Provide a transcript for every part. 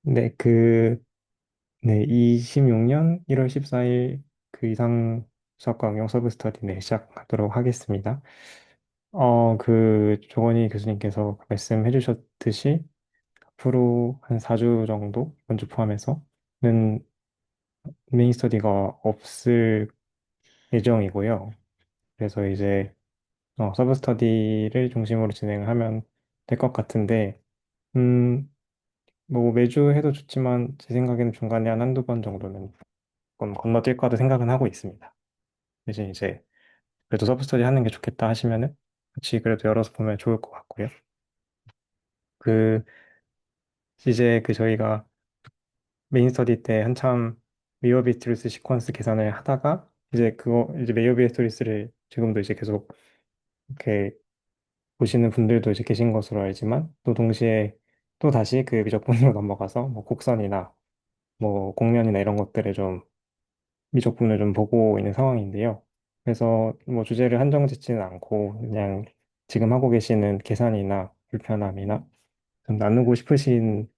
네, 네, 26년 1월 14일 그 이상 수학과 응용 서브 스터디 네, 시작하도록 하겠습니다. 조건희 교수님께서 말씀해 주셨듯이 앞으로 한 4주 정도, 이번 주 포함해서는 메인 스터디가 없을 예정이고요. 그래서 이제 서브 스터디를 중심으로 진행을 하면 될 것 같은데, 음, 뭐 매주 해도 좋지만 제 생각에는 중간에 한 한두 번 정도는 건너뛸 거도 생각은 하고 있습니다. 대신 이제 그래도 서브 스터디 하는 게 좋겠다 하시면은 같이 그래도 열어서 보면 좋을 것 같고요. 그 이제 저희가 메인 스터디 때 한참 메이어비트리스 시퀀스 계산을 하다가 이제 메이어비트리스를 지금도 이제 계속 이렇게 보시는 분들도 이제 계신 것으로 알지만 또 동시에 또 다시 그 미적분으로 넘어가서 뭐 곡선이나 뭐 곡면이나 이런 것들을 좀 미적분을 좀 보고 있는 상황인데요. 그래서 뭐 주제를 한정 짓지는 않고 그냥 지금 하고 계시는 계산이나 불편함이나 좀 나누고 싶으신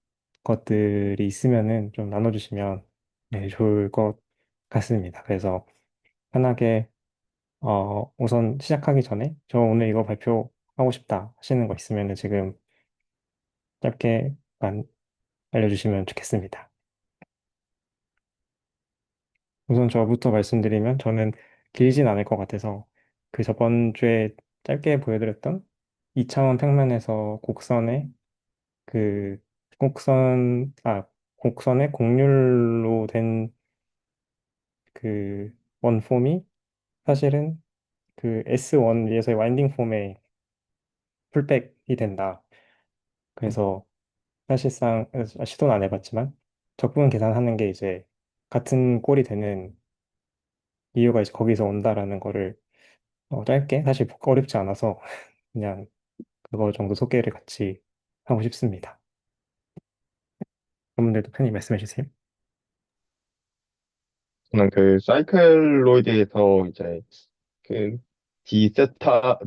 것들이 있으면은 좀 나눠주시면 네, 좋을 것 같습니다. 그래서 편하게 우선 시작하기 전에 저 오늘 이거 발표하고 싶다 하시는 거 있으면은 지금 짧게만 알려주시면 좋겠습니다. 우선 저부터 말씀드리면 저는 길진 않을 것 같아서 그 저번 주에 짧게 보여드렸던 2차원 평면에서 그 곡선의 곡률로 된 그 원폼이 사실은 그 S1 위에서의 와인딩 폼의 풀백이 된다. 그래서 사실상 시도는 안 해봤지만 적분 계산하는 게 이제 같은 꼴이 되는 이유가 이제 거기서 온다라는 거를 짧게 사실 어렵지 않아서 그냥 그거 정도 소개를 같이 하고 싶습니다. 여러분들도 편히 말씀해 주세요. 저는 그 사이클로이드에서 이제 그 DS7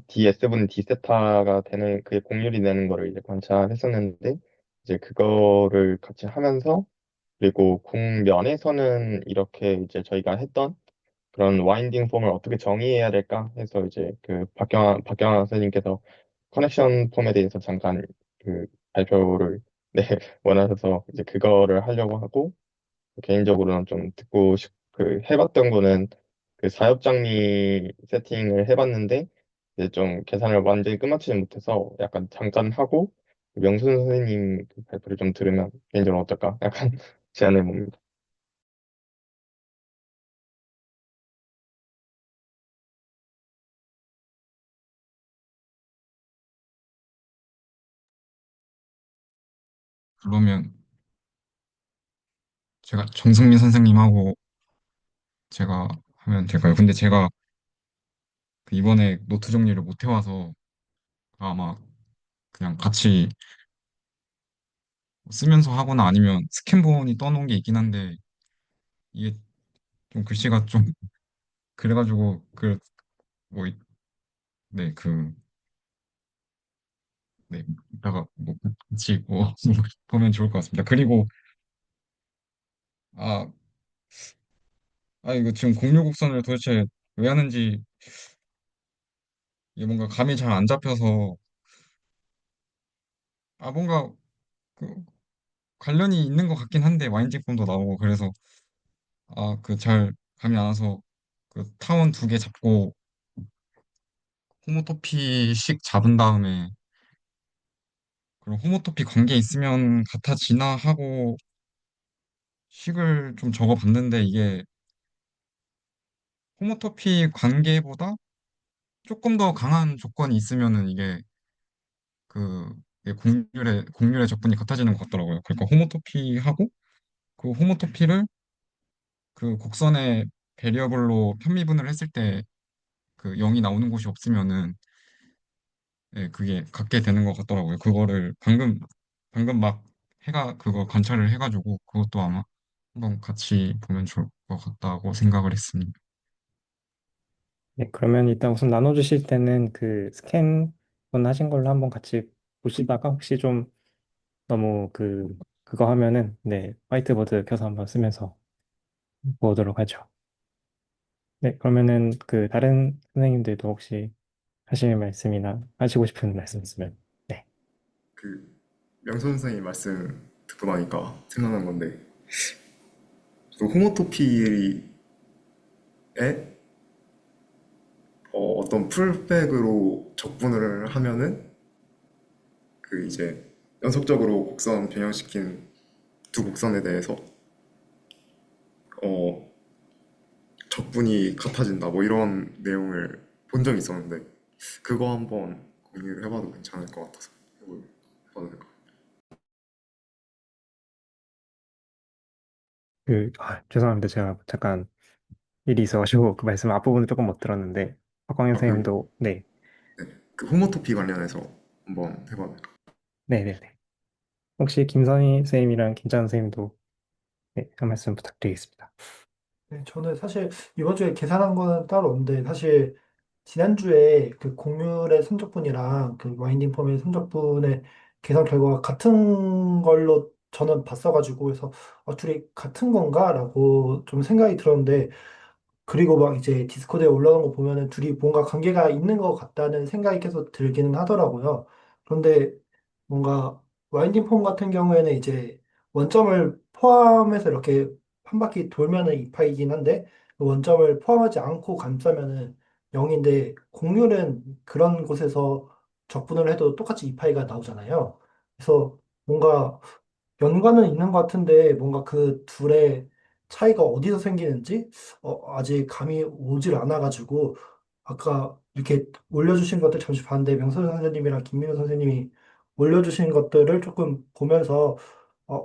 D세타가 되는 그게 곡률이 되는 거를 이제 관찰했었는데 이제 그거를 같이 하면서 그리고 곡면에서는 이렇게 이제 저희가 했던 그런 와인딩 폼을 어떻게 정의해야 될까 해서 이제 그 박경환 선생님께서 커넥션 폼에 대해서 잠깐 그 발표를 네, 원하셔서 이제 그거를 하려고 하고 개인적으로는 좀 해봤던 거는 그 사엽장리 세팅을 해봤는데 이제 좀 계산을 완전히 끝마치지 못해서 약간 잠깐 하고 명순 선생님 그 발표를 좀 들으면 개인적으로 어떨까? 약간 제안해 봅니다. 그러면 제가 정승민 선생님하고 제가 하면 될까요? 근데 제가 그 이번에 노트 정리를 못 해와서 아마 그냥 같이 쓰면서 하거나 아니면 스캔본이 떠놓은 게 있긴 한데 이게 좀 글씨가 좀 그래가지고 뭐 네, 네, 이따가 뭐 같이 뭐 보면 좋을 것 같습니다. 그리고 아, 이거 지금 공유곡선을 도대체 왜 하는지 이게 뭔가 감이 잘 안 잡혀서 뭔가 그 관련이 있는 것 같긴 한데 와인 제품도 나오고 그래서 잘 감이 안 와서 그 타원 두 개 잡고 호모토피식 잡은 다음에 그럼 호모토피 관계 있으면 같아지나 하고 식을 좀 적어 봤는데 이게 호모토피 관계보다 조금 더 강한 조건이 있으면은 이게 곡률의 적분이 같아지는 것 같더라고요. 그러니까 호모토피하고 그 호모토피를 그 곡선의 베리어블로 편미분을 했을 때 그 0이 나오는 곳이 없으면은 예, 그게 같게 되는 것 같더라고요. 그거를 방금 막 그거 관찰을 해가지고 그것도 아마 한번 같이 보면 좋을 것 같다고 생각을 했습니다. 네, 그러면 일단 우선 나눠주실 때는 그 스캔 분 하신 걸로 한번 같이 보시다가 혹시 좀 너무 그거 하면은 네, 화이트보드 켜서 한번 쓰면서 보도록 하죠. 네, 그러면은 그 다른 선생님들도 혹시 하실 말씀이나 하시고 싶은 말씀 있으면 네. 그 명소 선생님 말씀 듣고 나니까 생각난 건데 또 호모토피에 어떤 풀백으로 적분을 하면은 그 이제 연속적으로 곡선 변형시킨 두 곡선에 대해서 어, 적분이 같아진다 뭐 이런 내용을 본 적이 있었는데 그거 한번 공유를 해봐도 괜찮을 것 같아서 해봐도 될까? 죄송합니다. 제가 잠깐 일이 있어가지고 그 말씀 앞부분을 조금 못 들었는데 박광현 아, 그, 선생님도 네, 네. 그 호모토피 관련해서 한번 해봐도 될까? 네, 네, 네. 혹시 김선희 선생님이랑 김찬 선생님도 네, 한 말씀 부탁드리겠습니다. 네, 저는 사실 이번 주에 계산한 거는 따로 없는데 사실 지난주에 그 곡률의 선적분이랑 그 와인딩 펌의 선적분의 계산 결과가 같은 걸로 저는 봤어가지고 그래서 둘이 같은 건가라고 좀 생각이 들었는데 그리고 막 이제 디스코드에 올라온 거 보면은 둘이 뭔가 관계가 있는 것 같다는 생각이 계속 들기는 하더라고요. 그런데 뭔가 와인딩 폼 같은 경우에는 이제 원점을 포함해서 이렇게 한 바퀴 돌면은 2파이긴 한데 그 원점을 포함하지 않고 감싸면은 0인데 곡률은 그런 곳에서 적분을 해도 똑같이 2파이가 나오잖아요. 그래서 뭔가 연관은 있는 것 같은데 뭔가 그 둘의 차이가 어디서 생기는지 아직 감이 오질 않아가지고 아까 이렇게 올려주신 것들 잠시 봤는데 명선 선생님이랑 김민호 선생님이 올려주신 것들을 조금 보면서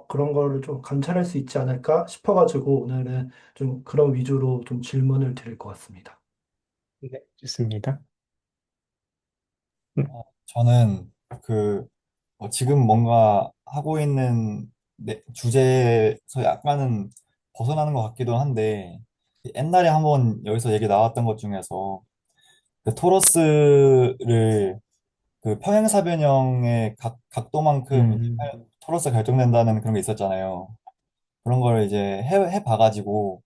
그런 거를 좀 관찰할 수 있지 않을까 싶어가지고 오늘은 좀 그런 위주로 좀 질문을 드릴 것 같습니다. 네, 좋습니다. 음, 저는 그 지금 뭔가 하고 있는 주제에서 약간은 벗어나는 것 같기도 한데 옛날에 한번 여기서 얘기 나왔던 것 중에서 그 토러스를 그 평행사변형의 각도만큼 이제 음, 토러스가 결정된다는 그런 게 있었잖아요. 그런 걸 이제 해봐가지고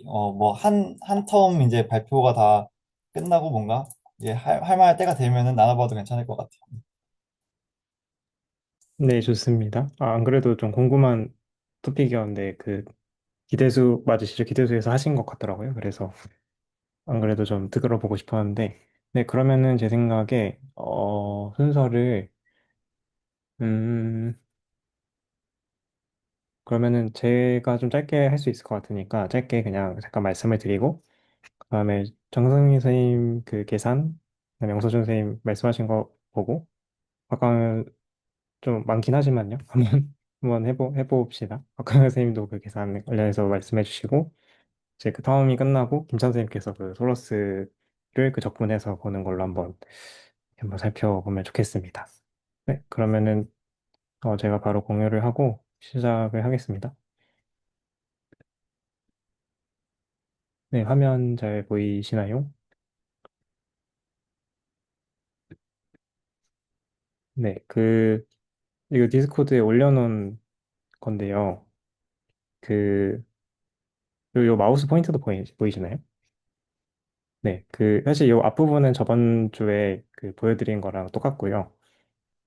뭐 한 텀 이제 발표가 다 끝나고 뭔가 이제 할 만할 때가 되면은 나눠봐도 괜찮을 것 같아요. 네, 좋습니다. 안 그래도 좀 궁금한 토픽이었는데 그 기대수 맞으시죠? 기대수에서 하신 것 같더라고요. 그래서 안 그래도 좀 들어보고 싶었는데 네, 그러면은 제 생각에 순서를 음, 그러면은 제가 좀 짧게 할 수 있을 것 같으니까 짧게 그냥 잠깐 말씀을 드리고 그다음에 정성희 선생님 그 계산, 그다음에 영서준 선생님 말씀하신 거 보고 아까 좀 많긴 하지만요. 한번 해봅시다. 박광현 선생님도 그 계산 관련해서 말씀해 주시고 이제 그 다음이 끝나고 김찬 선생님께서 그 솔러스를 그 적분해서 보는 걸로 한번 살펴보면 좋겠습니다. 네, 그러면은 제가 바로 공유를 하고 시작을 하겠습니다. 네, 화면 잘 보이시나요? 네, 이거 디스코드에 올려놓은 건데요. 그, 요 마우스 포인터도 보이시나요? 네, 사실 요 앞부분은 저번 주에 그 보여드린 거랑 똑같고요.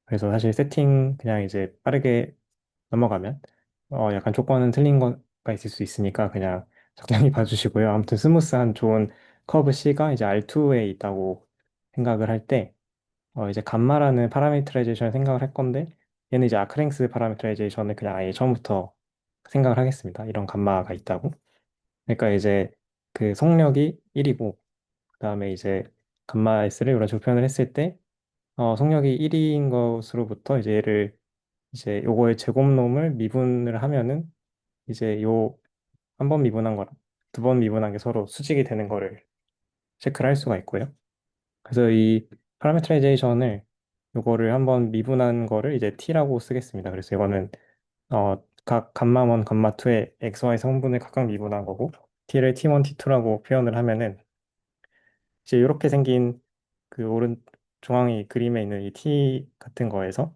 그래서 사실 세팅 그냥 이제 빠르게 넘어가면, 약간 조건은 틀린 거가 있을 수 있으니까 그냥 적당히 봐주시고요. 아무튼 스무스한 좋은 커브 C가 이제 R2에 있다고 생각을 할 때, 이제 감마라는 파라미터라이제이션을 생각을 할 건데 얘는 이제 아크랭스 파라미터라이제이션을 그냥 아예 처음부터 생각을 하겠습니다. 이런 감마가 있다고. 그러니까 이제 그 속력이 1이고 그다음에 이제 감마 S를 이런 식으로 표현을 했을 때 속력이 1인 것으로부터 이제 얘를 이제 요거의 제곱놈을 미분을 하면은 이제 요 한 번 미분한 거랑 두 번 미분한 게 서로 수직이 되는 거를 체크를 할 수가 있고요. 그래서 이 파라메트라이제이션을 요거를 한번 미분한 거를 이제 t라고 쓰겠습니다. 그래서 이거는 각 감마 1, 감마 2의 xy 성분을 각각 미분한 거고 t를 t1, t2라고 표현을 하면은 이제 이렇게 생긴 그 오른 중앙에 그림에 있는 이 t 같은 거에서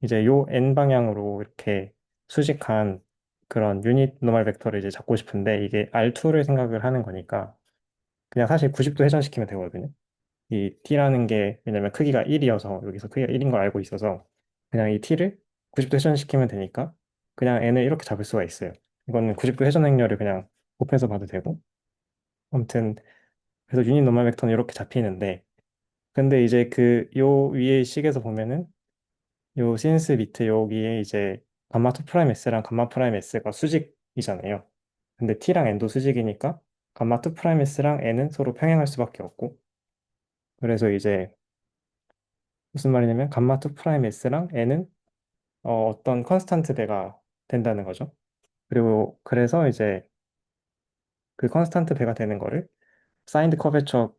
이제 요 n 방향으로 이렇게 수직한 그런 유닛 노멀 벡터를 이제 잡고 싶은데 이게 R2를 생각을 하는 거니까 그냥 사실 90도 회전시키면 되거든요. 이 t라는 게 왜냐면 크기가 1이어서 여기서 크기가 1인 걸 알고 있어서 그냥 이 t를 90도 회전시키면 되니까 그냥 n을 이렇게 잡을 수가 있어요. 이거는 90도 회전 행렬을 그냥 곱해서 봐도 되고 아무튼 그래서 유닛 노멀 벡터는 이렇게 잡히는데 근데 이제 그 요 위에 식에서 보면은 요 신스 밑에 여기에 이제 감마 2 프라임 s랑 감마 프라임 s가 수직이잖아요. 근데 t랑 n도 수직이니까 감마 2 프라임 s랑 n은 서로 평행할 수밖에 없고 그래서 이제 무슨 말이냐면 감마 2 프라임 s랑 n은 어떤 컨스탄트 배가 된다는 거죠. 그리고 그래서 이제 그 컨스탄트 배가 되는 거를 사인드 커베처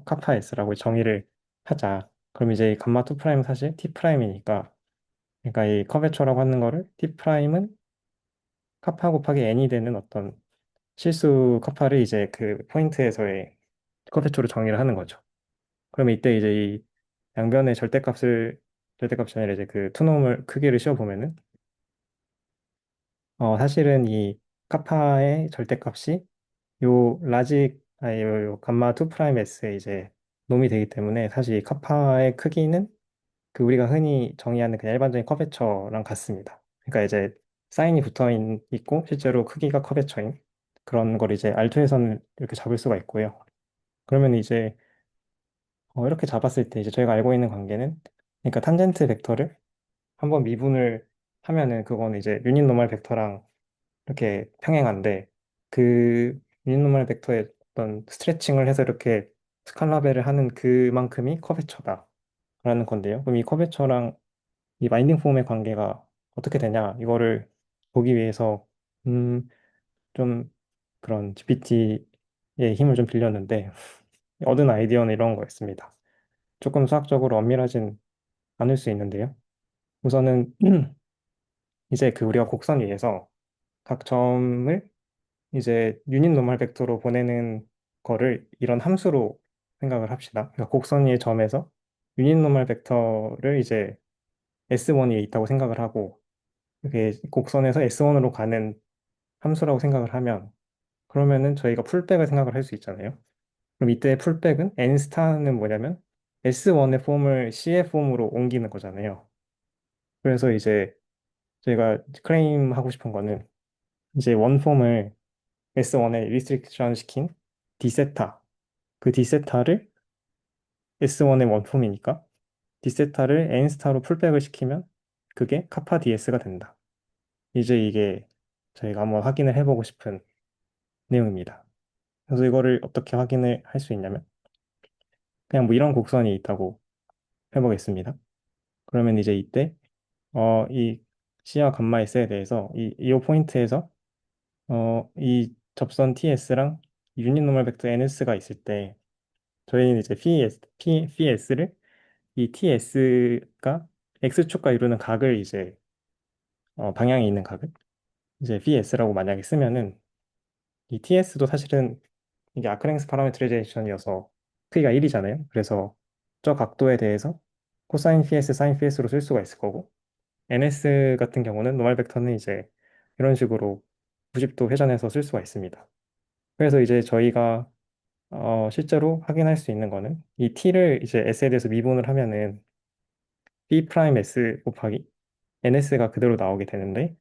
카파 s라고 정의를 하자. 그럼 이제 이 감마 2 프라임은 사실 t 프라임이니까 그러니까 이 커베처라고 하는 거를 t 프라임은 카파 곱하기 n이 되는 어떤 실수 카파를 이제 그 포인트에서의 커베처로 정의를 하는 거죠. 그러면 이때 이제 이 양변의 절대값이 아니라 이제 그 투놈을 크기를 씌워보면은 사실은 이 카파의 절대값이 요 라지 아니 요 감마 2 프라임 s에 이제 놈이 되기 때문에 사실 이 카파의 크기는 그 우리가 흔히 정의하는 그냥 일반적인 커베처랑 같습니다. 그러니까 이제 사인이 있고 실제로 크기가 커베처인 그런 걸 이제 R2에서는 이렇게 잡을 수가 있고요. 그러면 이제 이렇게 잡았을 때 이제 저희가 알고 있는 관계는 그러니까 탄젠트 벡터를 한번 미분을 하면은 그거는 이제 유닛 노멀 벡터랑 이렇게 평행한데 그 유닛 노멀 벡터의 어떤 스트레칭을 해서 이렇게 스칼라베를 하는 그만큼이 커베처다라는 건데요. 그럼 이 커베처랑 이 마인딩 폼의 관계가 어떻게 되냐 이거를 보기 위해서 음, 좀 그런 GPT의 힘을 좀 빌렸는데 얻은 아이디어는 이런 거였습니다. 조금 수학적으로 엄밀하진 않을 수 있는데요. 우선은 이제 그 우리가 곡선 위에서 각 점을 이제 유닛 노멀 벡터로 보내는 거를 이런 함수로 생각을 합시다. 그러니까 곡선 위의 점에서 유닛 노멀 벡터를 이제 S1이 있다고 생각을 하고 이렇게 곡선에서 S1으로 가는 함수라고 생각을 하면 그러면은 저희가 풀백을 생각을 할 수 있잖아요. 그럼 이때 풀백은 n 스타는 뭐냐면 S1의 폼을 C의 폼으로 옮기는 거잖아요. 그래서 이제 저희가 클레임 하고 싶은 거는 이제 원폼을 S1에 리스트릭션 시킨 D세타 그 D세타를 S1의 원폼이니까 D세타를 n 스타로 풀백을 시키면 그게 카파 DS가 된다. 이제 이게 저희가 한번 확인을 해보고 싶은 내용입니다. 그래서 이거를 어떻게 확인을 할 수 있냐면 그냥 뭐 이런 곡선이 있다고 해보겠습니다. 그러면 이제 이때 이 C와 감마 S에 대해서 이 포인트에서 이 접선 TS랑 유닛 노멀 벡터 NS가 있을 때 저희는 이제 phi S를 이 TS가 X축과 이루는 각을 이제 방향이 있는 각을 이제 phi S라고 만약에 쓰면은 이 TS도 사실은 이게 아크랭스 파라메트라이제이션이어서 크기가 1이잖아요. 그래서 저 각도에 대해서 코사인 PS, 사인 PS로 쓸 수가 있을 거고 NS 같은 경우는 노멀 벡터는 이제 이런 식으로 90도 회전해서 쓸 수가 있습니다. 그래서 이제 저희가 실제로 확인할 수 있는 거는 이 t를 이제 s에 대해서 미분을 하면은 b 프라임 s 곱하기 ns가 그대로 나오게 되는데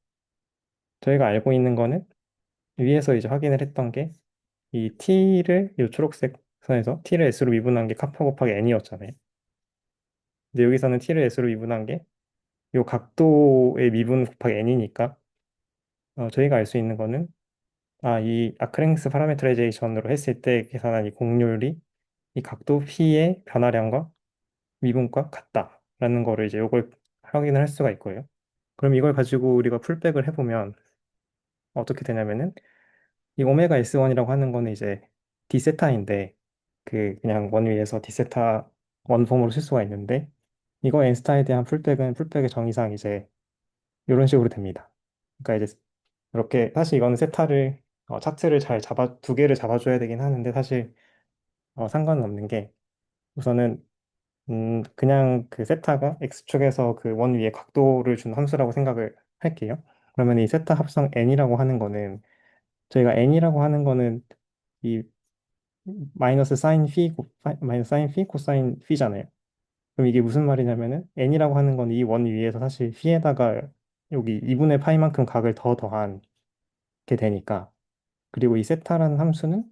저희가 알고 있는 거는 위에서 이제 확인을 했던 게 이 t를 이 초록색 선에서 t를 s로 미분한 게 카파 곱하기 n이었잖아요. 근데 여기서는 t를 s로 미분한 게 이 각도의 미분 곱하기 n이니까 저희가 알 수 있는 거는 이 아크랭스 파라메트라이제이션으로 했을 때 계산한 이 곡률이 이 각도 P의 변화량과 미분과 같다라는 거를 이제 이걸 확인을 할 수가 있고요. 그럼 이걸 가지고 우리가 풀백을 해보면 어떻게 되냐면은 이 오메가 S1이라고 하는 거는 이제 D세타인데 그 그냥 원 위에서 D세타 원폼으로 쓸 수가 있는데 이거 N스타에 대한 풀백은 풀백의 정의상 이제 이런 식으로 됩니다. 그러니까 이제 이렇게 사실 이거는 세타를 차트를 잘 잡아 두 개를 잡아줘야 되긴 하는데 사실 상관은 없는 게 우선은 그냥 그 세타가 x축에서 그 원 위에 각도를 준 함수라고 생각을 할게요. 그러면 이 세타 합성 n이라고 하는 거는 저희가 n이라고 하는 거는 이 마이너스 사인 phi, 마이너스 사인 phi, 코사인 p잖아요. 그럼 이게 무슨 말이냐면은 n이라고 하는 건 이 원 위에서 사실 p에다가 여기 2분의 파이만큼 각을 더 더한 게 되니까 그리고 이 세타라는 함수는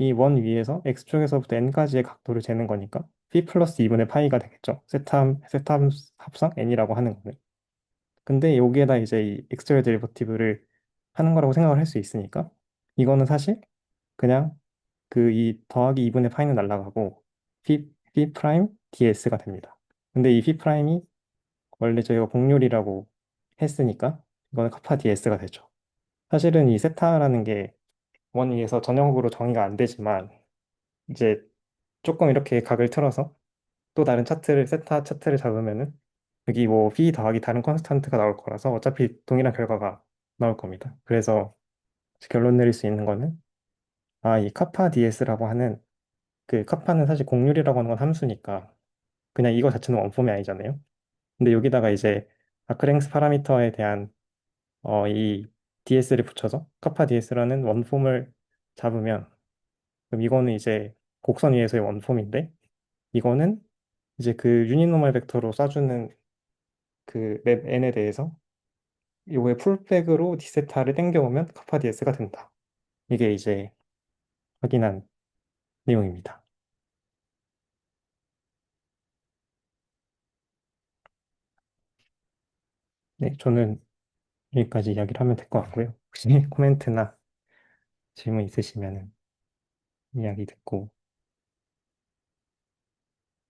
이 원 위에서 x축에서부터 n까지의 각도를 재는 거니까 phi 플러스 2분의 파이가 되겠죠. 세타 합성 n이라고 하는 거는. 근데 여기에다 이제 이 엑스트라 데리버티브를 하는 거라고 생각을 할 수 있으니까 이거는 사실 그냥 그 이 더하기 2분의 파이는 날라가고 phi 프라임 ds가 됩니다. 근데 이 phi 프라임이 원래 저희가 공률이라고 했으니까 이거는 카파 ds가 되죠. 사실은 이 세타라는 게 원 위에서 전형적으로 정의가 안 되지만 이제 조금 이렇게 각을 틀어서 또 다른 차트를 세타 차트를 잡으면은 여기 뭐 b 더하기 다른 컨스탄트가 나올 거라서 어차피 동일한 결과가 나올 겁니다. 그래서 결론 내릴 수 있는 거는 아, 이 카파 ds라고 하는 그 카파는 사실 공률이라고 하는 건 함수니까 그냥 이거 자체는 원폼이 아니잖아요. 근데 여기다가 이제 아크랭스 파라미터에 대한 이 ds를 붙여서 카파 ds라는 원폼을 잡으면 그럼 이거는 이제 곡선 위에서의 원폼인데 이거는 이제 그 유니노멀 벡터로 쏴주는 그 맵 n에 대해서 요거의 풀백으로 디세타를 땡겨오면 카파 DS가 된다. 이게 이제 확인한 내용입니다. 네, 저는 여기까지 이야기를 하면 될 것 같고요. 혹시 코멘트나 질문 있으시면 이야기 듣고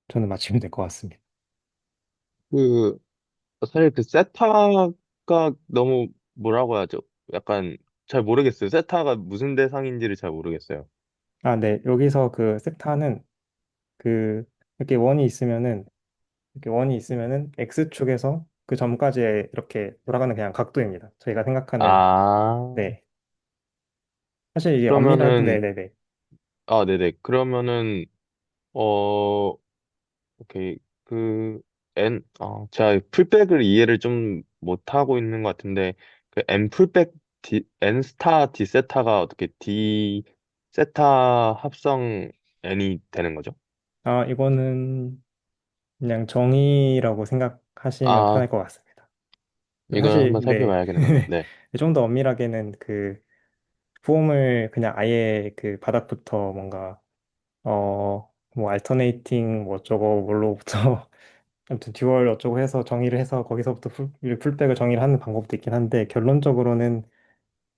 저는 마치면 될 것 같습니다. 그 사실 그 세타가 너무 뭐라고 하죠? 약간 잘 모르겠어요. 세타가 무슨 대상인지를 잘 모르겠어요. 아, 네, 여기서 그 세타는 그 이렇게 원이 있으면은 x축에서 그 점까지 이렇게 돌아가는 그냥 각도입니다. 저희가 생각하는 아, 네. 사실 이게 엄밀하게 그러면은 네네네. 네네. 그러면은 어 오케이. 그 제가 풀백을 이해를 좀 못하고 있는 것 같은데 그 n 풀백 n 스타 d 세타가 어떻게 d 세타 합성 n이 되는 거죠? 아, 이거는 그냥 정의라고 생각하시면 아, 편할 것 같습니다. 이건 사실 한번 네. 살펴봐야겠네요. 네. 좀 더 엄밀하게는 그 폼을 그냥 아예 그 바닥부터 뭔가 뭐 알터네이팅 뭐 어쩌고 뭘로부터 아무튼 듀얼 어쩌고 해서 정의를 해서 거기서부터 풀백을 정의를 하는 방법도 있긴 한데 결론적으로는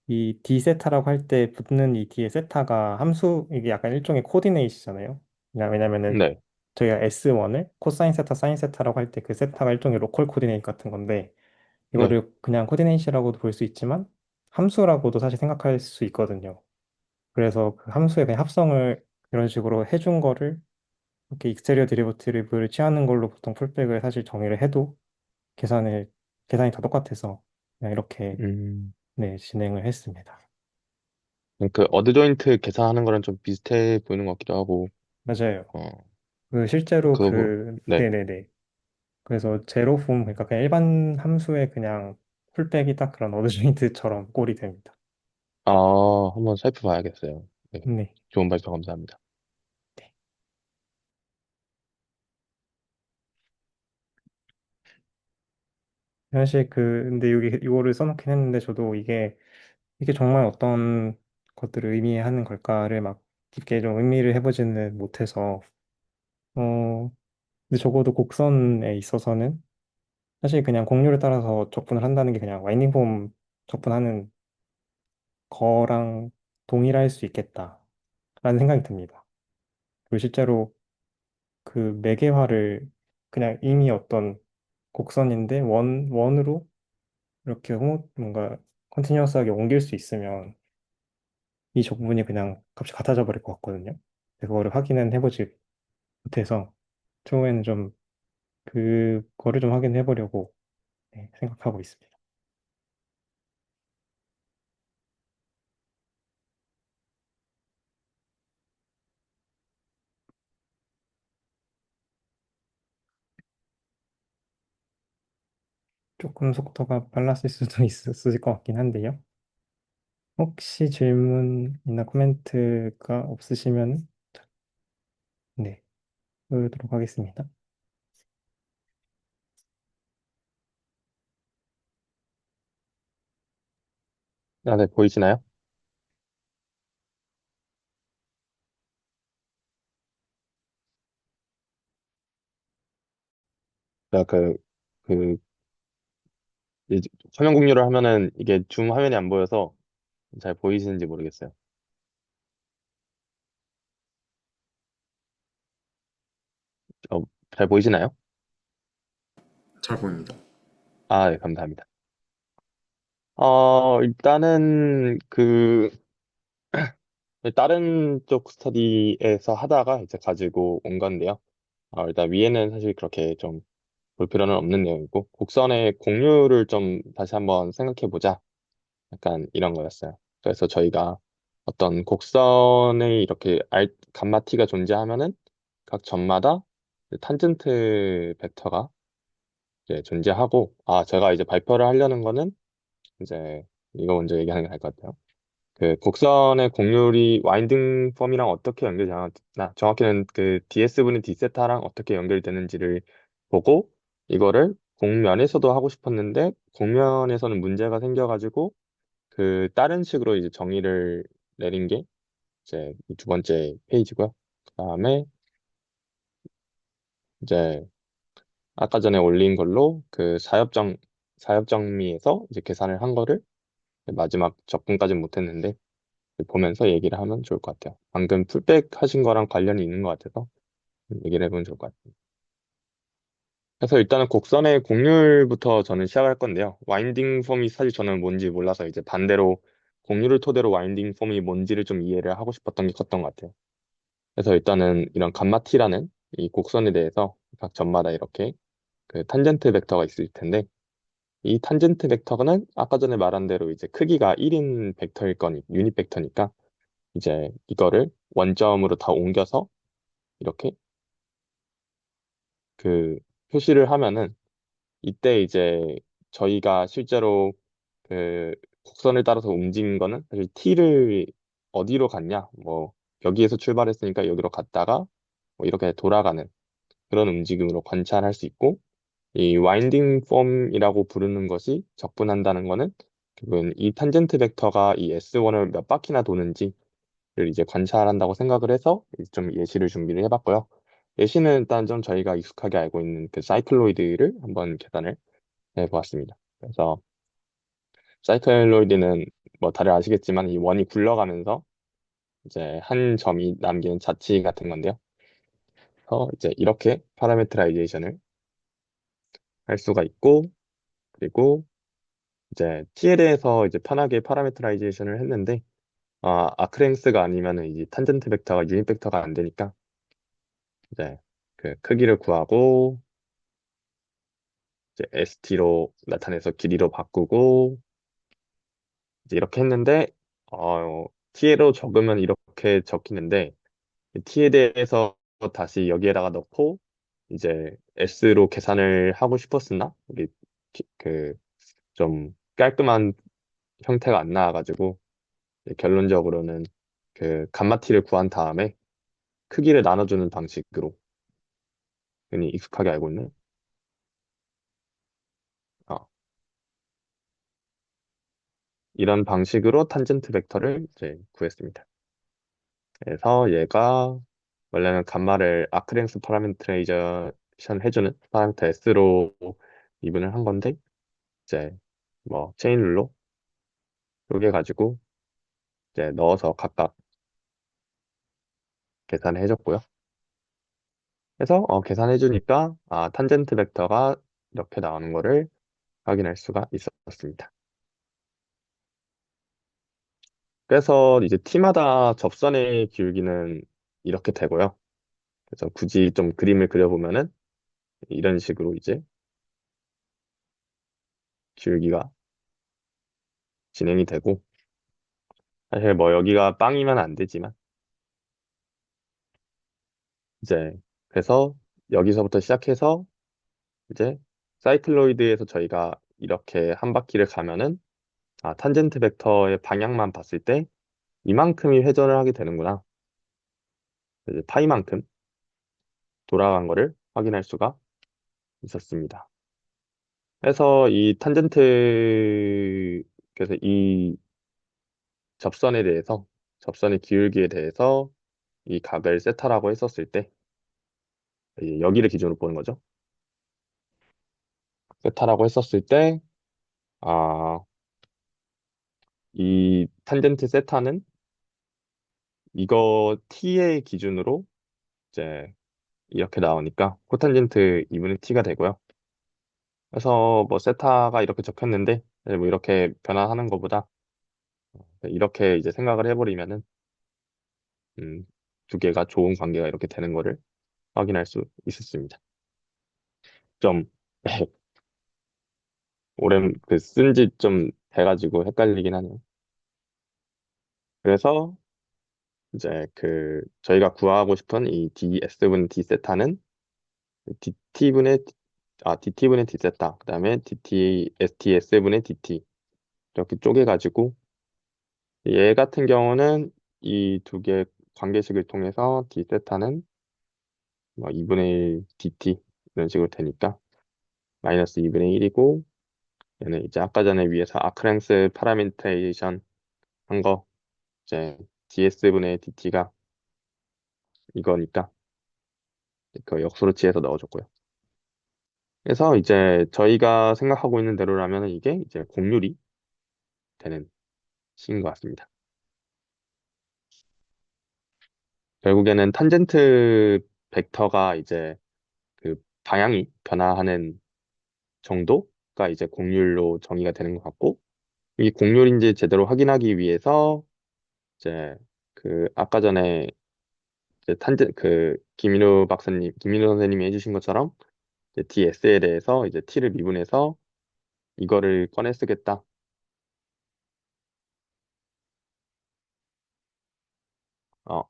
이 d 세타라고 할 때 붙는 이 뒤에 세타가 함수 이게 약간 일종의 코디네이트잖아요. 왜냐면은 네. 저희가 S1을 코사인 세타, 사인 세타라고 할 때 그 세타가 일종의 로컬 코디네이트 같은 건데 네. 이거를 그냥 코디네이트라고도 볼 수 있지만 함수라고도 사실 생각할 수 있거든요. 그래서 그 함수의 그냥 합성을 이런 식으로 해준 거를 이렇게 익스테리어 데리버티브를 취하는 걸로 보통 풀백을 사실 정의를 해도 계산이 다 똑같아서 그냥 이렇게 음. 네, 진행을 했습니다. 그 어드 조인트 계산하는 거랑 좀 비슷해 보이는 것 같기도 하고. 맞아요. 어, 그 실제로 그거 뭐 네. 네네네. 그래서 제로 폼, 그러니까 그냥 일반 함수의 그냥 풀백이 딱 그런 어드조인트처럼 꼴이 됩니다. 아, 한번 살펴봐야겠어요. 네. 네. 좋은 발표 감사합니다. 네. 사실 근데 여기 이거를 써놓긴 했는데 저도 이게 정말 어떤 것들을 의미하는 걸까를 막 깊게 좀 의미를 해보지는 못해서, 어, 근데 적어도 곡선에 있어서는 사실 그냥 공률에 따라서 적분을 한다는 게 그냥 와인딩 폼 적분하는 거랑 동일할 수 있겠다라는 생각이 듭니다. 그리고 실제로 그 매개화를 그냥 이미 어떤 곡선인데 원으로 이렇게 뭔가 컨티뉴어스하게 옮길 수 있으면 이 적분이 그냥 값이 같아져 버릴 것 같거든요. 근데 그거를 확인은 해보지 못해서 처음에는 좀 그거를 좀 확인해 보려고 네, 생각하고 있습니다. 조금 조금 속도가 빨랐을 수도 있을 것 같긴 한데요. 혹시 질문이나 코멘트가 없으시면 네, 보도록 하겠습니다. 아, 네, 보이시나요? 제가 그, 이제 화면 공유를 하면은 이게 줌 화면이 안 보여서 잘 보이시는지 모르겠어요. 어, 잘 보이시나요? 잘 보입니다. 아, 네, 감사합니다. 일단은 다른 쪽 스터디에서 하다가 이제 가지고 온 건데요. 일단 위에는 사실 그렇게 좀 볼 필요는 없는 내용이고, 곡선의 공유를 좀 다시 한번 생각해 보자. 약간 이런 거였어요. 그래서 저희가 어떤 곡선에 이렇게 감마 t가 존재하면은 각 점마다 탄젠트 벡터가 이제 존재하고, 제가 이제 발표를 하려는 거는 이제 이거 먼저 얘기하는 게 나을 것 같아요. 그 곡선의 곡률이 와인딩 펌이랑 어떻게 연결되나, 정확히는 그 DS분의 D세타랑 어떻게 연결되는지를 보고, 이거를 곡면에서도 하고 싶었는데, 곡면에서는 문제가 생겨가지고, 다른 식으로 이제 정의를 내린 게 이제 이 두 번째 페이지고요. 그 다음에 이제 아까 전에 올린 걸로 사협정리에서 이제 계산을 한 거를 마지막 접근까지는 못했는데 보면서 얘기를 하면 좋을 것 같아요. 방금 풀백 하신 거랑 관련이 있는 것 같아서 얘기를 해보면 좋을 것 같아요. 그래서 일단은 곡선의 곡률부터 저는 시작할 건데요. 와인딩 폼이 사실 저는 뭔지 몰라서 이제 반대로 곡률을 토대로 와인딩 폼이 뭔지를 좀 이해를 하고 싶었던 게 컸던 것 같아요. 그래서 일단은 이런 감마티라는 이 곡선에 대해서 각 점마다 이렇게 그 탄젠트 벡터가 있을 텐데 이 탄젠트 벡터는 아까 전에 말한 대로 이제 크기가 1인 벡터일 거니 유닛 벡터니까 이제 이거를 원점으로 다 옮겨서 이렇게 그 표시를 하면은 이때 이제 저희가 실제로 그 곡선을 따라서 움직인 거는 사실 t를 어디로 갔냐 뭐 여기에서 출발했으니까 여기로 갔다가 뭐 이렇게 돌아가는 그런 움직임으로 관찰할 수 있고 이 와인딩 폼이라고 부르는 것이 적분한다는 거는 결국은 이 탄젠트 벡터가 이 S1을 몇 바퀴나 도는지를 이제 관찰한다고 생각을 해서 좀 예시를 준비를 해봤고요. 예시는 일단 좀 저희가 익숙하게 알고 있는 그 사이클로이드를 한번 계산을 해보았습니다. 그래서 사이클로이드는 뭐 다들 아시겠지만 이 원이 굴러가면서 이제 한 점이 남기는 자치 같은 건데요. 그래서 이제 이렇게 파라메트라이제이션을 할 수가 있고 그리고 이제 t에 대해서 이제 편하게 파라메트라이제이션을 했는데 아크랭스가 아니면은 이제 탄젠트 벡터가 유닛 벡터가 안 되니까 이제 그 크기를 구하고 이제 st로 나타내서 길이로 바꾸고 이제 이렇게 했는데 t로 적으면 이렇게 적히는데 t에 대해서 다시 여기에다가 넣고 이제 s로 계산을 하고 싶었으나 이게 그 좀 깔끔한 형태가 안 나와가지고 결론적으로는 그 감마티를 구한 다음에 크기를 나눠주는 방식으로 흔히 익숙하게 알고 있는 어, 이런 방식으로 탄젠트 벡터를 이제 구했습니다. 그래서 얘가 원래는 감마를 아크랭스 파라미터레이션 해주는 파라미터 S로 이분을 한 건데 이제 뭐 체인 룰로 쪼개 가지고 이제 넣어서 각각 계산을 해줬고요. 그래서 계산해 주니까 탄젠트 벡터가 이렇게 나오는 거를 확인할 수가 있었습니다. 그래서 이제 T마다 접선의 기울기는 이렇게 되고요. 그래서 굳이 좀 그림을 그려보면은 이런 식으로 이제 기울기가 진행이 되고 사실 뭐 여기가 빵이면 안 되지만 이제 그래서 여기서부터 시작해서 이제 사이클로이드에서 저희가 이렇게 한 바퀴를 가면은 탄젠트 벡터의 방향만 봤을 때 이만큼이 회전을 하게 되는구나. 이제 파이만큼 돌아간 거를 확인할 수가 있었습니다. 그래서 이 탄젠트, 그래서 이 접선에 대해서, 접선의 기울기에 대해서 이 각을 세타라고 했었을 때, 이제 여기를 기준으로 보는 거죠. 세타라고 했었을 때, 아, 이 탄젠트 세타는 이거 t의 기준으로 이제 이렇게 나오니까 코탄젠트 2분의 t가 되고요. 그래서 뭐 세타가 이렇게 적혔는데, 뭐 이렇게 변화하는 것보다 이렇게 이제 생각을 해버리면은 음, 두 개가 좋은 관계가 이렇게 되는 거를 확인할 수 있었습니다. 좀 오랜 그 쓴 지 좀 돼가지고 헷갈리긴 하네요. 그래서 이제 그 저희가 구하고 싶은 이 ds분 d세타는 dt분의 dt분의 d세타 그다음에 dt sts분의 dt 이렇게 쪼개가지고 얘 같은 경우는 이 두 개 관계식을 통해서 d세타는 뭐 2분의 1 dt 이런 식으로 되니까 마이너스 2분의 1이고 얘는 이제 아까 전에 위에서 아크랭스 파라미터이션 한 거 이제 ds분의 dt가 이거니까 그 역수로 취해서 넣어줬고요. 그래서 이제 저희가 생각하고 있는 대로라면 이게 이제 공률이 되는 식인 것 같습니다. 결국에는 탄젠트 벡터가 이제 그 방향이 변화하는 정도가 이제 공률로 정의가 되는 것 같고 이 공률인지 제대로 확인하기 위해서 이제 그 아까 전에 이제 김민우 선생님이 해주신 것처럼 이제 DS에 대해서 이제 T를 미분해서 이거를 꺼내 쓰겠다.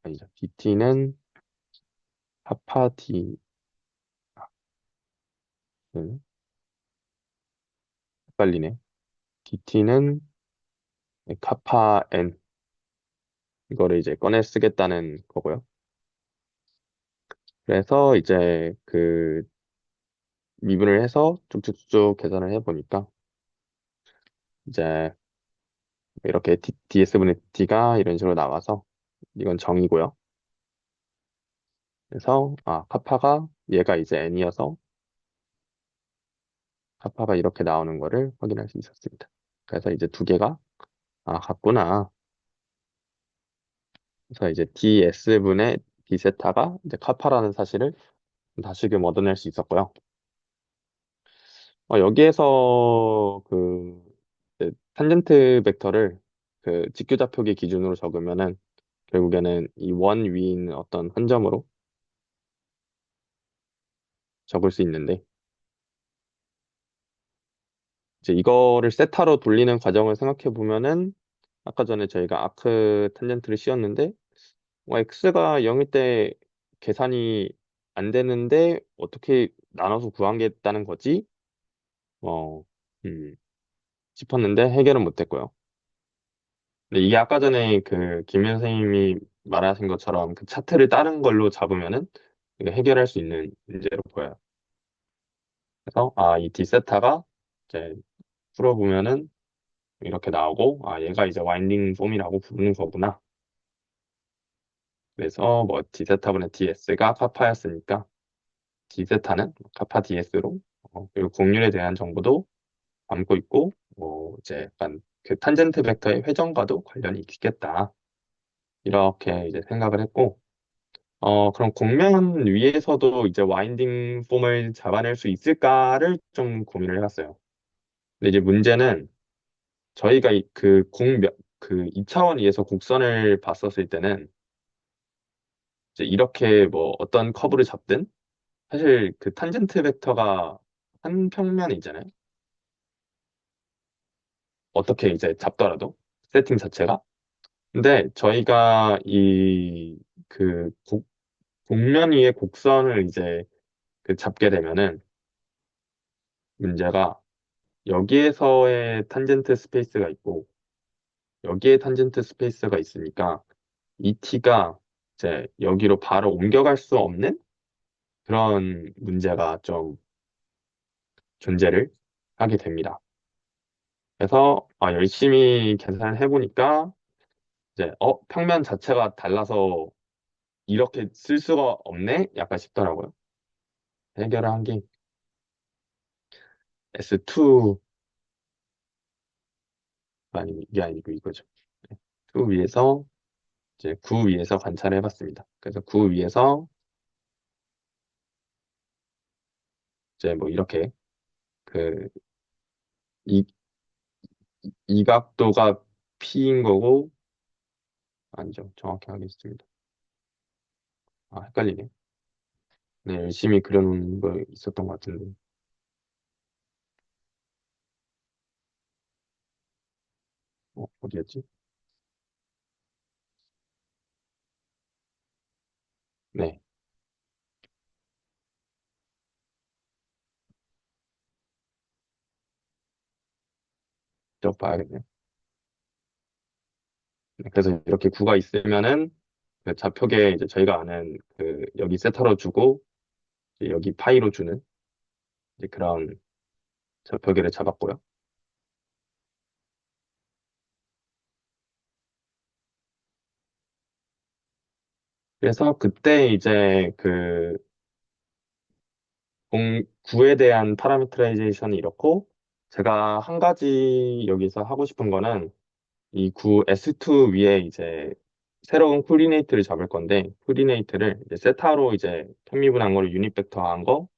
아니죠. DT는 파파 D, 헷갈리네. DT는 카파 N, 이거를 이제 꺼내 쓰겠다는 거고요. 그래서 이제 그 미분을 해서 쭉쭉쭉 계산을 해보니까 이제 이렇게 DS분의 T가 이런 식으로 나와서 이건 정이고요. 그래서 카파가 얘가 이제 N이어서 카파가 이렇게 나오는 거를 확인할 수 있었습니다. 그래서 이제 두 개가 같구나. 그래서 이제 ds분의 d세타가 이제 카파라는 사실을 다시금 얻어낼 수 있었고요. 여기에서 그 이제 탄젠트 벡터를 그 직교좌표기 기준으로 적으면은 결국에는 이 원 위에 있는 어떤 한 점으로 적을 수 있는데 이제 이거를 세타로 돌리는 과정을 생각해 보면은 아까 전에 저희가 아크 탄젠트를 씌웠는데 x가 0일 때 계산이 안 되는데 어떻게 나눠서 구하겠다는 거지? 어, 음, 싶었는데 해결은 못했고요. 근데 이게 아까 전에 그 김현 선생님이 말하신 것처럼 그 차트를 다른 걸로 잡으면은 이거 해결할 수 있는 문제로 보여요. 그래서 이 D세타가 이제 풀어보면은 이렇게 나오고 얘가 이제 와인딩 폼이라고 부르는 거구나. 그래서 뭐 D세타분의 DS가 카파였으니까 D세타는 카파 DS로 그리고 곡률에 대한 정보도 담고 있고 이제 약간 그 탄젠트 벡터의 회전과도 관련이 있겠다. 이렇게 이제 생각을 했고 그럼 곡면 위에서도 이제 와인딩 폼을 잡아낼 수 있을까를 좀 고민을 해봤어요. 근데 이제 문제는 저희가 그 2차원 위에서 곡선을 봤었을 때는 이제 이렇게 뭐 어떤 커브를 잡든 사실 그 탄젠트 벡터가 한 평면에 있잖아요. 어떻게 이제 잡더라도 세팅 자체가. 근데 저희가 그 곡면 위에 곡선을 이제 그 잡게 되면은 문제가 여기에서의 탄젠트 스페이스가 있고 여기에 탄젠트 스페이스가 있으니까 이 t가 이제 여기로 바로 옮겨갈 수 없는 그런 문제가 좀 존재를 하게 됩니다. 그래서 열심히 계산을 해보니까 이제 평면 자체가 달라서 이렇게 쓸 수가 없네? 약간 싶더라고요. 해결을 한 게 S2 아니 이게 아니고 이거죠. 2 위에서 이제 9 위에서 관찰을 해봤습니다. 그래서 9 위에서 이제 뭐 이렇게 그 이, 이 각도가 P인 거고 아니죠. 정확히 하겠습니다. 헷갈리네. 네, 열심히 그려놓은 거 있었던 것 같은데. 어디였지? 네, 저 봐야겠네요. 네, 그래서 이렇게 구가 있으면은 그 좌표계 이제 저희가 아는 그 여기 세타로 주고 이제 여기 파이로 주는 이제 그런 좌표계를 잡았고요. 그래서 그때 이제 그 구에 대한 파라미터라이제이션이 이렇고 제가 한 가지 여기서 하고 싶은 거는 이 구 S2 위에 이제 새로운 코디네이트를 잡을 건데 코디네이트를 이제 세타로 이제 편미분한 거를 유닛 벡터화한 거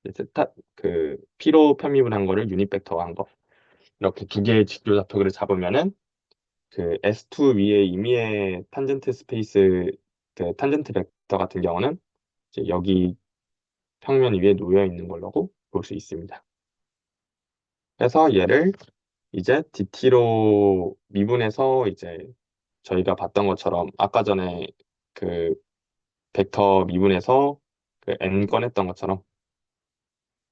이제 세타 그 P로 편미분한 거를 유닛 벡터화한 거 이렇게 두 개의 직교 좌표를 잡으면은 그 S2 위에 임의의 탄젠트 스페이스 그 탄젠트 벡터 같은 경우는 이제 여기 평면 위에 놓여 있는 걸로 볼 수 있습니다. 그래서 얘를 이제 DT로 미분해서 이제 저희가 봤던 것처럼 아까 전에 그 벡터 미분해서 그 n 꺼냈던 것처럼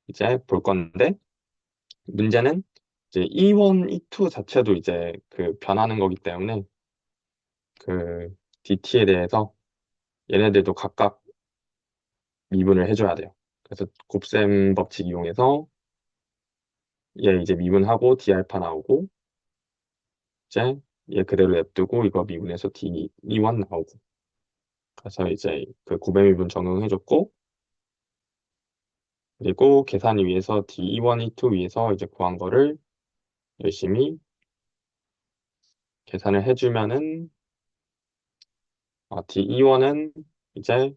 이제 볼 건데 문제는 이제 E1, E2 자체도 이제 그 변하는 거기 때문에 그 DT에 대해서 얘네들도 각각 미분을 해줘야 돼요. 그래서 곱셈 법칙 이용해서 얘 이제 미분하고 D 알파 나오고 이제 얘 그대로 냅두고 이거 미분해서 D E1 나오고 그래서 이제 그 고배 미분 적용해줬고 그리고 계산을 위해서 D1, E2 위해서 이제 구한 거를 열심히 계산을 해주면은 D1은 이제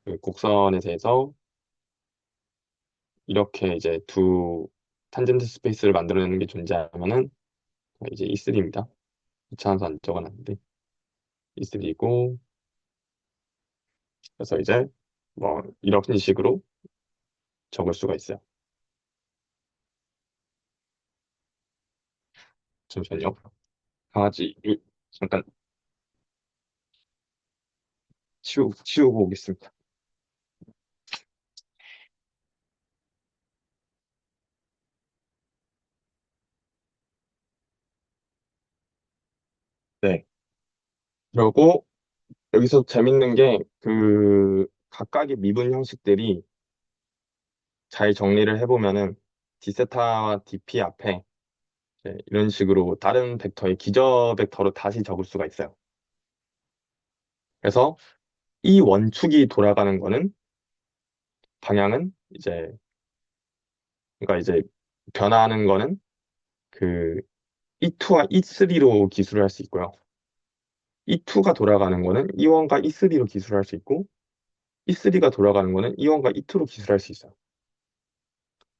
그 곡선에 대해서 이렇게 이제 두 탄젠트 스페이스를 만들어내는 게 존재하면은 이제 E3입니다. 이차원서 안 적어놨는데 E3이고 그래서 이제 뭐 이런 식으로 적을 수가 있어요. 잠시만요. 강아지 잠깐 치우고 오겠습니다. 네. 그리고 여기서 재밌는 게 그 각각의 미분 형식들이 잘 정리를 해보면은 D세타와 DP 앞에 이런 식으로 다른 벡터의 기저 벡터로 다시 적을 수가 있어요. 그래서 이 원축이 돌아가는 거는 방향은 이제 그러니까 이제 변화하는 거는 그 E2와 E3로 기술을 할 수 있고요. E2가 돌아가는 거는 E1과 E3로 기술을 할 수 있고 E3가 돌아가는 거는 E1과 E2로 기술할 수 있어요.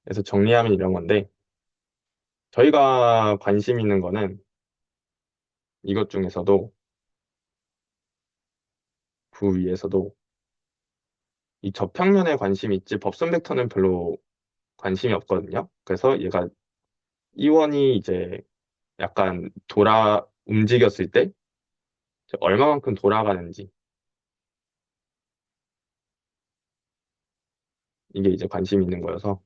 그래서 정리하면 이런 건데 저희가 관심 있는 거는 이것 중에서도 그 위에서도 이 저평면에 관심이 있지 법선 벡터는 별로 관심이 없거든요. 그래서 얘가 E1이 이제 약간 움직였을 때 얼마만큼 돌아가는지 이게 이제 관심 있는 거여서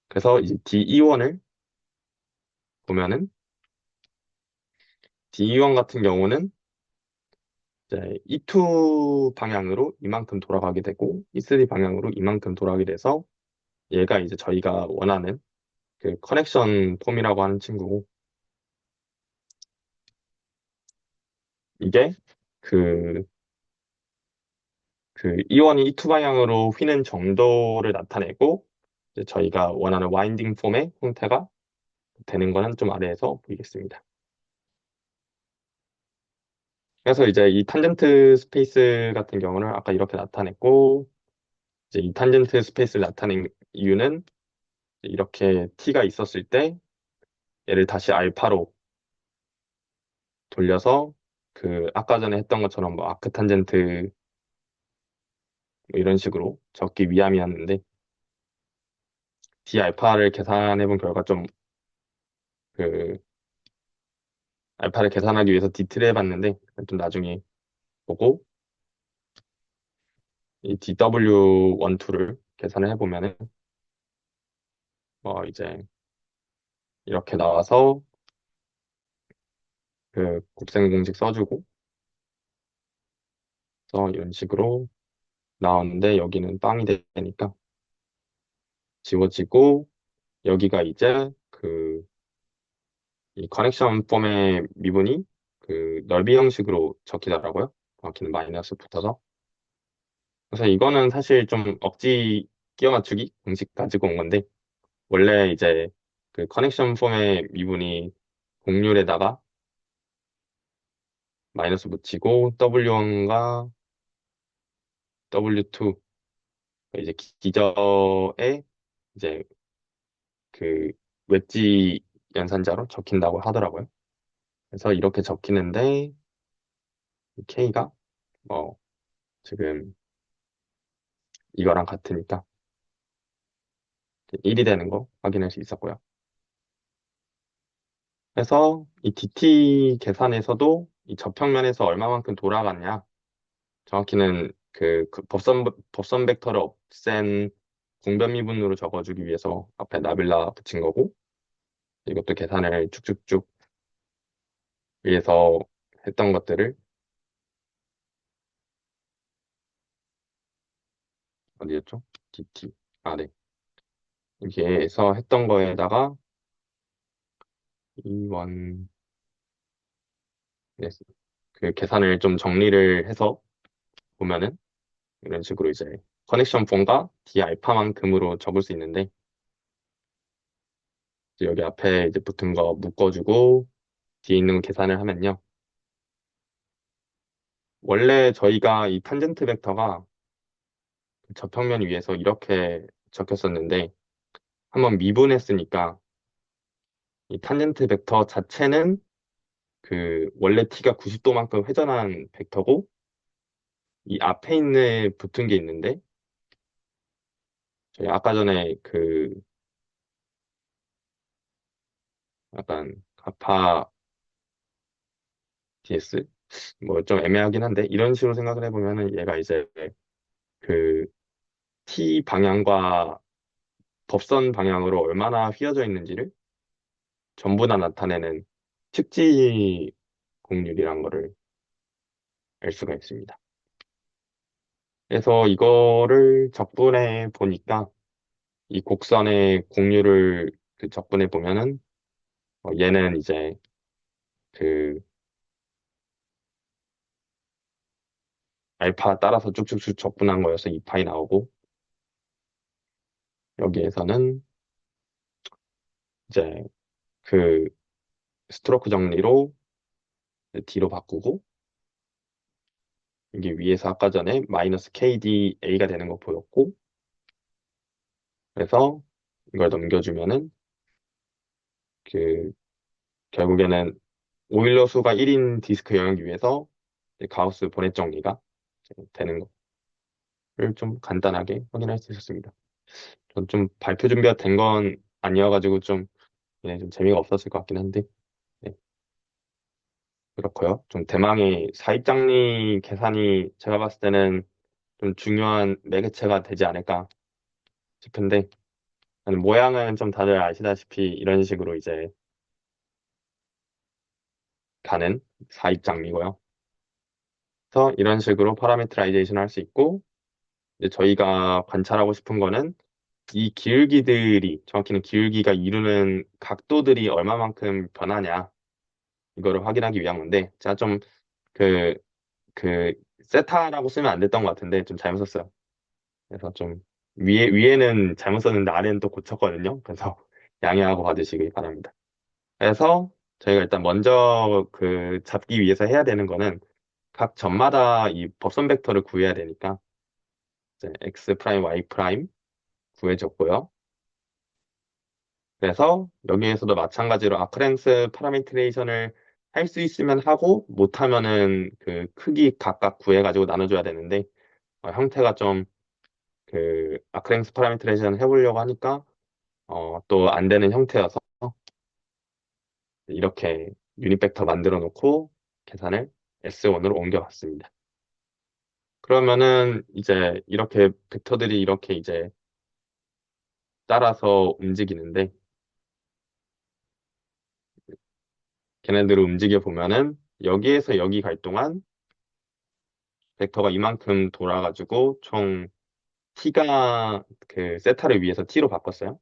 그래서 이제 DE1을 보면은 DE1 같은 경우는 이제 E2 방향으로 이만큼 돌아가게 되고 E3 방향으로 이만큼 돌아가게 돼서 얘가 이제 저희가 원하는 그 커넥션 폼이라고 하는 친구고 이게 그, 그 E1이 E2 방향으로 휘는 정도를 나타내고 이제 저희가 원하는 와인딩 폼의 형태가 되는 거는 좀 아래에서 보이겠습니다. 그래서 이제 이 탄젠트 스페이스 같은 경우는 아까 이렇게 나타냈고 이제 이 탄젠트 스페이스를 나타낸 이유는 이렇게 t가 있었을 때 얘를 다시 알파로 돌려서 그 아까 전에 했던 것처럼 뭐 아크 탄젠트 뭐 이런 식으로 적기 위함이었는데 d 알파를 계산해 본 결과 좀 그 알파를 계산하기 위해서 dt를 해봤는데 좀 나중에 보고 이 dw12를 계산을 해보면은 뭐 이제 이렇게 나와서 그 곱셈 공식 써주고 이런 식으로 나왔는데 여기는 빵이 되니까 지워지고 여기가 이제 그 이 커넥션 폼의 미분이 그 넓이 형식으로 적히더라고요. 정확히는 마이너스 붙어서. 그래서 이거는 사실 좀 억지 끼워 맞추기 공식 가지고 온 건데 원래 이제 그 커넥션 폼의 미분이 공률에다가 마이너스 붙이고 W1과 W2 이제 기저에 이제 그 웨지 연산자로 적힌다고 하더라고요. 그래서 이렇게 적히는데 K가 뭐 지금 이거랑 같으니까 1이 되는 거 확인할 수 있었고요. 그래서 이 DT 계산에서도 이 접평면에서 얼마만큼 돌아갔냐 정확히는 그 법선 벡터를 없앤 공변 미분으로 적어주기 위해서 앞에 나빌라 붙인 거고 이것도 계산을 쭉쭉쭉 위해서 했던 것들을 어디였죠? DT. 아, 네. 이렇게 해서 했던 거에다가 이원 네, 그 계산을 좀 정리를 해서 보면은 이런 식으로 이제 커넥션 폼과 D 알파만큼으로 적을 수 있는데 이제 여기 앞에 이제 붙은 거 묶어주고 뒤에 있는 거 계산을 하면요. 원래 저희가 이 탄젠트 벡터가 접평면 위에서 이렇게 적혔었는데 한번 미분했으니까 이 탄젠트 벡터 자체는 그 원래 t가 90도만큼 회전한 벡터고 이 앞에 있는 붙은 게 있는데 저희 아까 전에 그 약간 가파 ds 뭐 좀 애매하긴 한데 이런 식으로 생각을 해보면은 얘가 이제 그 t 방향과 법선 방향으로 얼마나 휘어져 있는지를 전부 다 나타내는 측지 공률이란 거를 알 수가 있습니다. 그래서 이거를 적분해 보니까 이 곡선의 공률을 그 적분해 보면은 얘는 이제 그 알파 따라서 쭉쭉쭉 적분한 거여서 2파이 나오고 여기에서는 이제 그 스트로크 정리로 D로 바꾸고 이게 위에서 아까 전에 마이너스 KDA가 되는 거 보였고 그래서 이걸 넘겨주면은 그 결국에는 오일러 수가 1인 디스크 영역 위에서 이제 가우스 본의 정리가 되는 거를 좀 간단하게 확인할 수 있었습니다. 전 좀 발표 준비가 된 건 아니어가지고 좀, 예, 좀 재미가 없었을 것 같긴 한데, 네, 그렇고요. 좀 대망의 사입장리 계산이 제가 봤을 때는 좀 중요한 매개체가 되지 않을까 싶은데, 모양은 좀 다들 아시다시피 이런 식으로 이제 가는 사입장이고요. 그래서 이런 식으로 파라미터라이제이션을 할 수 있고, 이제 저희가 관찰하고 싶은 거는 이 기울기들이, 정확히는 기울기가 이루는 각도들이 얼마만큼 변하냐, 이거를 확인하기 위한 건데, 제가 좀 그, 그, 세타라고 쓰면 안 됐던 것 같은데, 좀 잘못 썼어요. 그래서 좀, 위에는 잘못 썼는데, 아래는 또 고쳤거든요. 그래서 양해하고 봐주시기 바랍니다. 그래서 저희가 일단 먼저 잡기 위해서 해야 되는 거는 각 점마다 이 법선 벡터를 구해야 되니까, 이제 x 프라임, y 프라임 구해줬고요. 그래서 여기에서도 마찬가지로 아크랭스 파라미트레이션을 할 수 있으면 하고 못하면은 그 크기 각각 구해가지고 나눠줘야 되는데 형태가 좀 아크랭스 파라미트레이션 해보려고 하니까 또 안 되는 형태여서 이렇게 유닛 벡터 만들어 놓고 계산을 S1으로 옮겨봤습니다. 그러면은 이제 이렇게 벡터들이 이렇게 이제 따라서 움직이는데 걔네들을 움직여 보면은 여기에서 여기 갈 동안 벡터가 이만큼 돌아가지고 총 t가 세타를 위해서 t로 바꿨어요.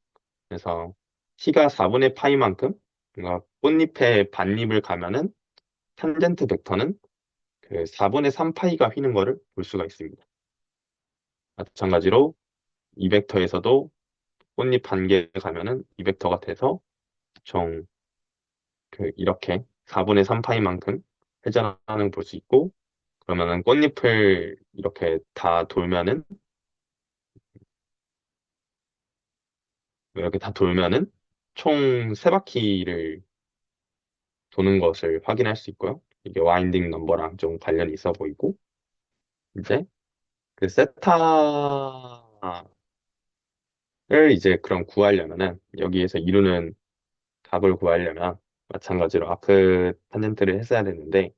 그래서 t가 4분의 파이만큼, 그러니까 꽃잎의 반잎을 가면은 탄젠트 벡터는 4분의 3파이가 휘는 거를 볼 수가 있습니다. 마찬가지로 이 벡터에서도 꽃잎 반개에 가면은 이 벡터가 돼서 총 이렇게 4분의 3파이만큼 회전하는 걸 볼 수 있고, 그러면은 꽃잎을 이렇게 다 돌면은 총 세 바퀴를 도는 것을 확인할 수 있고요. 이게 와인딩 넘버랑 좀 관련이 있어 보이고, 이제 세타를 이제 그럼 구하려면은 여기에서 이루는 값을 구하려면 마찬가지로 아크 탄젠트를 했어야 되는데,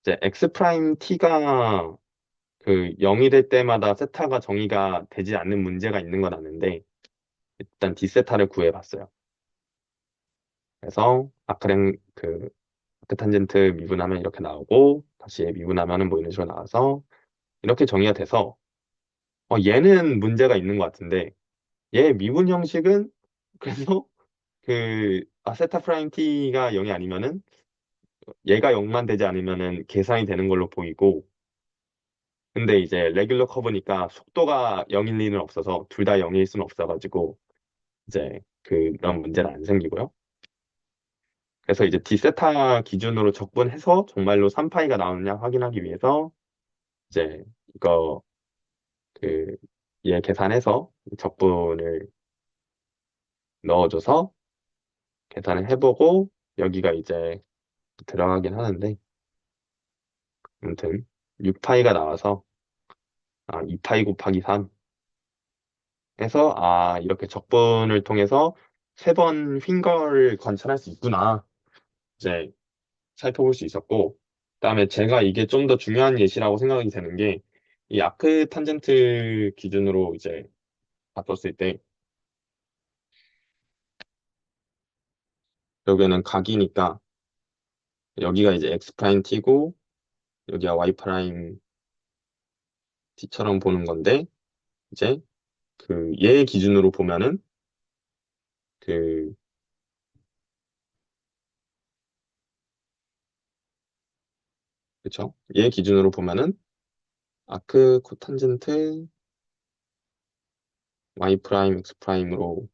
이제 x 프라임 t가 0이 될 때마다 세타가 정의가 되지 않는 문제가 있는 건 아는데, 일단 d 세타를 구해봤어요. 그래서 아크 탄젠트 미분하면 이렇게 나오고, 다시 미분하면은 뭐 이런 식으로 나와서 이렇게 정의가 돼서 얘는 문제가 있는 것 같은데, 얘 미분 형식은 그래서 세타 프라임 t가 0이 아니면은 얘가 0만 되지 않으면은 계산이 되는 걸로 보이고, 근데 이제 레귤러 커브니까 속도가 0일 리는 없어서 둘 다 0일 수는 없어가지고 이제 그런 문제는 안 생기고요. 그래서 이제 D세타 기준으로 적분해서 정말로 3파이가 나오느냐 확인하기 위해서 이제 이거 그 얘 계산해서 적분을 넣어줘서 계산을 해보고 여기가 이제 들어가긴 하는데, 아무튼 6파이가 나와서 2파이 곱하기 3 해서 이렇게 적분을 통해서 세 번 휜 걸 관찰할 수 있구나 이제 살펴볼 수 있었고, 그다음에 제가 이게 좀 더 중요한 예시라고 생각이 되는 게 이 아크 탄젠트 기준으로 이제 바꿨을 때 여기는 각이니까 여기가 이제 x 프라임 t고 여기가 y 프라임 t처럼 보는 건데, 이제 얘 기준으로 보면은 그 그쵸? 얘 기준으로 보면은 아크 코탄젠트 y 프라임 x 프라임으로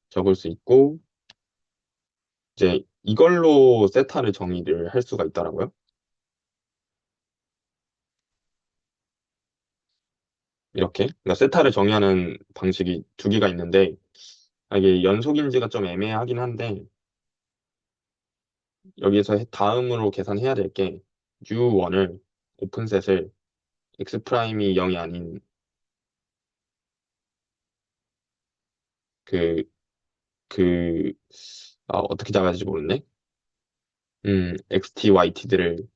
적을 수 있고, 이제 이걸로 세타를 정의를 할 수가 있더라고요. 이렇게. 그러니까 세타를 정의하는 방식이 두 개가 있는데, 이게 연속인지가 좀 애매하긴 한데, 여기서 다음으로 계산해야 될 게, U1을, 오픈셋을 x 프라임이 0이 아닌 그, 어떻게 잡아야 될지 모르네. xt, yt들을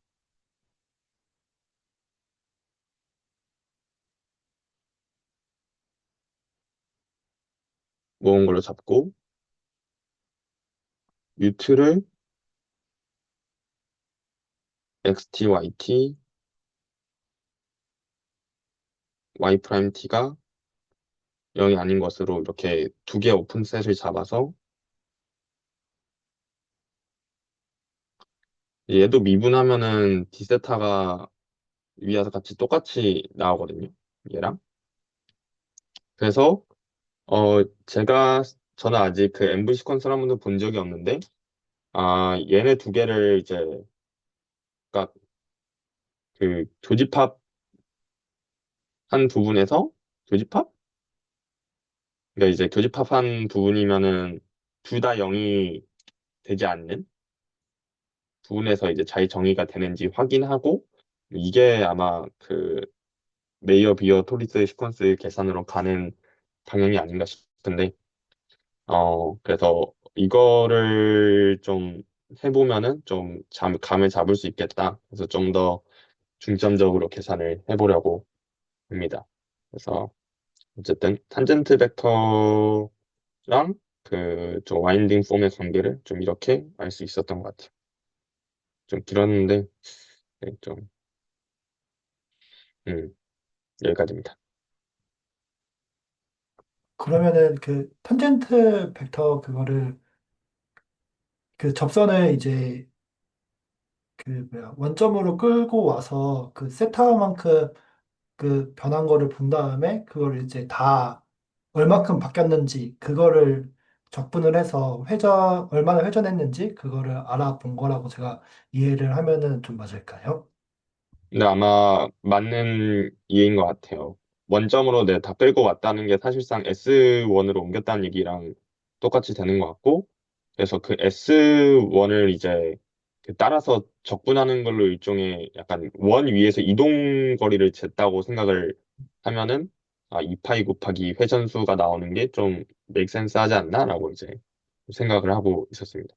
모은 걸로 잡고 뮤트를 xt, yt, y 프라임 t가 0이 아닌 것으로 이렇게 두 개의 오픈셋을 잡아서 얘도 미분하면은 d세타가 위에서 같이 똑같이 나오거든요. 얘랑. 그래서 제가 저는 아직 그 MV 시퀀서를 한 번도 본 적이 없는데 얘네 두 개를 이제 그러니까 그 교집합한 부분에서 교집합? 그러니까 이제 교집합한 부분이면은 둘 다 0이 되지 않는 부분에서 이제 잘 정의가 되는지 확인하고 이게 아마 그 메이어 비어 토리스 시퀀스 계산으로 가는 방향이 아닌가 싶은데 그래서 이거를 좀 해보면은 좀 감을 잡을 수 있겠다. 그래서 좀 더 중점적으로 계산을 해보려고 합니다. 그래서 어쨌든 탄젠트 벡터랑 그 좀 와인딩 폼의 관계를 좀 이렇게 알 수 있었던 것 같아요. 좀 길었는데 네, 좀 음, 여기까지입니다. 그러면은 그 탄젠트 벡터 그거를 그 접선을 이제 그 뭐야 원점으로 끌고 와서 그 세타만큼 그 변한 거를 본 다음에 그걸 이제 다 얼마큼 바뀌었는지 그거를 적분을 해서 회전 얼마나 회전했는지 그거를 알아본 거라고 제가 이해를 하면은 좀 맞을까요? 근데 아마 맞는 이해인 것 같아요. 원점으로 내 다 끌고 왔다는 게 사실상 S1으로 옮겼다는 얘기랑 똑같이 되는 것 같고, 그래서 그 S1을 이제 그 따라서 적분하는 걸로 일종의 약간 원 위에서 이동 거리를 쟀다고 생각을 하면은 2파이 곱하기 회전수가 나오는 게 좀 make sense 하지 않나라고 이제 생각을 하고 있었습니다.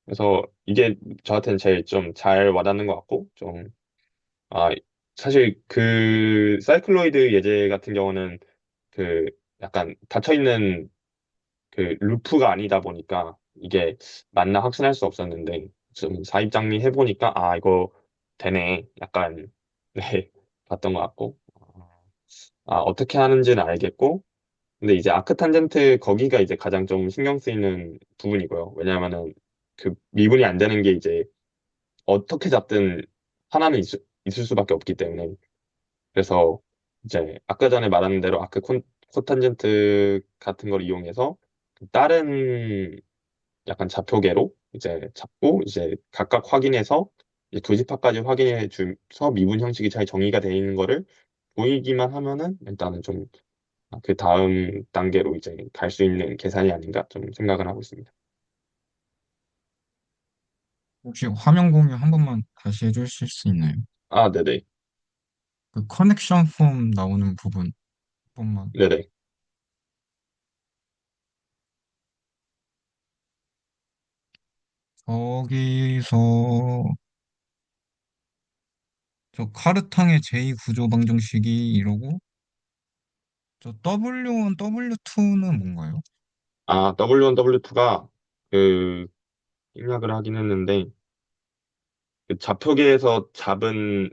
그래서 이게 저한테는 제일 좀 잘 와닿는 것 같고, 아, 사실 그 사이클로이드 예제 같은 경우는 그 약간 닫혀있는 그 루프가 아니다 보니까 이게 맞나 확신할 수 없었는데 좀 사입장미 해보니까 이거 되네. 약간 네, 봤던 것 같고 어떻게 하는지는 알겠고 근데 이제 아크탄젠트 거기가 이제 가장 좀 신경 쓰이는 부분이고요. 왜냐하면은 그 미분이 안 되는 게 이제 어떻게 잡든 하나는 있을 수밖에 없기 때문에 그래서 이제 아까 전에 말한 대로 코탄젠트 같은 걸 이용해서 다른 약간 좌표계로 이제 잡고 이제 각각 확인해서 이제 교집합까지 확인해 줘서 미분 형식이 잘 정의가 되어 있는 거를 보이기만 하면은 일단은 좀 그 다음 단계로 이제 갈 수 있는 계산이 아닌가 좀 생각을 하고 있습니다. 혹시 화면 공유 한 번만 다시 해주실 수 있나요? 네네. 그 커넥션 폼 나오는 부분 한 번만. 네네. 거기서 저 카르탕의 제2 구조 방정식이 이러고 저 W1, W2는 뭔가요? W1, W2가 그 입력을 하긴 했는데 그 좌표계에서 잡은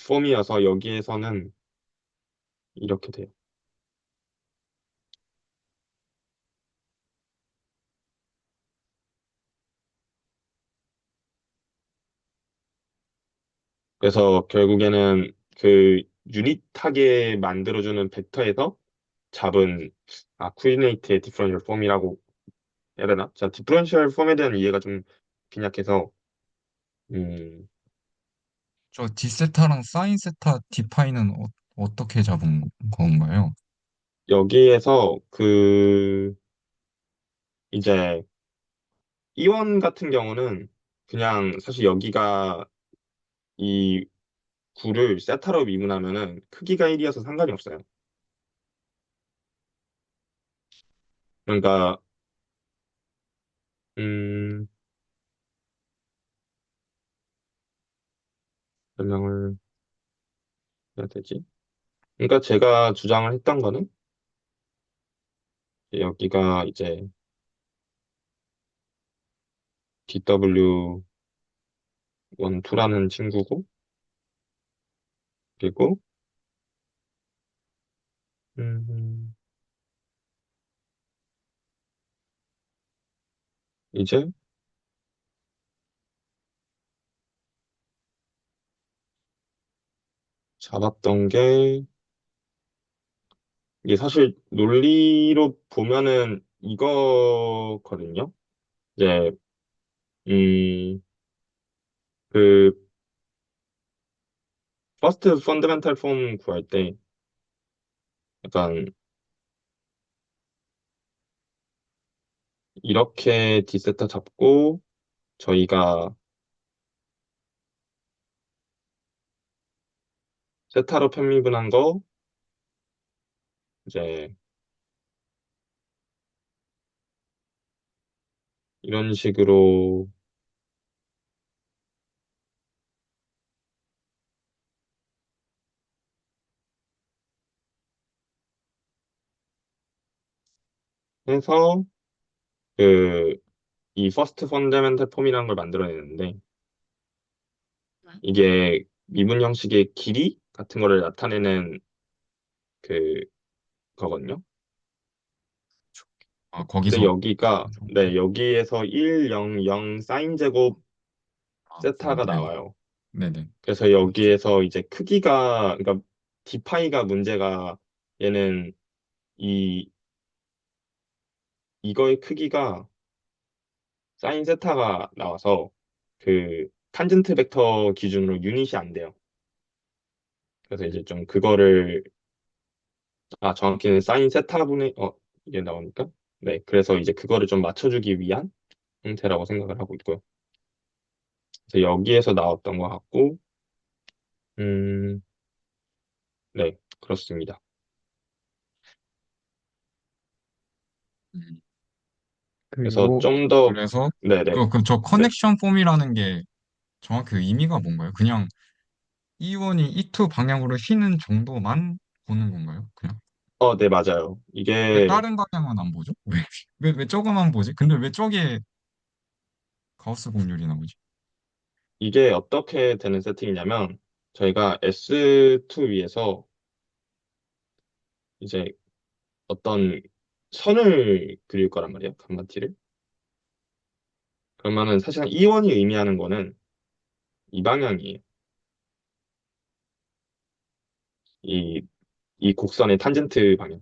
폼이어서 여기에서는 이렇게 돼요. 그래서 결국에는 그 유닛하게 만들어주는 벡터에서 잡은 코디네이트의 디퍼런셜 폼이라고 해야 되나? 자, 디퍼런셜 폼에 대한 이해가 좀 빈약해서 음, 저 D세타랑 사인세타 디파이는 어떻게 잡은 건가요? 여기에서 그 이제 이원 같은 경우는 그냥 사실 여기가 이 구를 세타로 미분하면은 크기가 1이어서 상관이 없어요. 그러니까 음, 설명을 해야 되지? 그러니까 제가 주장을 했던 거는 여기가 이제 DW12라는 친구고, 그리고 음, 이제 잡았던 게 이게 사실 논리로 보면은 이거거든요. 이제 음, 그 퍼스트 펀더멘탈 폼 구할 때 약간 이렇게 D세타 잡고 저희가 세타로 편미분한 거 이제 이런 식으로 해서 그 이 퍼스트 펀더멘탈 폼이라는 걸 만들어내는데 이게 미분 형식의 길이 같은 거를 나타내는 그 거거든요. 아, 근데 거기서 여기가 네, 여기에서 1, 0, 0 사인 제곱 세타가 네네. 나와요. 네네. 그래서 여기에서 이제 크기가 그러니까 d파이가 문제가 얘는 이 이거의 크기가 사인 세타가 나와서 그 탄젠트 벡터 기준으로 유닛이 안 돼요. 그래서 이제 좀 그거를 정확히는 사인 세타분의 이게 나오니까 네, 그래서 이제 그거를 좀 맞춰주기 위한 형태라고 생각을 하고 있고요. 그래서 여기에서 나왔던 것 같고 음, 네, 그렇습니다. 그 그래서 요, 좀 더 그래서 네네 저 네. 커넥션 폼이라는 게 정확히 의미가 뭔가요? 그냥 E1이 E2 방향으로 휘는 정도만 보는 건가요? 그냥? 네, 맞아요. 왜 이게 다른 방향은 안 보죠? 왜 저거만 보지? 근데 왜 저게 가우스 곡률이 나오지? 이게 어떻게 되는 세팅이냐면 저희가 S2 위에서 이제 어떤 선을 그릴 거란 말이에요. 간마티를. 그러면은 사실상 E1이 의미하는 거는 이 방향이에요. 이, 이 곡선의 탄젠트 방향.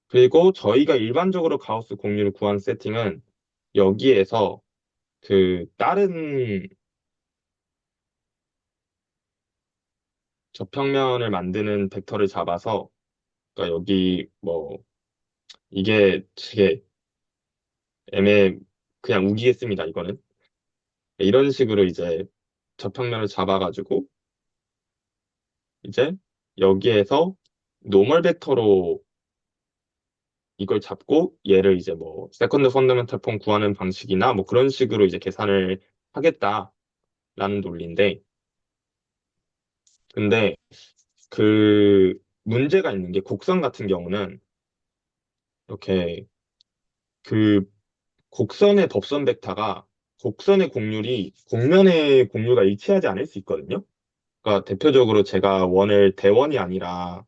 그리고 저희가 일반적으로 가우스 공률을 구한 세팅은 여기에서 그 다른 접평면을 만드는 벡터를 잡아서 그러니까 여기 뭐 이게 되게 애매 그냥 우기겠습니다. 이거는 이런 식으로 이제 접평면을 잡아가지고 이제 여기에서 노멀 벡터로 이걸 잡고 얘를 이제 뭐 세컨드 펀더멘탈 폼 구하는 방식이나 뭐 그런 식으로 이제 계산을 하겠다라는 논리인데 근데 그 문제가 있는 게 곡선 같은 경우는 이렇게 그 곡선의 법선 벡터가 곡선의 곡률이 곡면의 곡률과 일치하지 않을 수 있거든요. 그러니까 대표적으로 제가 원을 대원이 아니라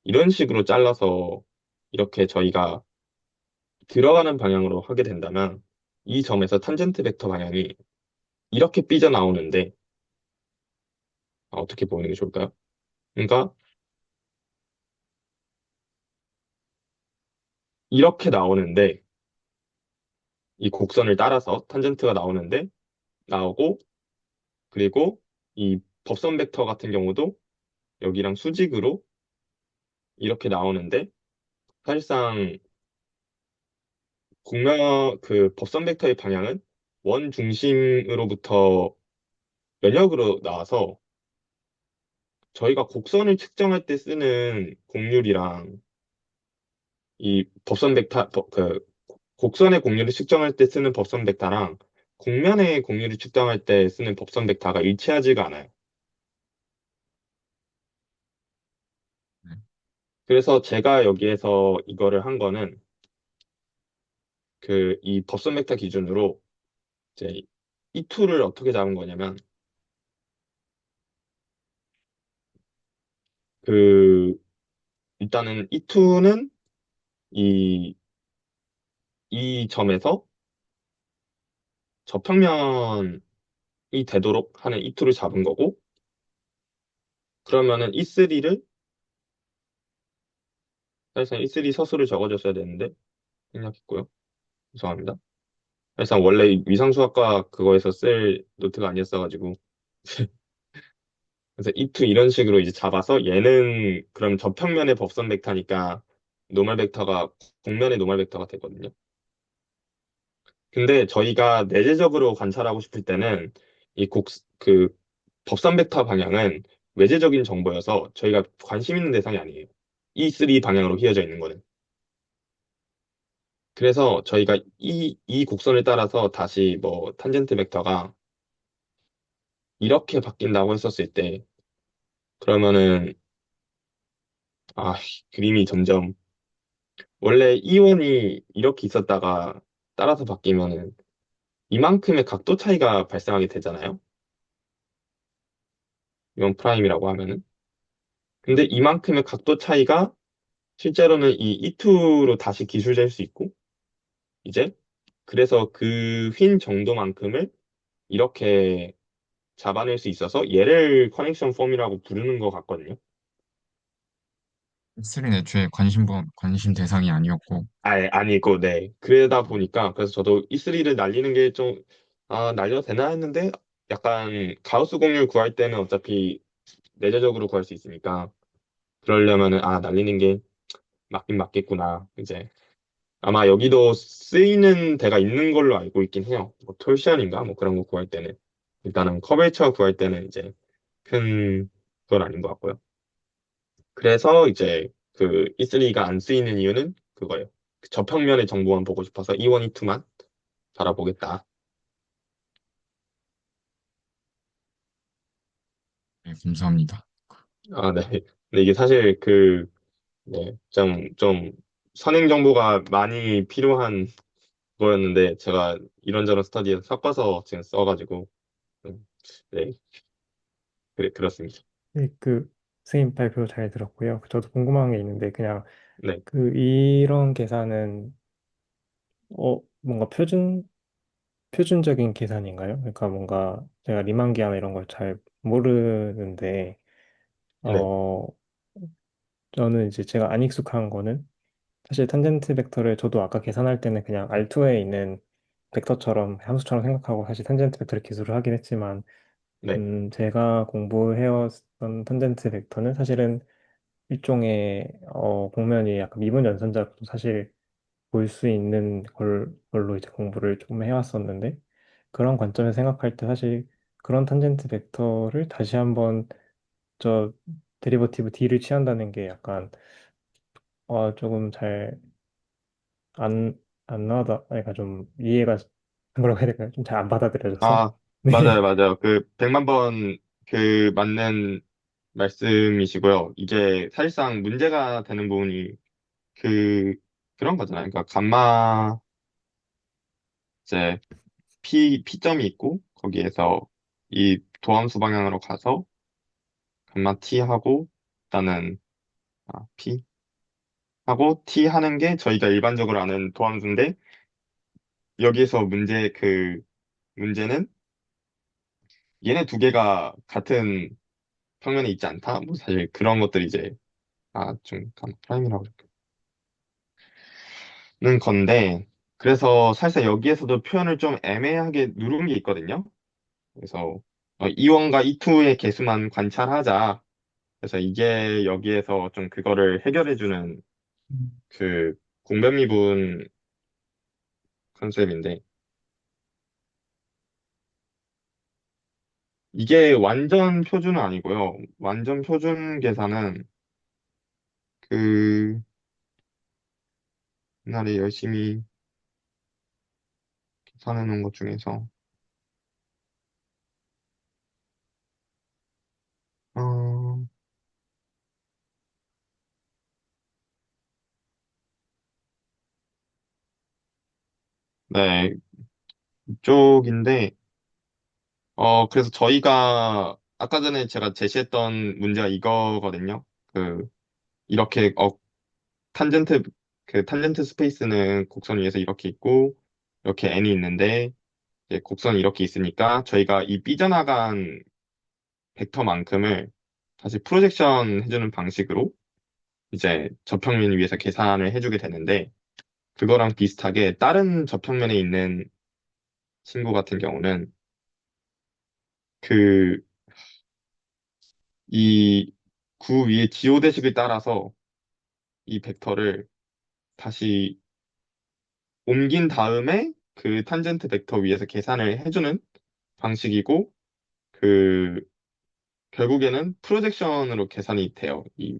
이런 식으로 잘라서 이렇게 저희가 들어가는 방향으로 하게 된다면 이 점에서 탄젠트 벡터 방향이 이렇게 삐져나오는데 어떻게 보이는 게 좋을까요? 그러니까 이렇게 나오는데 이 곡선을 따라서 탄젠트가 나오는데 나오고 그리고 이 법선 벡터 같은 경우도 여기랑 수직으로 이렇게 나오는데 사실상 곡면 그 법선 벡터의 방향은 원 중심으로부터 면역으로 나와서 저희가 곡선을 측정할 때 쓰는 곡률이랑 이 법선 벡터 그 곡선의 곡률을 측정할 때 쓰는 법선 벡터랑 곡면의 곡률을 측정할 때 쓰는 법선 벡터가 일치하지가 않아요. 그래서 제가 여기에서 이거를 한 거는 그 이 법선 벡터 기준으로 이제 이 툴을 어떻게 잡은 거냐면 그 일단은 이 툴은 이, 이 점에서 저평면이 되도록 하는 이 툴을 잡은 거고 그러면은 E3를 사실상 E3 서술을 적어줬어야 되는데 생략했고요. 죄송합니다. 사실상 원래 위상수학과 그거에서 쓸 노트가 아니었어가지고 그래서 E2 이런 식으로 이제 잡아서 얘는 그럼 저평면의 법선 벡터니까 노멀 벡터가 곡면의 노멀 벡터가 되거든요. 근데 저희가 내재적으로 관찰하고 싶을 때는 이 그 법선 벡터 방향은 외재적인 정보여서 저희가 관심 있는 대상이 아니에요. E3 방향으로 휘어져 있는 거는. 그래서 저희가 이 곡선을 따라서 다시 뭐 탄젠트 벡터가 이렇게 바뀐다고 했었을 때 그러면은 아 그림이 점점 원래 이원이 이렇게 있었다가 따라서 바뀌면은 이만큼의 각도 차이가 발생하게 되잖아요. 이원 프라임이라고 하면은. 근데 이만큼의 각도 차이가 실제로는 이 E2로 다시 기술될 수 있고 이제 그래서 그 휜 정도만큼을 이렇게 잡아낼 수 있어서 얘를 커넥션 폼이라고 부르는 것 같거든요. E3는 애초에 관심 대상이 아니었고, 아니고, 네. 그러다 보니까, 그래서 저도 E3를 날리는 게 좀, 아, 날려도 되나 했는데, 약간, 가우스 공률 구할 때는 어차피 내재적으로 구할 수 있으니까, 그러려면은, 아, 날리는 게 맞긴 맞겠구나. 이제, 아마 여기도 쓰이는 데가 있는 걸로 알고 있긴 해요. 뭐, 톨시안인가? 뭐 그런 거 구할 때는. 일단은 커베이처 구할 때는 이제, 큰, 건 아닌 것 같고요. 그래서 이제 그 E3가 안 쓰이는 이유는 그거예요. 그 저평면의 정보만 보고 싶어서 E1, E2만 바라보겠다. 네, 감사합니다. 아, 네. 근데 이게 사실 그, 네, 좀 선행 정보가 많이 필요한 거였는데 제가 이런저런 스터디에 섞어서 지금 써가지고, 네, 그래, 그렇습니다. 네, 그 선생님 발표 잘 들었고요. 저도 궁금한 게 있는데 그냥 네, 그 이런 계산은 뭔가 표준적인 계산인가요? 그러니까 뭔가 제가 리만기하나 이런 걸 잘 모르는데 네, 어 저는 이제 제가 안 익숙한 거는 사실 탄젠트 벡터를 저도 아까 계산할 때는 그냥 R2에 있는 벡터처럼 함수처럼 생각하고 사실 탄젠트 벡터를 기술을 하긴 했지만 네, 제가 공부해왔던 탄젠트 벡터는 사실은 일종의 공면이 약간 미분 연산자로도 사실 볼 수 있는 걸로 이제 공부를 좀 해왔었는데 그런 관점에서 생각할 때 사실 그런 탄젠트 벡터를 다시 한번 저 데리버티브 D를 취한다는 게 약간 조금 잘 안 나와다 그러니까 좀 이해가 뭐라고 해야 될까요? 좀 잘 안 받아들여져서 아, 맞아요, 네. 맞아요. 그, 100만 번 그 맞는 말씀이시고요. 이게 사실상 문제가 되는 부분이 그, 그런 거잖아요. 그러니까 감마, 이제, P점이 있고, 거기에서 이 도함수 방향으로 가서, 감마 T 하고, 일단은, P 하고, T 하는 게 저희가 일반적으로 아는 도함수인데, 여기에서 문제는 얘네 두 개가 같은 평면에 있지 않다? 뭐 사실 그런 것들이 이제, 좀, 감마 프라임이라고 는 건데, 그래서 사실상 여기에서도 표현을 좀 애매하게 누른 게 있거든요. 그래서 E1과 E2의 개수만 관찰하자. 그래서 이게 여기에서 좀 그거를 해결해주는 그 공변미분 컨셉인데 이게 완전 표준은 아니고요. 완전 표준 계산은 그 옛날에 열심히 계산해 놓은 것 중에서 어, 네, 이쪽인데, 그래서 저희가 아까 전에 제가 제시했던 문제가 이거거든요. 이렇게, 탄젠트, 탄젠트 스페이스는 곡선 위에서 이렇게 있고, 이렇게 n이 있는데, 이제 곡선이 이렇게 있으니까 저희가 이 삐져나간 벡터만큼을 다시 프로젝션 해주는 방식으로 이제 저평면 위에서 계산을 해주게 되는데, 그거랑 비슷하게 다른 저평면에 있는 친구 같은 경우는 그, 이 구 위에 지오대식을 따라서 이 벡터를 다시 옮긴 다음에 그 탄젠트 벡터 위에서 계산을 해주는 방식이고, 그, 결국에는 프로젝션으로 계산이 돼요. 예,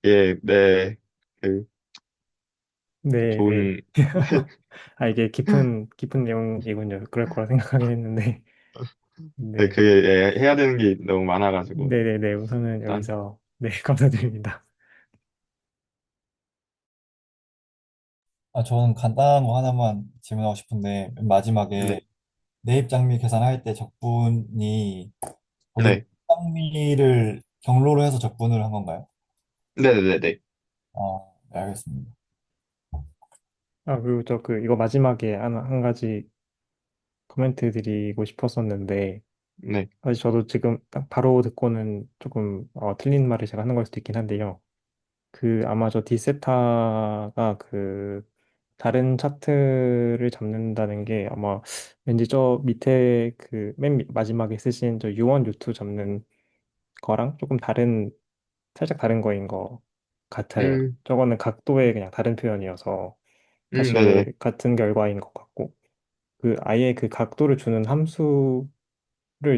예, 네. 그, 네, 네. 좋은, 아, 이게 깊은 내용이군요. 그럴 거라 생각하긴 했는데. 네, 네. 해야 되는 게 너무 많아가지고, 네네네. 우선은 일단, 여기서, 네, 감사드립니다. 저는 간단한 거 하나만 질문하고 싶은데, 맨 네, 마지막에 내입 장미 계산할 때 적분이 거기 네, 장미를 경로로 해서 적분을 한 건가요? 네네네네, 네, 알겠습니다. 아, 그리고 이거 마지막에 한 가지 코멘트 드리고 싶었었는데, 네, 사실 저도 지금 딱 바로 듣고는 조금 틀린 말을 제가 하는 걸 수도 있긴 한데요. 아마 저 디세타가 다른 차트를 잡는다는 게 아마 왠지 저 밑에 맨 마지막에 쓰신 저 U1, U2 잡는 거랑 조금 살짝 다른 거인 것 같아요. 음, 저거는 각도의 그냥 다른 표현이어서 네네, 사실 같은 결과인 것 같고, 아예 각도를 주는 함수를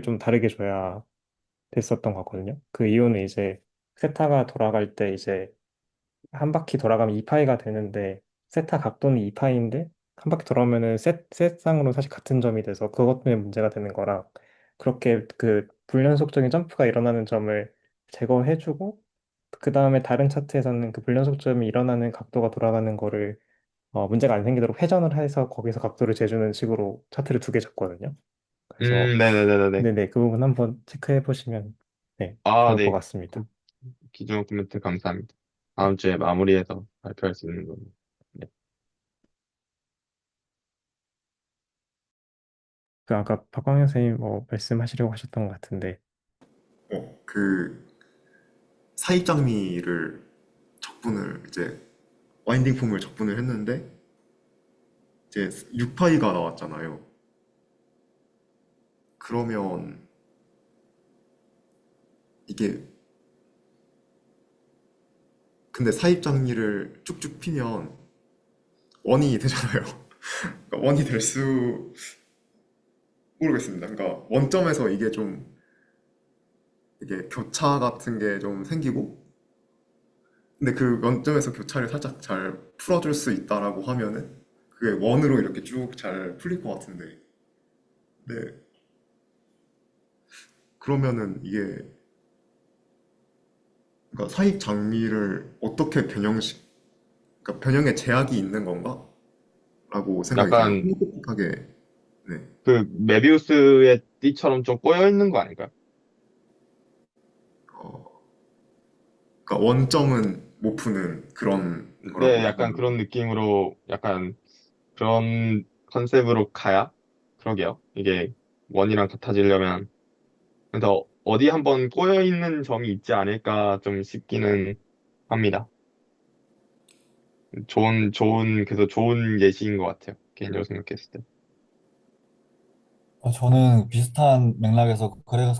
좀 다르게 줘야 됐었던 것 같거든요. 그 이유는 이제 세타가 돌아갈 때 이제 한 바퀴 돌아가면 2파이가 되는데 세타 각도는 2파이인데 한 바퀴 돌아오면은 셋상으로 사실 같은 점이 돼서 그것 때문에 문제가 되는 거랑 그렇게 불연속적인 점프가 일어나는 점을 제거해주고 그 다음에 다른 차트에서는 그 불연속점이 일어나는 각도가 돌아가는 거를 문제가 안 생기도록 회전을 해서 거기서 각도를 재주는 식으로 차트를 두 개 잡거든요. 그래서 네네네네네. 네네 그 부분 한번 체크해 보시면 네 아, 좋을 것 네. 같습니다. 기존 코멘트 감사합니다. 네. 다음 주에 마무리해서 발표할 수 있는 걸로. 네. 아까 박광현 선생님 말씀하시려고 하셨던 것 같은데 그 사입장미를 적분을 이제 와인딩 폼을 적분을 했는데 이제 6파이가 나왔잖아요. 그러면 이게 근데 사입장미를 쭉쭉 피면 원이 되잖아요. 그러니까 원이 될 수 모르겠습니다. 그러니까 원점에서 이게 좀 이게 교차 같은 게 좀 생기고 근데 그 원점에서 교차를 살짝 잘 풀어줄 수 있다라고 하면은 그게 원으로 이렇게 쭉 잘 풀릴 것 같은데 네 그러면은 이게 그러니까 사입 장미를 어떻게 그러니까 변형에 제약이 있는 건가? 라고 생각이 드네요. 약간 소모토하게 네. 메비우스의 띠처럼 좀 꼬여 있는 거 아닌가요? 어, 그러니까 원점은 못 푸는 그런 거라고 네, 요 약간 그런 느낌으로, 약간 그런 컨셉으로 가야? 그러게요. 이게 원이랑 같아지려면. 그래서 어디 한번 꼬여 있는 점이 있지 않을까 좀 싶기는 합니다. 그래서 좋은 예시인 것 같아요. 개인적으로 생각했을 때. 저는 비슷한 맥락에서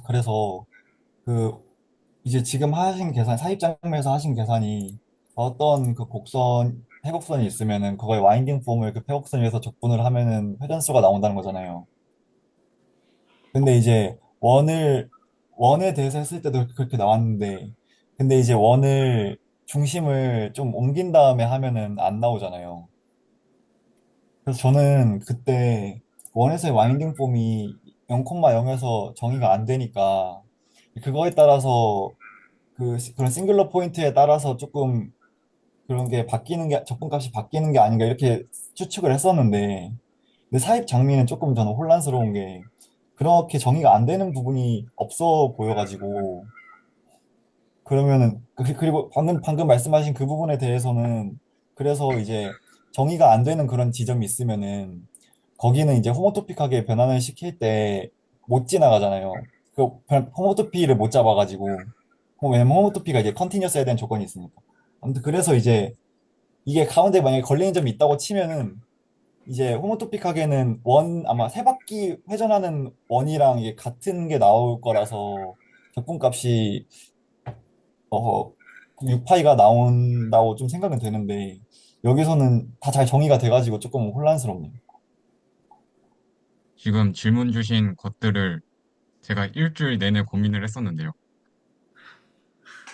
그래서 그 이제 지금 하신 계산, 사입장에서 하신 계산이 어떤 그 해곡선이 있으면은 그거의 와인딩 폼을 그 해곡선 위에서 적분을 하면은 회전수가 나온다는 거잖아요. 근데 이제 원에 대해서 했을 때도 그렇게 나왔는데, 근데 이제 중심을 좀 옮긴 다음에 하면은 안 나오잖아요. 그래서 저는 그때 원에서의 와인딩 폼이 0,0에서 정의가 안 되니까 그거에 따라서 그런 싱글러 포인트에 따라서 조금 그런 게 바뀌는 게 적분값이 바뀌는 게 아닌가 이렇게 추측을 했었는데 근데 사입 장미는 조금 저는 혼란스러운 게 그렇게 정의가 안 되는 부분이 없어 보여가지고 그러면은 그리고 방금 말씀하신 그 부분에 대해서는 그래서 이제 정의가 안 되는 그런 지점이 있으면은 거기는 이제 호모토픽하게 변환을 시킬 때 못 지나가잖아요. 호모토피를 못 잡아가지고 왜냐면 호모토피가 이제 컨티뉴어스 해야 되는 조건이 있으니까. 아무튼 그래서 이제 이게 가운데 만약에 걸리는 점이 있다고 치면은 이제 호모토픽하게는 아마 세 바퀴 회전하는 원이랑 이게 같은 게 나올 거라서 적분값이 어 6파이가 나온다고 좀 생각은 되는데 여기서는 다 잘 정의가 돼가지고 조금 혼란스럽네요. 지금 질문 주신 것들을 제가 일주일 내내 고민을 했었는데요.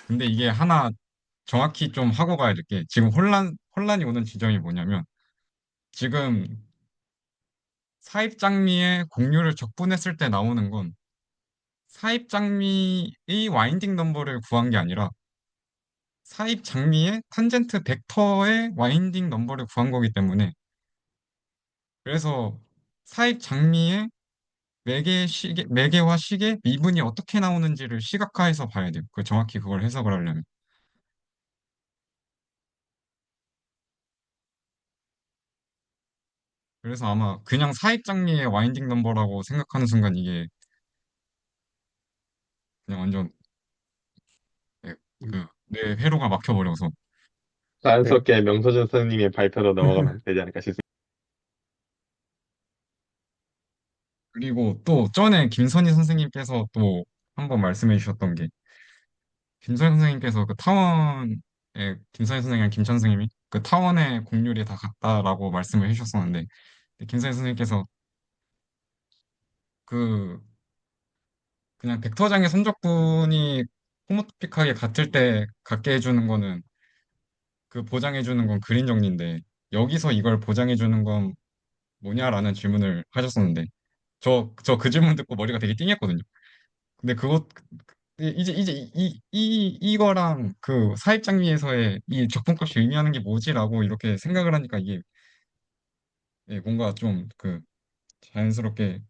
근데 이게 하나 정확히 좀 하고 가야 될 게 지금 혼란이 오는 지점이 뭐냐면 지금 사입 장미의 곡률을 적분했을 때 나오는 건 사입 장미의 와인딩 넘버를 구한 게 아니라 사입 장미의 탄젠트 벡터의 와인딩 넘버를 구한 거기 때문에 그래서 사입 장미의 매개와 식의 미분이 어떻게 나오는지를 시각화해서 봐야 돼요. 정확히 그걸 해석을 하려면. 그래서 아마 그냥 사입 장미의 와인딩 넘버라고 생각하는 순간 이게 그냥 완전 네, 뇌 회로가 막혀버려서. 네. 자연스럽게 명서준 선생님의 발표로 넘어가면 되지 않을까 싶습니다. 그리고 또 전에 김선희 선생님께서 또 한 번 말씀해 주셨던 게 김선희 선생님께서 그 타원의 김선희 선생님이랑 김천 선생님이 그 타원의 곡률이 다 같다라고 말씀을 해주셨었는데 김선희 선생님께서 그 그냥 벡터장의 선적분이 호모토픽하게 같을 때 같게 해주는 거는 그 보장해주는 건 그린 정리인데 여기서 이걸 보장해주는 건 뭐냐라는 질문을 하셨었는데 저 그 질문 듣고 머리가 되게 띵했거든요. 근데 이제 이거랑 그 사입 장미에서의 이 적분값이 의미하는 게 뭐지라고 이렇게 생각을 하니까 이게 예, 뭔가 좀 그 자연스럽게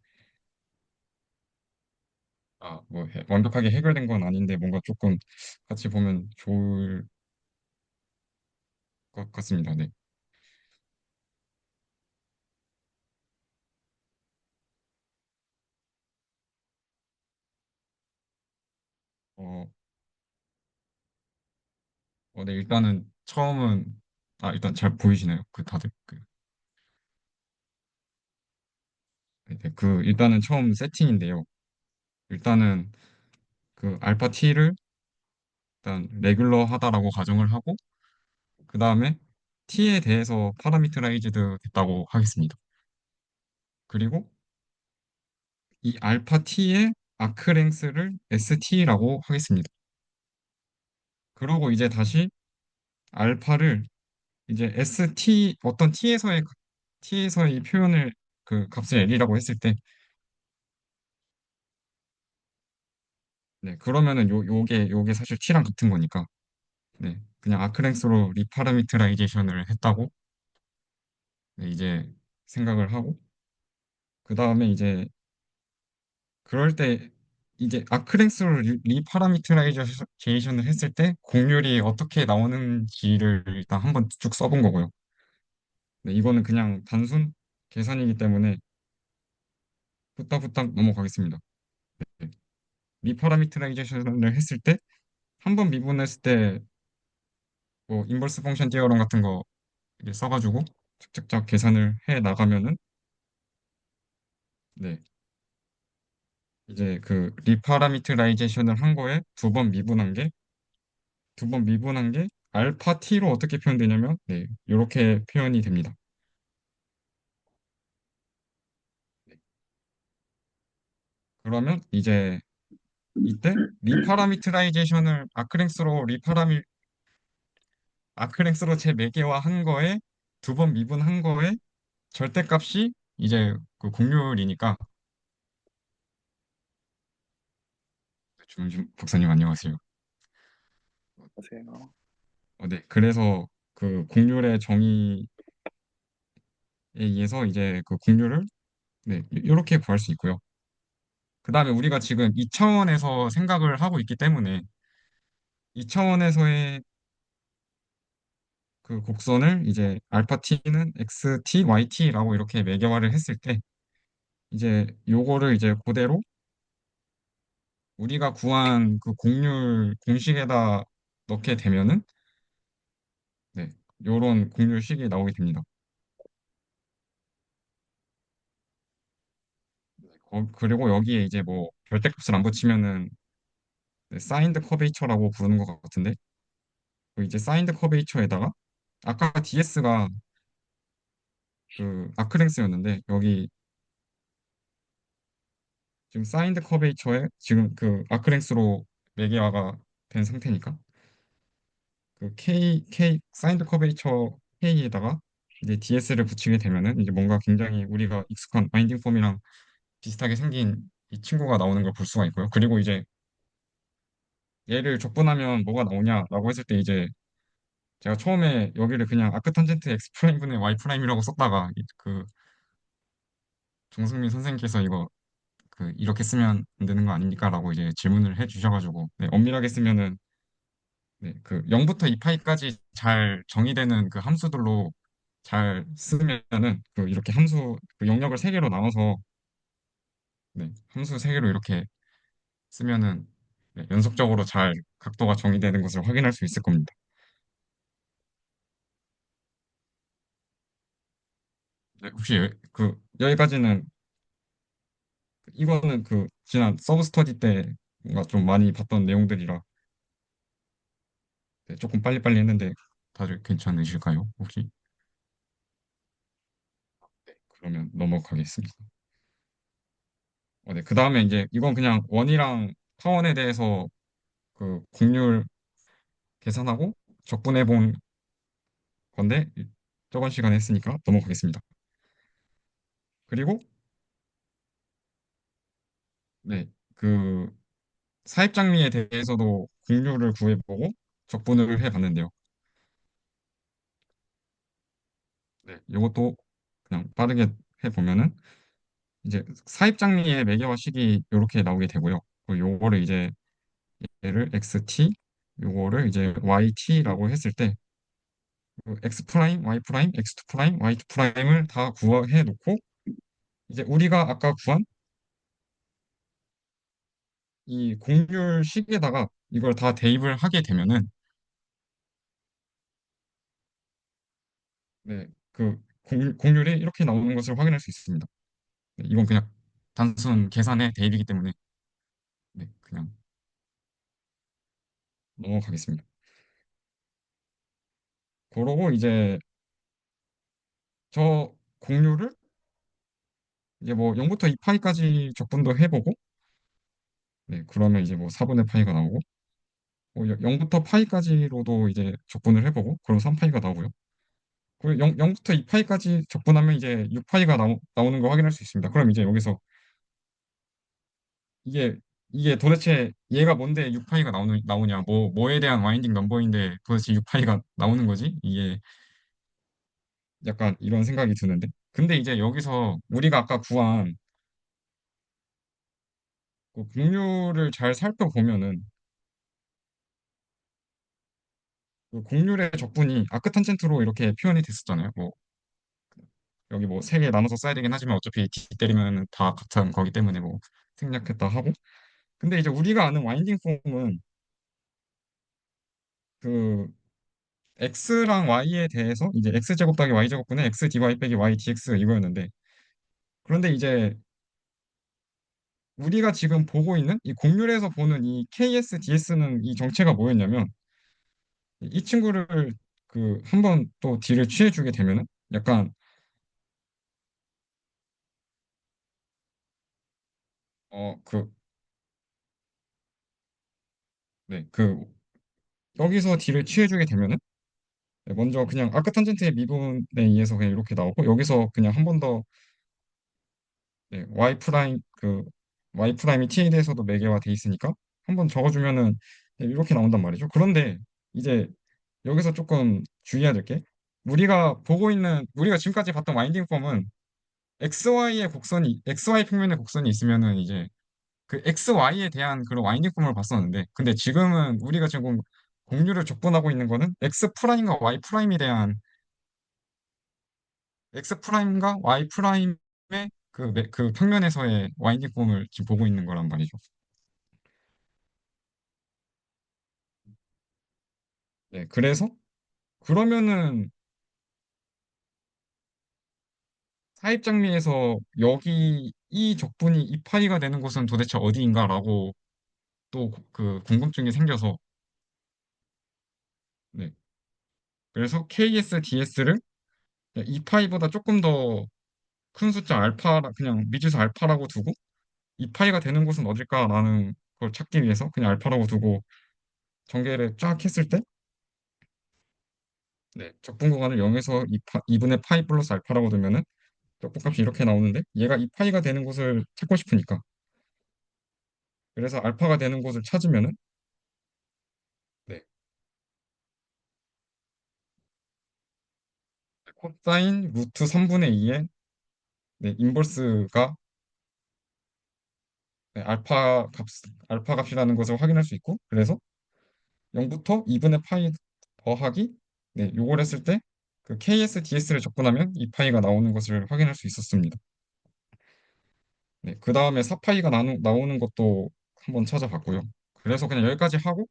뭐 완벽하게 해결된 건 아닌데 뭔가 조금 같이 보면 좋을 것 같습니다. 네. 어, 네, 일단은 처음은 일단 잘 보이시나요? 그 다들 일단은 처음 세팅인데요. 일단은 그 알파 t를 일단 레귤러 하다라고 가정을 하고 그 다음에 t에 대해서 파라미터라이즈드 됐다고 하겠습니다. 그리고 이 알파 t의 아크랭스를 st라고 하겠습니다. 그러고 이제 다시 알파를 이제 어떤 t에서의 이 표현을 그 값을 l이라고 했을 때 네, 그러면은 요게 사실 t랑 같은 거니까 네, 그냥 아크랭스로 리파라미터라이제이션을 했다고 네, 이제 생각을 하고 그 다음에 이제 그럴 때 이제 아크랭스로 리파라미터라이제이션을 했을 때 곡률이 어떻게 나오는지를 일단 한번 쭉 써본 거고요. 네, 이거는 그냥 단순 계산이기 때문에 후딱후딱 넘어가겠습니다. 네. 리파라미터라이제이션을 했을 때 한 번 미분했을 때 뭐 인버스 펑션 디어럼 같은 거 이렇게 써가지고 착착착 계산을 해 나가면은 네, 이제 그 리파라미터라이제이션을 한 거에 두 번 미분한 게 알파 t로 어떻게 표현되냐면 네, 이렇게 표현이 됩니다. 네, 그러면 이제 이때 리파라미터라이제이션을 아크랭스로 재매개화 한 거에 두 번 미분한 거에 절대값이 이제 그 곡률이니까 박사님 안녕하세요. 보세요. 네, 그래서 그 곡률의 정의에 의해서 이제 그 곡률을 네, 이렇게 구할 수 있고요. 그 다음에 우리가 지금 2차원에서 생각을 하고 있기 때문에 2차원에서의 그 곡선을 이제 알파 t는 xt, yt라고 이렇게 매개화를 했을 때 이제 요거를 이제 그대로 우리가 구한 그 곡률 공식에다 넣게 되면은 네, 요런 곡률식이 나오게 됩니다. 그리고 여기에 이제 뭐 절대값을 안 붙이면은 네, 사인드 커베이처라고 부르는 것 같은데 그 이제 사인드 커베이처에다가 아까 DS가 그 아크랭스였는데 여기 지금 사인드 커베이처에 지금 그 아크랭스로 매개화가 된 상태니까 그 K 사인드 커베이처 K에다가 이제 DS를 붙이게 되면은 이제 뭔가 굉장히 우리가 익숙한 바인딩 폼이랑 비슷하게 생긴 이 친구가 나오는 걸 볼 수가 있고요. 그리고 이제 얘를 적분하면 뭐가 나오냐라고 했을 때 이제 제가 처음에 여기를 그냥 아크탄젠트 X 프라임분의 Y 프라임이라고 썼다가 그 정승민 선생님께서 이거 그 이렇게 쓰면 안 되는 거 아닙니까?라고 이제 질문을 해주셔가지고 네, 엄밀하게 쓰면은 네, 그 0부터 2파이까지 잘 정의되는 그 함수들로 잘 쓰면은 그 이렇게 함수 그 영역을 세 개로 나눠서 네, 함수 세 개로 이렇게 쓰면은 네, 연속적으로 잘 각도가 정의되는 것을 확인할 수 있을 겁니다. 네, 혹시 그 여기까지는 이거는 그 지난 서브 스터디 때 뭔가 좀 많이 봤던 내용들이라 네, 조금 빨리빨리 했는데 다들 괜찮으실까요? 혹시? 네, 그러면 넘어가겠습니다. 네, 그 다음에 이제 이건 그냥 원이랑 타원에 대해서 그 곡률 계산하고 적분해 본 건데 저번 시간에 했으니까 넘어가겠습니다. 그리고 네, 그 사입장미에 대해서도 곡률을 구해보고 적분을 해봤는데요. 네, 이것도 그냥 빠르게 해보면은 이제 사입장미의 매개화식이 이렇게 나오게 되고요. 요거를 이제 얘를 xt, 요거를 이제 yt라고 했을 때 x 프라임, y 프라임, x2 프라임, y2 프라임을 다 구해 놓고 이제 우리가 아까 구한 이 곡률식에다가 이걸 다 대입을 하게 되면은 네, 그 곡률이 이렇게 나오는 것을 확인할 수 있습니다. 네, 이건 그냥 단순 계산의 대입이기 때문에 네, 그냥 넘어가겠습니다. 그러고 이제 저 곡률을 이제 뭐 0부터 2파이까지 적분도 해보고 네, 그러면 이제 뭐 4분의 파이가 나오고 뭐 0부터 파이까지로도 이제 적분을 해보고 그럼 3파이가 나오고요. 그리고 0부터 2파이까지 적분하면 이제 6파이가 나오는 거 확인할 수 있습니다. 그럼 이제 여기서 이게 이게 도대체 얘가 뭔데 6파이가 나오냐 뭐에 대한 와인딩 넘버인데 도대체 6파이가 나오는 거지? 이게 약간 이런 생각이 드는데 근데 이제 여기서 우리가 아까 구한 그 곡률을 잘 살펴보면은 그 곡률의 적분이 아크탄젠트로 이렇게 표현이 됐었잖아요. 뭐 여기 뭐 세 개 나눠서 써야 되긴 하지만 어차피 D 때리면 다 같은 거기 때문에 뭐 생략했다 하고 근데 이제 우리가 아는 와인딩 폼은 그 x랑 y에 대해서 이제 x제곱 더하기 y제곱분의 x dy 빼기 y dx 이거였는데 그런데 이제 우리가 지금 보고 있는 이 곡률에서 보는 이 ks ds는 이 정체가 뭐였냐면 이 친구를 그 한번 또 d를 취해주게 되면은 약간 그 네 그 여기서 d를 취해주게 되면은 네, 먼저 그냥 아크탄젠트의 미분에 의해서 그냥 이렇게 나오고 여기서 그냥 한 번 더 네, y 프라임 그 y 프라임이 t에 대해서도 매개화 돼 있으니까 한 번 적어주면은 네, 이렇게 나온단 말이죠. 그런데 이제 여기서 조금 주의해야 될 게, 우리가 지금까지 봤던 와인딩 폼은 XY 평면의 곡선이 있으면은 이제 그 XY에 대한 그런 와인딩 폼을 봤었는데, 근데 지금은 우리가 지금 공유를 적분하고 있는 거는 X 프라임과 Y 프라임의 그 평면에서의 와인딩 폼을 지금 보고 있는 거란 말이죠. 네, 그래서 그러면은 사입 장미에서 여기 이 적분이 이 파이가 되는 곳은 도대체 어디인가라고 또 그 궁금증이 생겨서, 네. 그래서 KSDS를 이 파이보다 조금 더 큰 숫자 그냥 미지수 알파라고 두고 이 파이가 되는 곳은 어딜까라는 걸 찾기 위해서 그냥 알파라고 두고 전개를 쫙 했을 때, 네, 적분 구간을 0에서 2분의 파이 플러스 알파라고 두면은 적분값이 이렇게 나오는데, 얘가 이 파이가 되는 곳을 찾고 싶으니까, 그래서 알파가 되는 곳을 찾으면은, 네, 코사인 루트 3분의 2의, 네, 인버스가, 네, 알파 값이라는 것을 확인할 수 있고, 그래서 0부터 2분의 파이 더하기, 네, 요걸 했을 때 그 KS, DS를 적분하면 이 파이가 나오는 것을 확인할 수 있었습니다. 네, 그 다음에 4파이가 나오는 것도 한번 찾아봤고요. 그래서 그냥 여기까지 하고,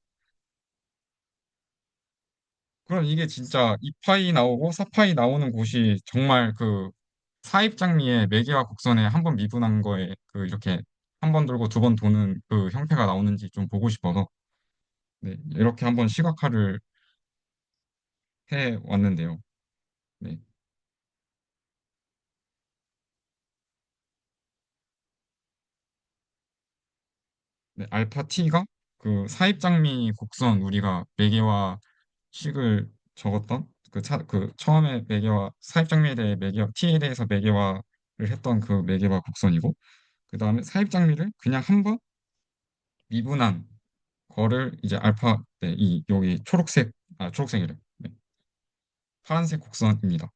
그럼 이게 진짜 2파이 나오고 4파이 나오는 곳이 정말 그 사입장미의 매개와 곡선에 한 번 미분한 거에 그 이렇게 한 번 돌고 두 번 도는 그 형태가 나오는지 좀 보고 싶어서, 네, 이렇게 한번 시각화를 해 왔는데요. 네, 네, 알파 t가 그 사입장미 곡선 우리가 매개와 식을 적었던 그 처음에 매개와 사입장미에 대해 t에 대해서 매개화를 했던 그 매개와 곡선이고, 그 다음에 사입장미를 그냥 한 번 미분한 거를 이제 네, 여기 초록색이래. 네, 파란색 곡선입니다.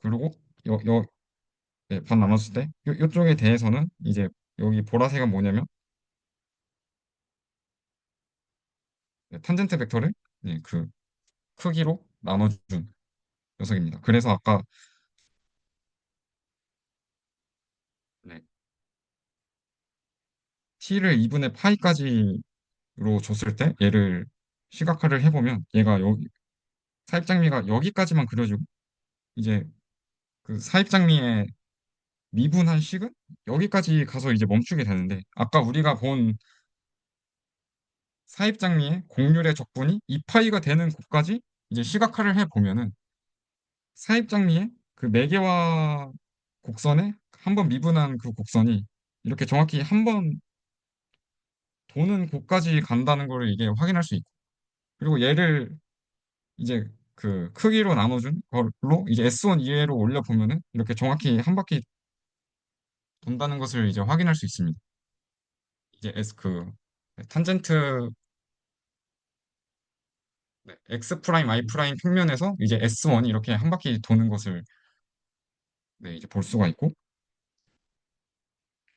그리고 네, 반 나눴을 때 요쪽에 대해서는 이제 여기 보라색은 뭐냐면, 네, 탄젠트 벡터를, 네, 그 크기로 나눠준 녀석입니다. 그래서 아까, 네, t를 2분의 파이까지로 줬을 때 얘를 시각화를 해보면 얘가 사입장미가 여기까지만 그려지고, 이제 그 사입장미의 미분한 식은 여기까지 가서 이제 멈추게 되는데, 아까 우리가 본 사입장미의 곡률의 적분이 2파이가 되는 곳까지 이제 시각화를 해 보면은 사입장미의 그 매개와 곡선에 한 번 미분한 그 곡선이 이렇게 정확히 한 번 도는 곳까지 간다는 걸 이게 확인할 수 있고, 그리고 얘를 이제 그 크기로 나눠준 걸로 이제 S1 이하로 올려 보면은 이렇게 정확히 한 바퀴 돈다는 것을 이제 확인할 수 있습니다. 이제 탄젠트, 네, X 프라임, Y 프라임 평면에서 이제 S1이 이렇게 한 바퀴 도는 것을, 네, 이제 볼 수가 있고,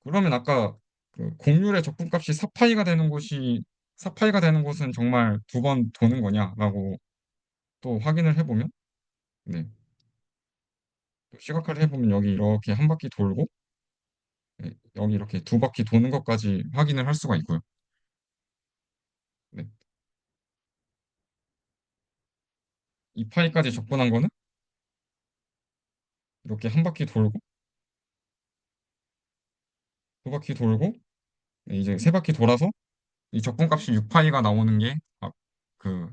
그러면 아까 그 곡률의 적분값이 4파이가 되는 곳은 정말 두 번 도는 거냐라고 또 확인을 해보면, 네, 또 시각화를 해보면 여기 이렇게 한 바퀴 돌고, 네, 여기 이렇게 두 바퀴 도는 것까지 확인을 할 수가 있고요. 네, 2파이까지 적분한 거는 이렇게 한 바퀴 돌고, 두 바퀴 돌고, 네, 이제 세 바퀴 돌아서 이 적분값이 6파이가 나오는 게,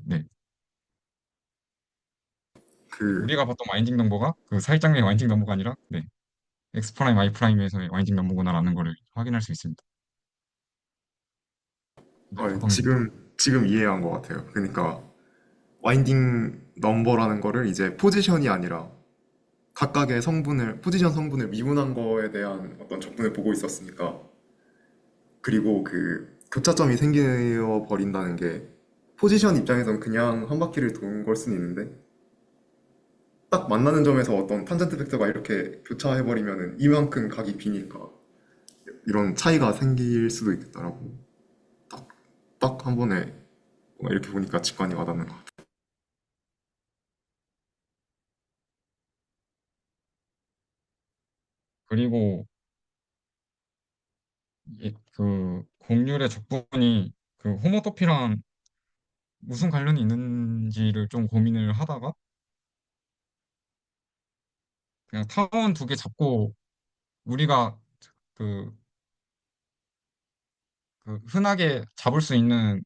네, 그, 우리가 봤던 와인딩 넘버가 그 사일장의 와인딩 넘버가 아니라, 네, X 프라임, Y 프라임에서의 와인딩 넘버구나라는 거를 확인할 수 있습니다. 네, 어떤가요? 지금 이해한 것 같아요. 그러니까 와인딩 넘버라는 거를 이제 포지션이 아니라 각각의 포지션 성분을 미분한 거에 대한 어떤 적분을 보고 있었으니까, 그리고 그 교차점이 생겨 버린다는 게 포지션 입장에선 그냥 한 바퀴를 도는 걸 수는 있는데 딱 만나는 점에서 어떤 탄젠트 벡터가 이렇게 교차해버리면은 이만큼 각이 비니까 이런 차이가 생길 수도 있겠다라고 딱 한 번에 뭔가 이렇게 보니까 직관이 와닿는 것 같아요. 그리고 그 곡률의 적분이 그 호모토피랑 무슨 관련이 있는지를 좀 고민을 하다가 그냥 타원 두 개 잡고 우리가 그, 그 흔하게 잡을 수 있는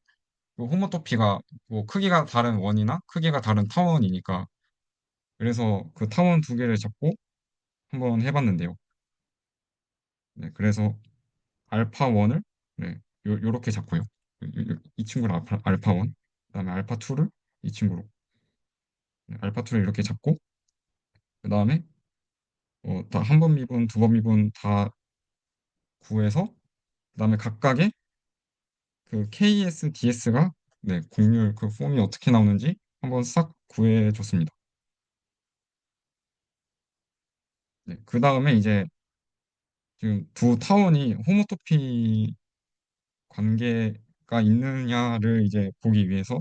그 호모토피가 뭐 크기가 다른 원이나 크기가 다른 타원이니까 그래서 그 타원 두 개를 잡고 한번 해봤는데요. 네, 그래서 알파 원을 네, 요렇게 잡고요. 이 친구를 알파 원, 그다음에 알파 2를 이 친구로 네, 알파 2를 이렇게 잡고 그다음에 다 한 번 미분, 두 번 미분 다 구해서 그다음에 각각의 그 KS, DS가 네, 곡률 그 폼이 어떻게 나오는지 한번 싹 구해줬습니다. 네, 그 다음에 이제 지금 두 타원이 호모토피 관계가 있느냐를 이제 보기 위해서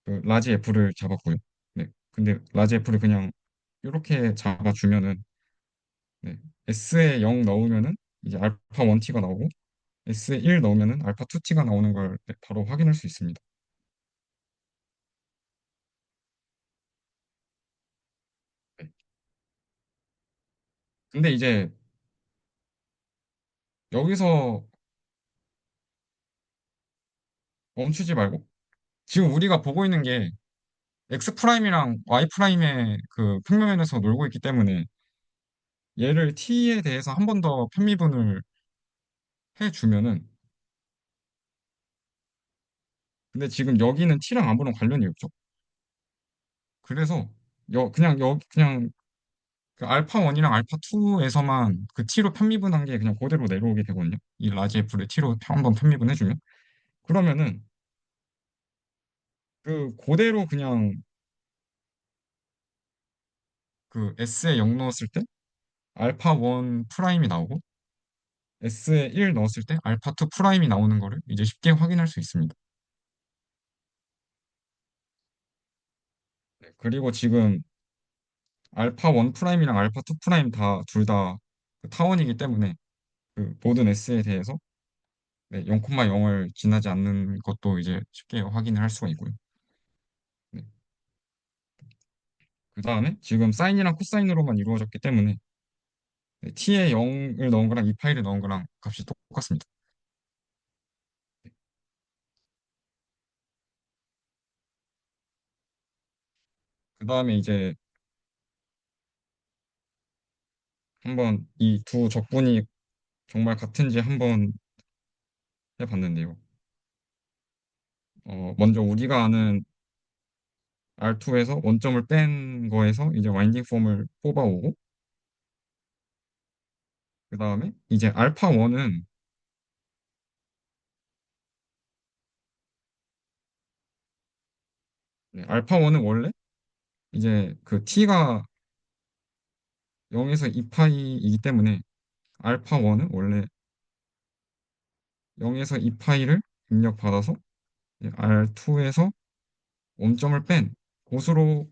그 라지 F를 잡았고요. 네, 근데 라지 F를 그냥 이렇게 잡아주면은 네, S에 0 넣으면은 이제 알파 1T가 나오고 S에 1 넣으면은 알파 2T가 나오는 걸 네, 바로 확인할 수 있습니다. 네. 근데 이제 여기서 멈추지 말고 지금 우리가 보고 있는 게 X 프라임이랑 Y 프라임의 그 평면에서 놀고 있기 때문에 얘를 T에 대해서 한 번 더 편미분을 해주면은 근데 지금 여기는 T랑 아무런 관련이 없죠. 그래서 그냥 그 알파 1이랑 알파 2에서만 그 T로 편미분한 게 그냥 그대로 내려오게 되거든요. 이 라지 F를 T로 한번 편미분 해주면 그러면은 그 그대로 그냥 그 S에 0 넣었을 때 알파 1 프라임이 나오고 S에 1 넣었을 때 알파 2 프라임이 나오는 거를 이제 쉽게 확인할 수 있습니다. 네, 그리고 지금 알파 1 프라임이랑 알파 2 프라임 다 둘 다 타원이기 때문에 그 모든 S에 대해서 네, 0,0을 지나지 않는 것도 이제 쉽게 확인을 할 수가 있고요. 네. 그 다음에 지금 사인이랑 코사인으로만 이루어졌기 때문에 네, t에 0을 넣은 거랑 2파이를 넣은 거랑 값이 똑같습니다. 그 다음에 이제 한번 이 두 적분이 정말 같은지 한번 해봤는데요. 먼저 우리가 아는 R2에서 원점을 뺀 거에서 이제 와인딩 폼을 뽑아오고 그 다음에 이제 알파 1은 알파 1은 원래 이제 그 t가 0에서 2파이이기 때문에 알파 1은 원래 0에서 2파이를 입력받아서 R2에서 원점을 뺀 곳으로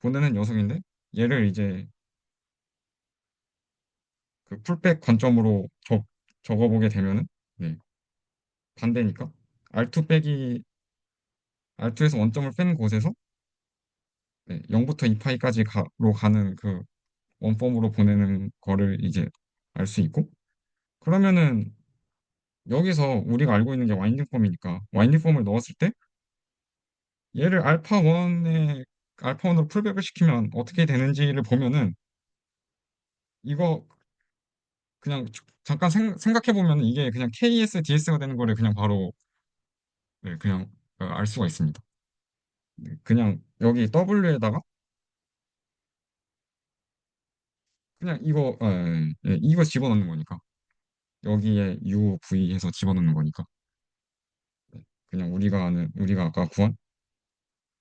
보내는 녀석인데 얘를 이제 그 풀백 관점으로 적어보게 되면은 네, 반대니까 R2 빼기 R2에서 원점을 뺀 곳에서 네, 0부터 2파이까지로 가는 그 원폼으로 보내는 거를 이제 알 수 있고 그러면은 여기서 우리가 알고 있는 게 와인딩 폼이니까 와인딩 폼을 넣었을 때 얘를 알파 1으로 풀백을 시키면 어떻게 되는지를 보면은 이거 그냥 잠깐 생각해 보면 이게 그냥 KS, DS가 되는 거를 그냥 바로 네, 그냥 알 수가 있습니다. 네, 그냥 여기 W에다가 그냥 이거 이거 집어넣는 거니까 여기에 U, V 해서 집어넣는 거니까 그냥 우리가 아까 구한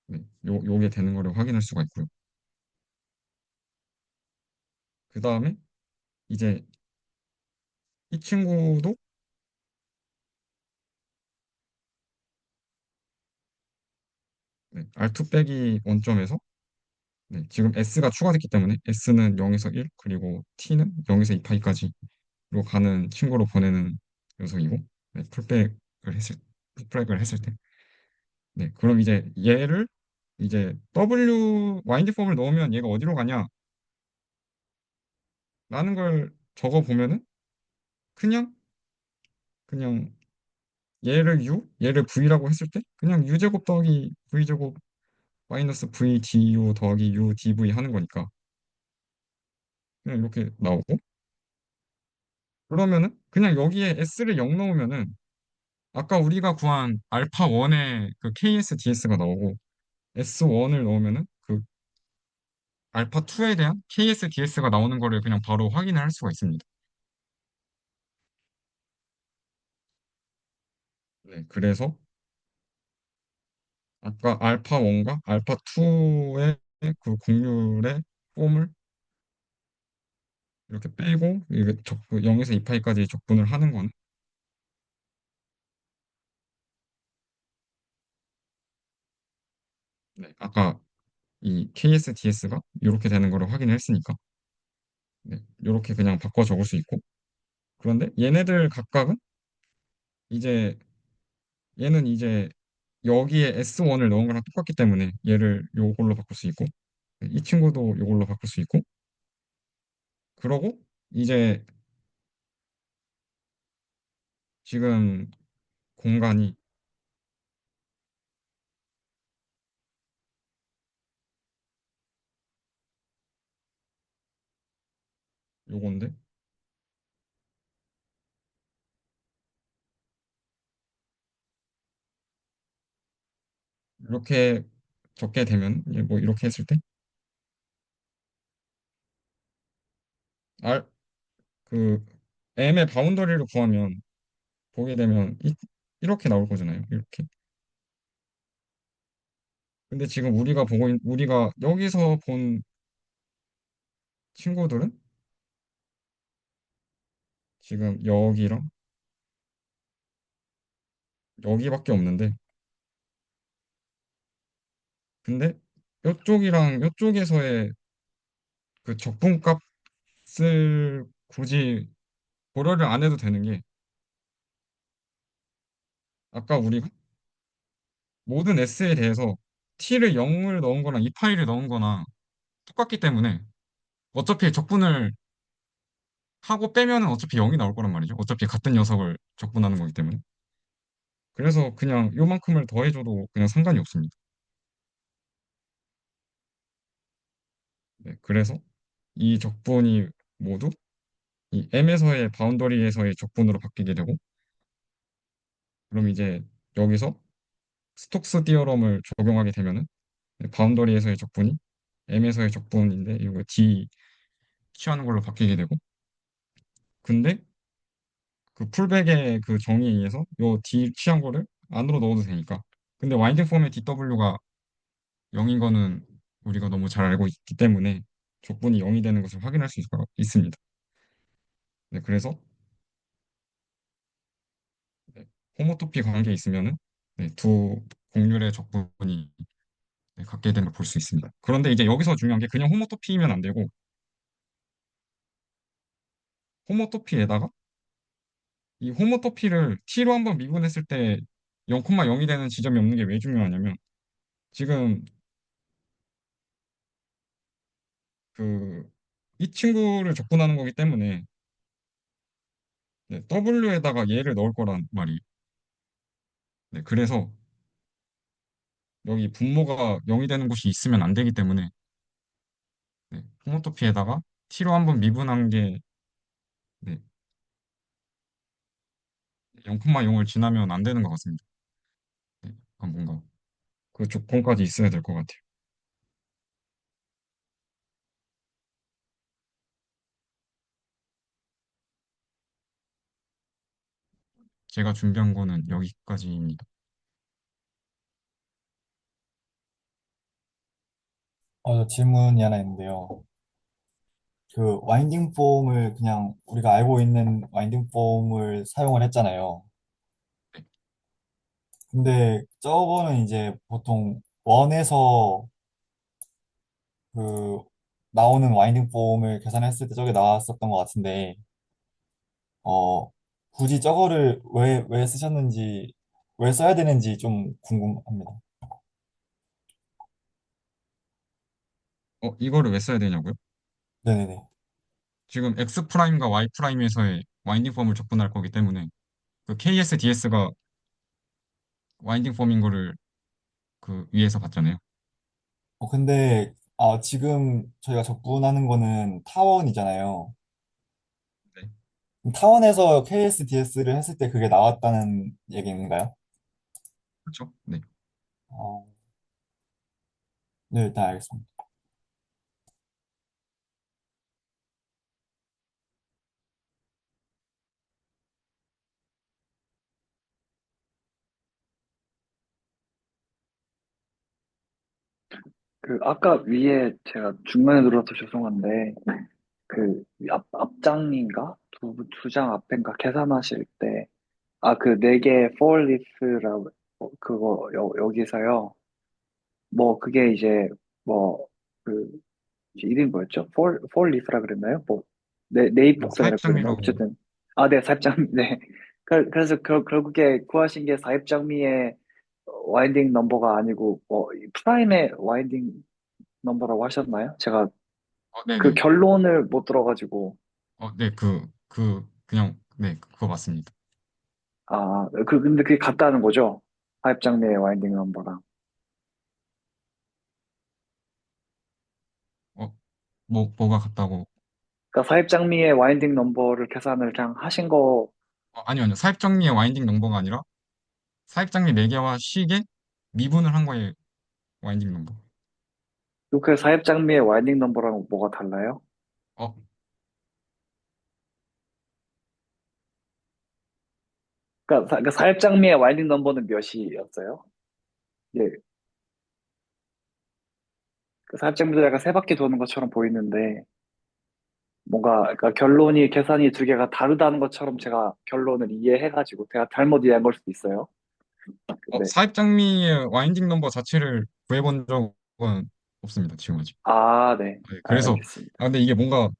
네, 요게 되는 거를 확인할 수가 있고요. 그 다음에 이제 이 친구도 네, R2 빼기 원점에서 네, 지금 S가 추가됐기 때문에 S는 0에서 1 그리고 T는 0에서 2파이까지로 가는 친구로 보내는 녀석이고 네, 풀백을 했을 때 네, 그럼 이제 얘를 이제 W 와인드 폼을 넣으면 얘가 어디로 가냐라는 걸 적어 보면은 그냥 그냥 얘를 U, 얘를 V라고 했을 때 그냥 U 제곱 더하기 V 제곱 마이너스 V du 더하기 U dV 하는 거니까 그냥 이렇게 나오고 그러면은 그냥 여기에 S를 0 넣으면은 아까 우리가 구한 알파 1의 그 KS DS가 나오고 S1을 넣으면은 그 알파 2에 대한 KS DS가 나오는 거를 그냥 바로 확인을 할 수가 있습니다. 네, 그래서 아까 알파 1과 알파 2의 그 곡률의 폼을 이렇게 빼고 이게 0에서 2파이까지 적분을 하는 거는 네, 아까 이 KS DS가 이렇게 되는 거를 확인했으니까 네, 이렇게 그냥 바꿔 적을 수 있고 그런데 얘네들 각각은 이제 얘는 이제 여기에 S1을 넣은 거랑 똑같기 때문에 얘를 요걸로 바꿀 수 있고 이 친구도 요걸로 바꿀 수 있고 그러고 이제 지금 공간이 요건데 이렇게 적게 되면 뭐 이렇게 했을 때 R 그 M의 바운더리를 구하면 보게 되면 이렇게 나올 거잖아요. 이렇게. 근데 지금 우리가 여기서 본 친구들은 지금 여기랑 여기밖에 없는데 근데 이쪽이랑 이쪽에서의 그 적분값을 굳이 고려를 안 해도 되는 게 아까 우리가 모든 S에 대해서 T를 0을 넣은 거랑 2파이를 넣은 거나 똑같기 때문에 어차피 적분을 하고 빼면은 어차피 0이 나올 거란 말이죠. 어차피 같은 녀석을 적분하는 거기 때문에. 그래서 그냥 요만큼을 더해줘도 그냥 상관이 없습니다. 네, 그래서 이 적분이 모두 이 M에서의 바운더리에서의 적분으로 바뀌게 되고 그럼 이제 여기서 스톡스 디어럼을 적용하게 되면은 바운더리에서의 적분이 M에서의 적분인데 이거 D 취하는 걸로 바뀌게 되고 근데 그 풀백의 그 정의에 의해서 요 D 취한 거를 안으로 넣어도 되니까 근데 와인딩 폼의 DW가 0인 거는 우리가 너무 잘 알고 있기 때문에 적분이 0이 되는 것을 확인할 수 있습니다. 네, 그래서 네, 호모토피 관계에 있으면은 네, 두 곡률의 적분이 네, 같게 되는 걸 볼 수 있습니다. 그런데 이제 여기서 중요한 게 그냥 호모토피면 안 되고 호모토피에다가 이 호모토피를 t로 한번 미분했을 때 0,0이 되는 지점이 없는 게 왜 중요하냐면 지금 그 이 친구를 적분하는 거기 때문에 네, W에다가 얘를 넣을 거란 말이. 네, 그래서 여기 분모가 0이 되는 곳이 있으면 안 되기 때문에 네, 호모토피에다가 t로 한번 미분한 게 네, 0,0을 지나면 안 되는 것 같습니다. 네, 뭔가 그 조건까지 있어야 될 것 같아요. 제가 준비한 거는 여기까지입니다. 저 질문이 하나 있는데요. 그 와인딩 폼을 그냥 우리가 알고 있는 와인딩 폼을 사용을 했잖아요. 근데 저거는 이제 보통 원에서 그 나오는 와인딩 폼을 계산했을 때 저게 나왔었던 것 같은데, 어, 굳이 저거를 왜 쓰셨는지, 왜 써야 되는지 좀 궁금합니다. 이거를 왜 써야 되냐고요? 네네네. 지금 X 프라임과 Y 프라임에서의 와인딩 폼을 적분할 거기 때문에 그 KS, DS가 와인딩 폼인 거를 그 위에서 봤잖아요. 근데, 지금 저희가 적분하는 거는 타원이잖아요. 네. 타원에서 KSDS를 했을 때 그게 나왔다는 얘기인가요? 그렇죠. 네. 어, 네, 일단 알겠습니다. 그 아까 위에 제가 중간에 들어서 죄송한데 그 앞장인가 두 장 앞인가 계산하실 때 그 네 개 for leaf라고 그거 여기서요 뭐 그게 이제 뭐 그 이름이 뭐였죠? for leaf라 그랬나요? 뭐 네잎 복선이라 그랬나? 사입장미로 어쨌든 네 사입장미 네 그래서 결국에 구하신 게 사입장미의 와인딩 넘버가 아니고 뭐 프라임의 와인딩 넘버라고 하셨나요? 제가 그 네네. 결론을 못 들어가지고, 네, 그냥, 네, 그거 맞습니다. 근데 그게 같다는 거죠? 하입장르의 와인딩 넘버랑. 어, 뭐가 같다고? 그러니까 사입장미의 와인딩 넘버를 계산을 그냥 하신 거, 아니요. 사입장미의 와인딩 넘버가 아니라 사입장미 4개와 식의 미분을 한 거에 와인딩 넘버. 그 사입장미의 와인딩 넘버랑 뭐가 달라요? 어, 그러니까 사입장미의 와인딩 넘버는 몇이었어요? 예, 그 사입장미도 약간 세 바퀴 도는 것처럼 보이는데, 뭔가, 그러니까 결론이, 계산이 두 개가 다르다는 것처럼 제가 결론을 이해해가지고, 제가 잘못 이해한 걸 수도 있어요. 근데, 사입장미의 와인딩 넘버 자체를 구해본 적은 없습니다. 지금 아직. 네, 네, 그래서, 알겠습니다. 근데 이게 뭔가,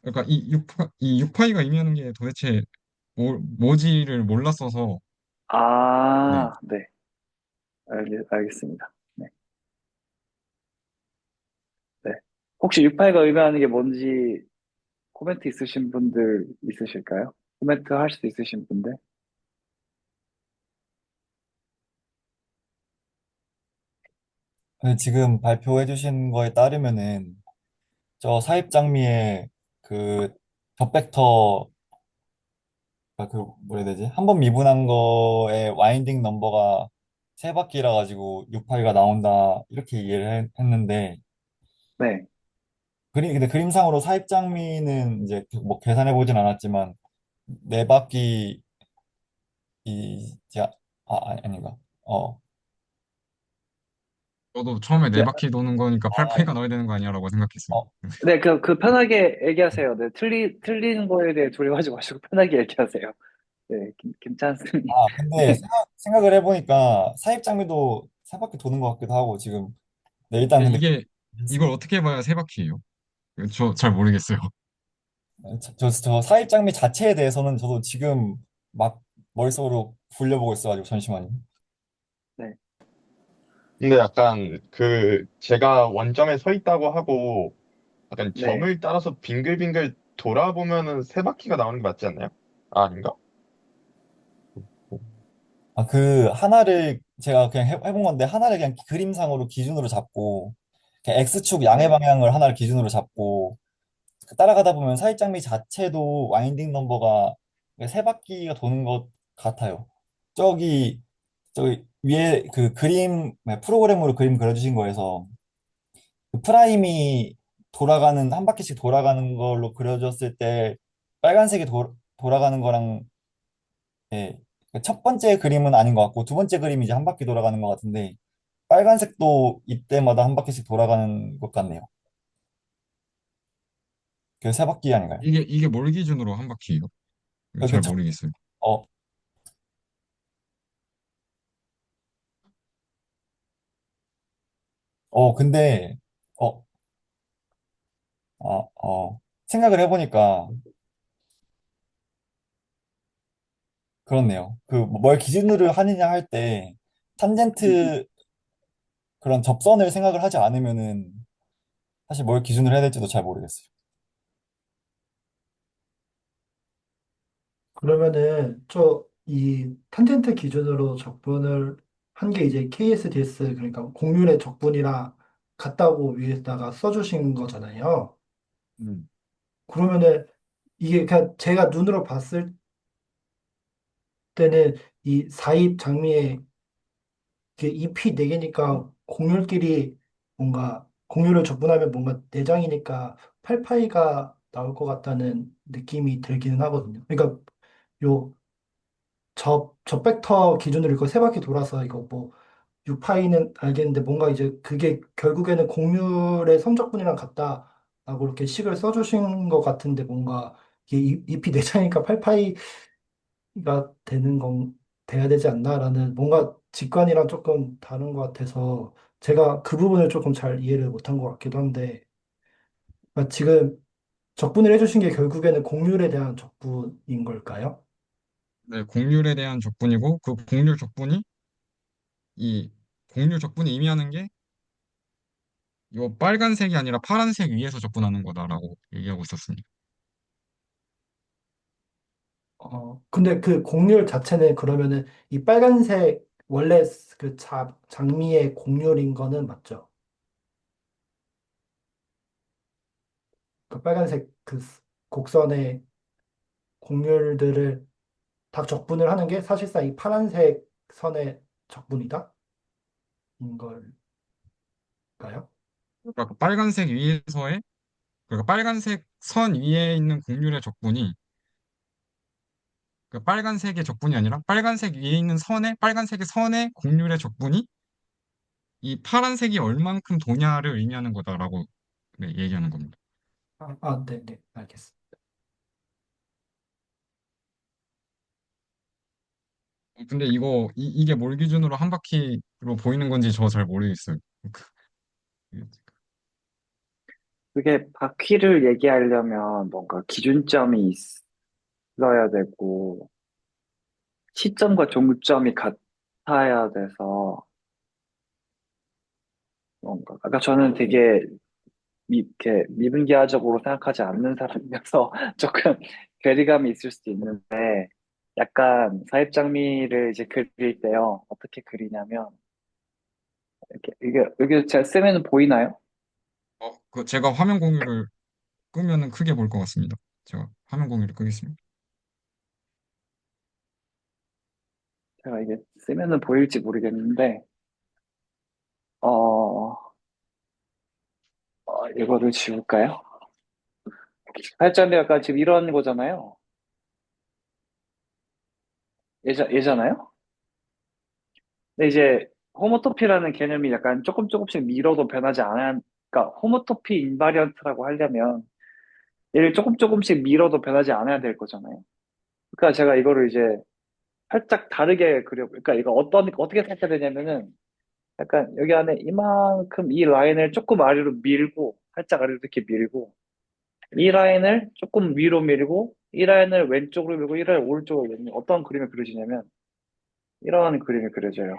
그러니까 이 6파이가 의미하는 게 도대체 뭐지를 몰랐어서, 네. 네. 알겠습니다. 네. 네. 혹시 68가 의미하는 게 뭔지 코멘트 있으신 분들 있으실까요? 코멘트 할 수 있으신 분들? 근데 지금 발표해 주신 거에 따르면은 저 사입장미의 그 덧벡터 그 뭐라 해야 되지? 한 번 미분한 거에 와인딩 넘버가 세 바퀴라 가지고 6파이가 나온다 이렇게 이해를 했는데 네. 근데 그림상으로 사입장미는 이제 뭐 계산해 보진 않았지만 네 바퀴 이제 아닌가? 어. 저도 처음에 네 네, 바퀴 도는 거니까 8파이가 나와야 되는 거 아니야라고 생각했어요. 어, 네, 편하게 얘기하세요. 네, 틀리는 거에 대해 두려워하지 마시고 편하게 얘기하세요. 네, 괜찮습니다. 근데 생각을 해보니까 사입장미도 세 바퀴 도는 것 같기도 하고 지금 네, 일단 근데 근데 이걸 어떻게 봐야 세 바퀴예요? 저 잘 모르겠어요. 저 사입장미 자체에 대해서는 저도 지금 막 머릿속으로 굴려보고 있어가지고 잠시만요. 네, 근데 약간 제가 원점에 서 있다고 하고 약간 네. 점을 따라서 빙글빙글 돌아보면은 세 바퀴가 나오는 게 맞지 않나요? 아닌가? 그 하나를 제가 그냥 해본 건데 하나를 그냥 그림상으로 기준으로 잡고 그냥 X축 양의 네. 방향을 하나를 기준으로 잡고 따라가다 보면 사입장미 자체도 와인딩 넘버가 세 바퀴가 도는 것 같아요. 저기 저기 위에 그 그림 프로그램으로 그림 그려주신 거에서 그 프라임이 돌아가는 한 바퀴씩 돌아가는 걸로 그려졌을 때 빨간색이 돌아가는 거랑 예, 그첫 번째 그림은 아닌 것 같고 두 번째 그림이 이제 한 바퀴 돌아가는 것 같은데 빨간색도 이때마다 한 바퀴씩 돌아가는 것 같네요. 그 세 바퀴 아닌가요? 이게 뭘 기준으로 한 바퀴예요? 이거 그 잘 첫, 모르겠어요. 어, 근데, 어, 생각을 해보니까 그렇네요. 그 뭘 기준으로 하느냐 할 때 탄젠트 그런 접선을 생각을 하지 않으면은 사실 뭘 기준으로 해야 될지도 잘 모르겠어요. 그러면은 이 탄젠트 기준으로 적분을 한 게 이제 KSDS 그러니까 곡률의 적분이랑 같다고 위에다가 써주신 거잖아요. 음. 그러면은 이게 그냥 제가 눈으로 봤을 때는 이 사입 장미의 그 잎이 네 개니까 곡률끼리 뭔가 곡률을 적분하면 뭔가 네 장이니까 8파이가 나올 것 같다는 느낌이 들기는 하거든요. 그러니까 요 저 벡터 기준으로 이거 세 바퀴 돌아서 이거 뭐 6파이는 알겠는데 뭔가 이제 그게 결국에는 곡률의 성적분이랑 같다라고 이렇게 식을 써주신 것 같은데 뭔가 이게 잎이 네 장이니까 8파이가 되는 건 돼야 되지 않나라는 뭔가 직관이랑 조금 다른 것 같아서 제가 그 부분을 조금 잘 이해를 못한 것 같기도 한데 그러니까 지금 적분을 해주신 게 결국에는 곡률에 대한 적분인 걸까요? 네, 곡률에 대한 적분이고 그 곡률 적분이 이 곡률 적분이 의미하는 게 이거 빨간색이 아니라 파란색 위에서 적분하는 거다라고 얘기하고 있었습니다. 근데 그 곡률 자체는 그러면은 이 빨간색 원래 그 장미의 곡률인 거는 맞죠? 그 빨간색 곡선의 곡률들을 다 적분을 하는 게 사실상 이 파란색 선의 적분이다? 인 걸까요? 그러니까 빨간색 위에서의 그러니까 빨간색 선 위에 있는 곡률의 적분이 그 빨간색의 적분이 아니라 빨간색 위에 있는 선에 빨간색의 선의 곡률의 적분이 이 파란색이 얼만큼 도냐를 의미하는 거다라고 네, 얘기하는 겁니다. 네, 알겠습니다. 근데 이게 뭘 기준으로 한 바퀴로 보이는 건지 저 잘 모르겠어요. 그게 바퀴를 얘기하려면 뭔가 기준점이 있어야 되고, 시점과 종점이 같아야 돼서, 뭔가, 아까 저는 되게 이렇게 미분기하적으로 생각하지 않는 사람이어서 조금 괴리감이 있을 수도 있는데, 약간 사입장미를 이제 그릴 때요, 어떻게 그리냐면, 이렇게, 이게, 여기 제가 쓰면 보이나요? 그 제가 화면 공유를 끄면은 크게 보일 것 같습니다. 제가 화면 공유를 끄겠습니다. 제가 이게 쓰면은 보일지 모르겠는데, 어, 이거를 지울까요? 사입장미 약간 지금 이런 거잖아요. 예잖아요? 근데 이제 호모토피라는 개념이 약간 조금 조금씩 밀어도 변하지 않아, 그러니까 호모토피 인바리언트라고 하려면 얘를 조금 조금씩 밀어도 변하지 않아야 될 거잖아요. 그러니까 제가 이거를 이제 살짝 다르게 그러니까 이거 어떻게 생각해야 되냐면은 약간 여기 안에 이만큼 이 라인을 조금 아래로 밀고 살짝 아래로 이렇게 밀고 이 라인을 조금 위로 밀고 이 라인을 왼쪽으로 밀고 이 라인을 오른쪽으로 밀면 어떤 그림이 그려지냐면 이런 그림이 그려져요.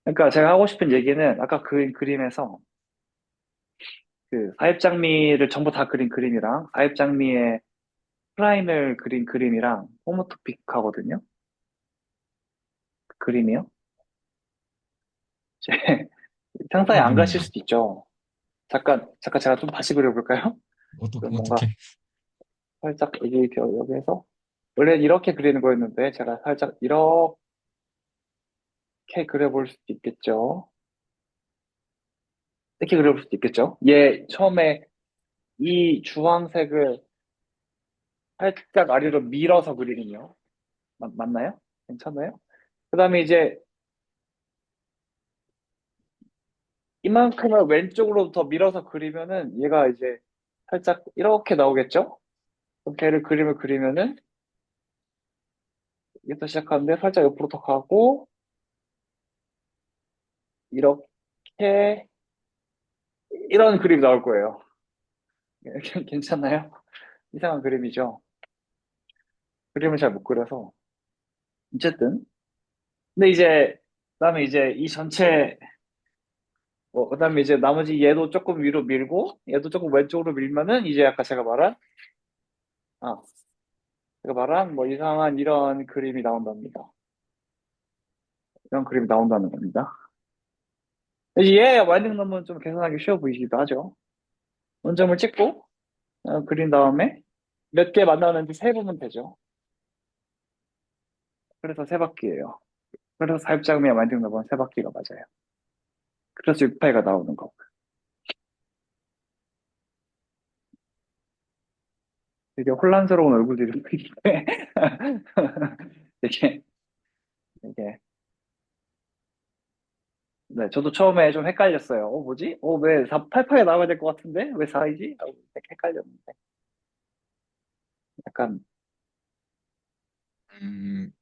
그러니까 제가 하고 싶은 얘기는 아까 그 그림에서 그 사입장미를 전부 다 그린 그림이랑 사입장미의 프라임을 그린 그림이랑 호모토픽하거든요. 그 그림이요. 상상이 어떤 안 가실 그림인가요? 수도 있죠. 잠깐 제가 좀 다시 그려볼까요? 그 뭔가 어떻게? 살짝 여기에서 원래 이렇게 그리는 거였는데 제가 살짝 이렇게 그려볼 수도 있겠죠. 이렇게 그려볼 수도 있겠죠. 얘 처음에 이 주황색을 살짝 아래로 밀어서 그리는요. 맞나요? 괜찮나요? 그 다음에 이제 이만큼을 왼쪽으로 더 밀어서 그리면은 얘가 이제 살짝 이렇게 나오겠죠? 그럼 걔를 그림을 그리면은 여기서 시작하는데 살짝 옆으로 더 가고 이렇게 이런 그림이 나올 거예요. 괜찮나요? 이상한 그림이죠. 그림을 잘 못 그려서 어쨌든 근데 이제 그다음에 이제 이 전체 그다음에 이제 나머지 얘도 조금 위로 밀고 얘도 조금 왼쪽으로 밀면은 이제 아까 아 제가 말한 뭐 이상한 이런 그림이 나온답니다. 이런 그림이 나온다는 겁니다. 이제 얘 와인딩 넘은 좀 계산하기 쉬워 보이기도 하죠. 원점을 찍고 그린 다음에 몇 개 만나는지 세보면 되죠. 그래서 세 바퀴예요. 그래서 사입자금의 와인딩 넘은 세 바퀴가 맞아요. 그래서 6파이가 나오는 거. 되게 혼란스러운 얼굴들이 보이는데 되게 되게 네 저도 처음에 좀 헷갈렸어요. 뭐지? 왜 8파이 나와야 될 것 같은데 왜 4이지? 헷갈렸는데 약간 음,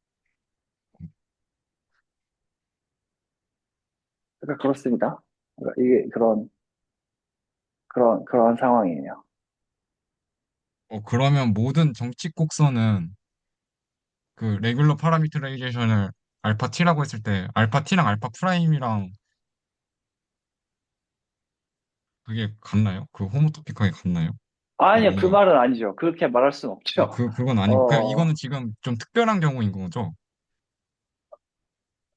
그러니까 그렇습니다. 그러니까 이게 그런 상황이에요. 그러면 모든 정칙 곡선은 그 레귤러 파라미터라이제이션을 알파 t라고 했을 때 알파 t랑 알파 프라임이랑 그게 같나요? 그 호모토픽하게 같나요? 아니요, 그 뭔가 말은 아니죠. 그렇게 말할 수는 없죠. 그건 아니고 그냥 어, 이거는 지금 좀 특별한 경우인 거죠.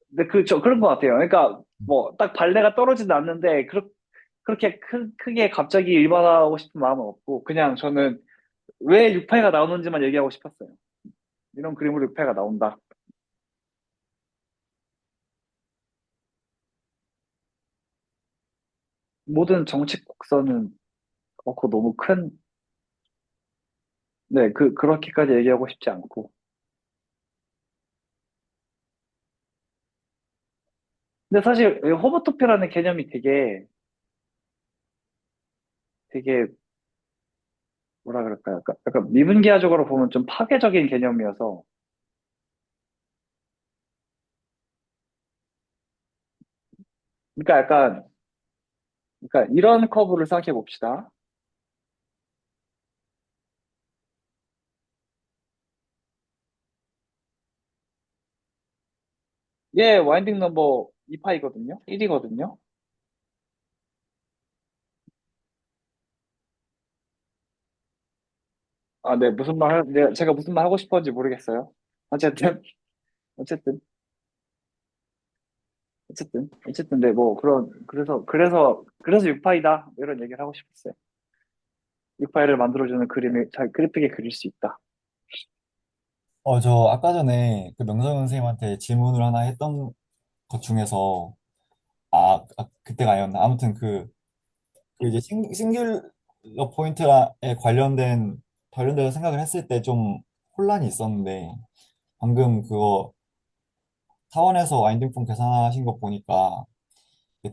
근데 그런 것 같아요. 그러니까, 뭐, 딱 발레가 떨어지진 않는데, 그렇게 크게 갑자기 일반화하고 싶은 마음은 없고, 그냥 저는 왜 6파이가 나오는지만 얘기하고 싶었어요. 이런 그림으로 6파이가 나온다. 모든 정식 곡선은, 그거 너무 네, 그렇게까지 얘기하고 싶지 않고. 근데 사실, 호모토피라는 개념이 되게, 뭐라 그럴까요? 약간 미분기하적으로 보면 좀 파괴적인 개념이어서, 그러니까 그러니까 이런 커브를 생각해 봅시다. 얘 와인딩 넘버 2파이거든요. 1이거든요. 아, 네, 제가 무슨 말 하고 싶었는지 모르겠어요. 어쨌든, 어쨌든, 어쨌든, 네, 뭐, 그래서 6파이다. 이런 얘기를 하고 싶었어요. 6파이를 만들어주는 그림을 잘 그래픽에 그릴 수 있다. 저 아까 전에 그 명성 선생님한테 질문을 하나 했던 것 중에서, 그때가 아니었나. 아무튼 그 이제 싱귤러 포인트에 관련돼서 생각을 했을 때 좀 혼란이 있었는데, 방금 그거 사원에서 와인딩 폼 계산하신 거 보니까,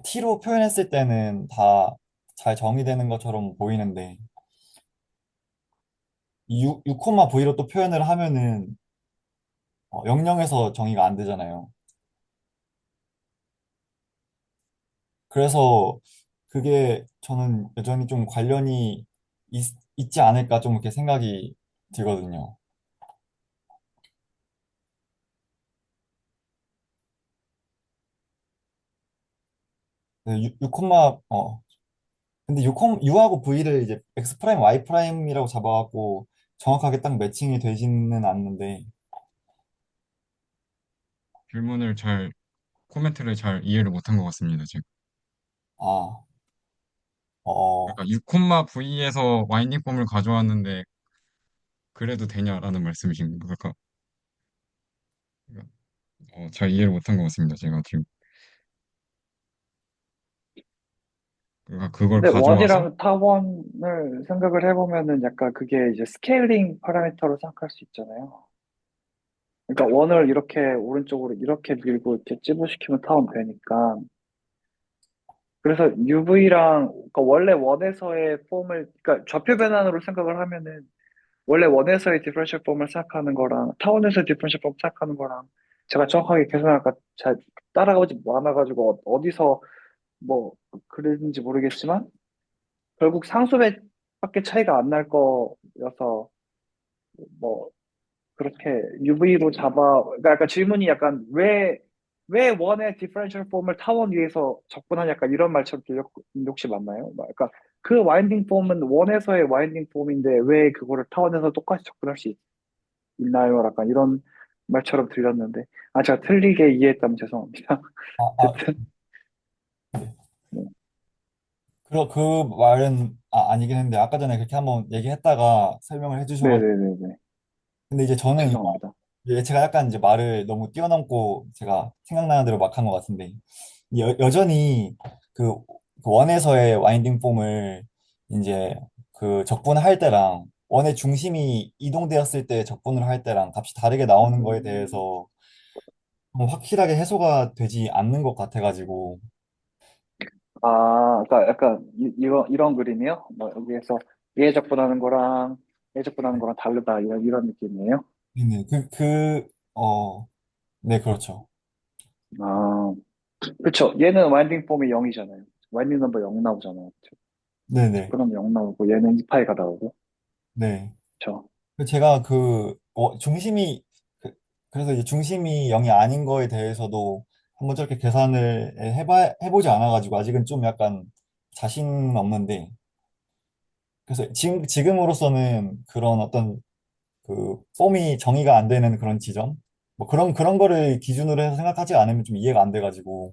T로 표현했을 때는 다 잘 정의되는 것처럼 보이는데, 6V로 또 표현을 하면은, 00에서 정의가 안 되잖아요. 그래서 그게 저는 여전히 좀 관련이 있지 않을까 좀 이렇게 생각이 들거든요. 근데 6하고 V를 이제 X 프라임, Y 프라임이라고 잡아갖고 정확하게 딱 매칭이 되지는 않는데, 질문을 잘 코멘트를 잘 이해를 못한 것 같습니다, 지금. 아, 어, 그러니까 6콤마 V에서 와인딩 폼을 가져왔는데 그래도 되냐라는 말씀이신 건가요? 그러니까, 잘 이해를 못한 것 같습니다, 제가 지금. 그러니까 그걸 근데 가져와서 원이랑 타원을 생각을 해보면은 약간 그게 이제 스케일링 파라미터로 생각할 수 있잖아요. 그러니까 원을 이렇게 오른쪽으로 이렇게 밀고 이렇게 찌부시키면 타원 되니까. 그래서 UV랑, 그러니까 원래 원에서의 폼을, 그러니까 좌표 변환으로 생각을 하면은 원래 원에서의 디퍼런셜 폼을 생각하는 거랑 타원에서의 디퍼런셜 폼 생각하는 거랑 제가 정확하게 계산을 아까 잘 따라가지 않아가지고 어디서 뭐 그랬는지 모르겠지만 결국 상수배밖에 차이가 안 날 거여서 뭐 그렇게 UV로 그러니까 약간 질문이 약간 왜 원의 디퍼런셜 폼을 타원 위에서 접근하냐 약간 이런 말처럼 혹시 맞나요? 막 약간 그 와인딩 폼은 원에서의 와인딩 폼인데 왜 그거를 타원에서 똑같이 접근할 수 있나요? 약간 이런 말처럼 들렸는데 아 제가 틀리게 이해했다면 죄송합니다. 아, 어쨌든 네. 네. 그 말은 아니긴 했는데 아까 전에 그렇게 한번 얘기했다가 설명을 해주셔가지고 네네네네. 근데 이제 저는 죄송합니다. 제가 약간 이제 말을 너무 뛰어넘고 제가 생각나는 대로 막 한 것 같은데 여전히 그, 그 원에서의 와인딩 폼을 이제 그 적분할 때랑 원의 중심이 이동되었을 때 적분을 할 때랑 값이 다르게 나오는 거에 대해서 확실하게 해소가 되지 않는 것 같아가지고 아, 그러니까 약간 이런 그림이요? 뭐 여기에서 얘 접근하는 거랑 얘 접근하는 거랑 다르다 이런 느낌이에요? 네, 네, 그렇죠. 아, 그렇죠. 얘는 와인딩 폼이 0이잖아요. 와인딩 넘버 0 나오잖아요. 그쵸? 네네. 접근하면 0 나오고 얘는 2파이가 나오고. 네. 그렇죠. 제가 중심이, 그래서 이제 중심이 0이 아닌 거에 대해서도 한번 저렇게 계산을 해보지 않아가지고 아직은 좀 약간 자신 없는데, 그래서 지금으로서는 그런 어떤 그 폼이 정의가 안 되는 그런 지점? 뭐 그런 거를 기준으로 해서 생각하지 않으면 좀 이해가 안 돼가지고,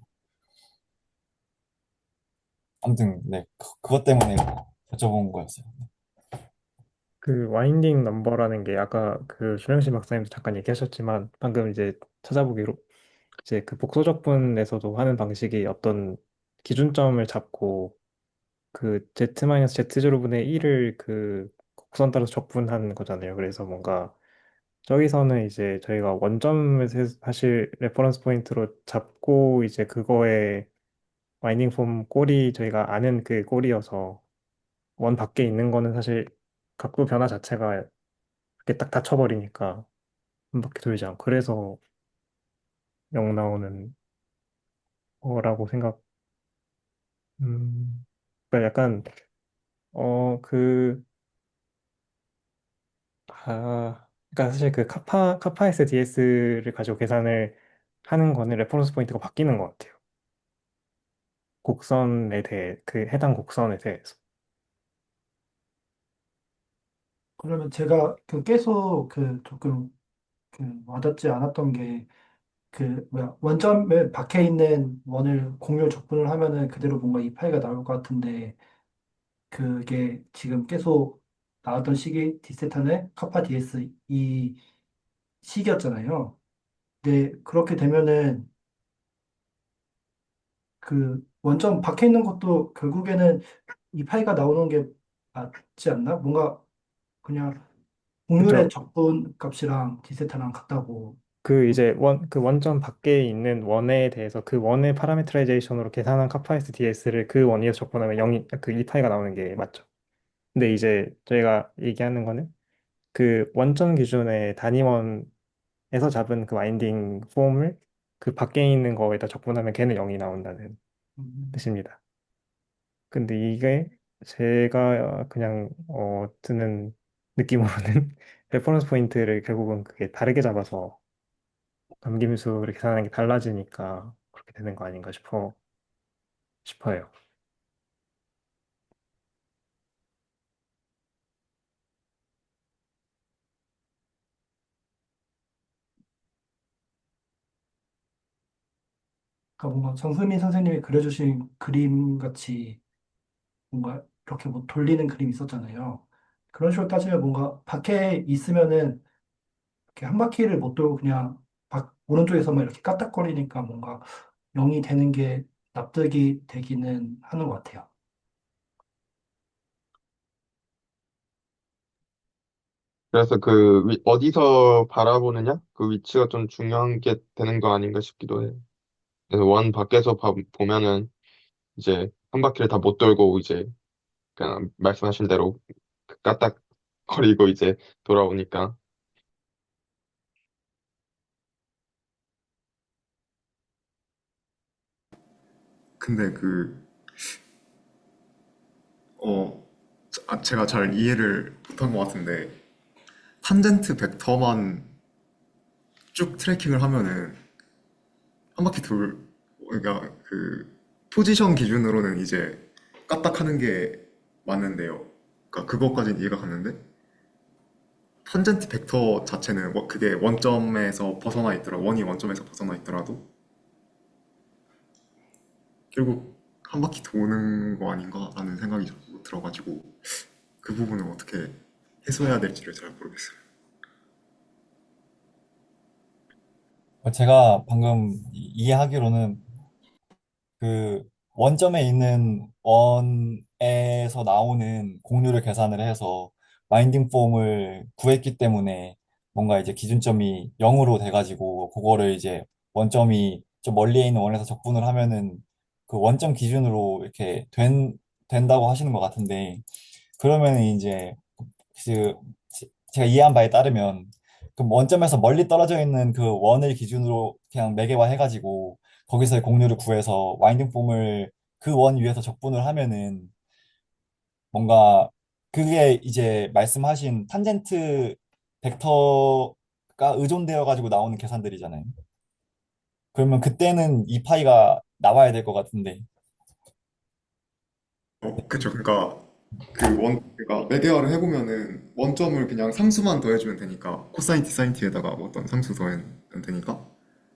아무튼, 네. 그것 때문에 여쭤본 거였어요. 그 와인딩 넘버라는 게 아까 그 조영신 박사님도 잠깐 얘기하셨지만 방금 이제 찾아보기로 이제 그 복소적분에서도 하는 방식이 어떤 기준점을 잡고 그 Z-Z0분의 1을 그 곡선 따라서 적분한 거잖아요. 그래서 뭔가 저기서는 이제 저희가 원점에서 사실 레퍼런스 포인트로 잡고 이제 그거에 와이닝 폼 꼴이 저희가 아는 그 꼴이어서 원 밖에 있는 거는 사실 각도 변화 자체가 이렇게 딱 닫혀버리니까 한 바퀴 돌지 않고 그래서 0 나오는 거라고 생각. 그러니까 약간 그러니까 사실 그 카파에스 DS를 가지고 계산을 하는 거는 레퍼런스 포인트가 바뀌는 것 같아요. 곡선에 대해 그 해당 곡선에 대해서. 그러면 제가 그 계속 그 조금 그 와닿지 않았던 게 그 뭐야 원점에 박혀 있는 원을 공률 적분을 하면은 그대로 뭔가 이 파이가 나올 것 같은데 그게 지금 계속 나왔던 식이 디세탄의 카파 DS 이 식이었잖아요. 근데 그렇게 되면은 그 원점 박혀 있는 것도 결국에는 이 파이가 나오는 게 맞지 않나? 뭔가 그냥 곡률의 그죠? 적분 값이랑 디세타랑 같다고. 그 이제 그 원점 밖에 있는 원에 대해서 그 원의 파라메트라이제이션으로 계산한 카파에스 DS를 그 원위에서 적분하면 0이 그 2파이가 나오는 게 맞죠. 근데 이제 저희가 얘기하는 거는 그 원점 기준의 단위원에서 잡은 그 와인딩 폼을 그 밖에 있는 거에다 적분하면 걔는 0이 나온다는 음, 뜻입니다. 근데 이게 제가 그냥 드는 느낌으로는 레퍼런스 포인트를 결국은 그게 다르게 잡아서 넘김수를 계산하는 게 달라지니까 그렇게 되는 거 아닌가 싶어요. 그러니까 뭔가 정수민 선생님이 그려주신 그림 같이 뭔가 이렇게 뭐 돌리는 그림이 있었잖아요. 그런 식으로 따지면 뭔가 밖에 있으면은 이렇게 한 바퀴를 못 돌고 그냥 오른쪽에서만 이렇게 까딱거리니까 뭔가 0이 되는 게 납득이 되기는 하는 것 같아요. 그래서 어디서 바라보느냐? 그 위치가 좀 중요한 게 되는 거 아닌가 싶기도 해요. 그래서 원 밖에서 보면은 이제 한 바퀴를 다 못 돌고 이제 그냥 말씀하신 대로 까딱거리고 이제 돌아오니까. 근데 제가 잘 이해를 못한 것 같은데, 탄젠트 벡터만 쭉 트래킹을 하면은 한 바퀴 그러니까 포지션 기준으로는 이제 까딱하는 게 맞는데요. 그러니까 그것까지는 이해가 갔는데, 탄젠트 벡터 자체는 그게 원점에서 벗어나 있더라도, 원이 원점에서 벗어나 있더라도 결국 한 바퀴 도는 거 아닌가라는 생각이 자꾸 들어가지고 그 부분을 어떻게 해소해야 될지를 잘 모르겠어요. 제가 방금 이해하기로는 그 원점에 있는 원에서 나오는 공률을 계산을 해서 바인딩 폼을 구했기 때문에 뭔가 이제 기준점이 0으로 돼가지고 그거를 이제 원점이 좀 멀리에 있는 원에서 적분을 하면은 그 원점 기준으로 이렇게 된다고 하시는 것 같은데 그러면 이제 그 제가 이해한 바에 따르면 그 원점에서 멀리 떨어져 있는 그 원을 기준으로 그냥 매개화 해가지고 거기서의 공률을 구해서 와인딩 폼을 그 원 위에서 적분을 하면은 뭔가 그게 이제 말씀하신 탄젠트 벡터가 의존되어 가지고 나오는 계산들이잖아요. 그러면 그때는 이 파이가 나와야 될 것 같은데. 그쵸. 그러니까 그러니까 매개화를 해보면은 원점을 그냥 상수만 더해주면 되니까 코사인 t 사인 t에다가 뭐 어떤 상수 더하면 되니까.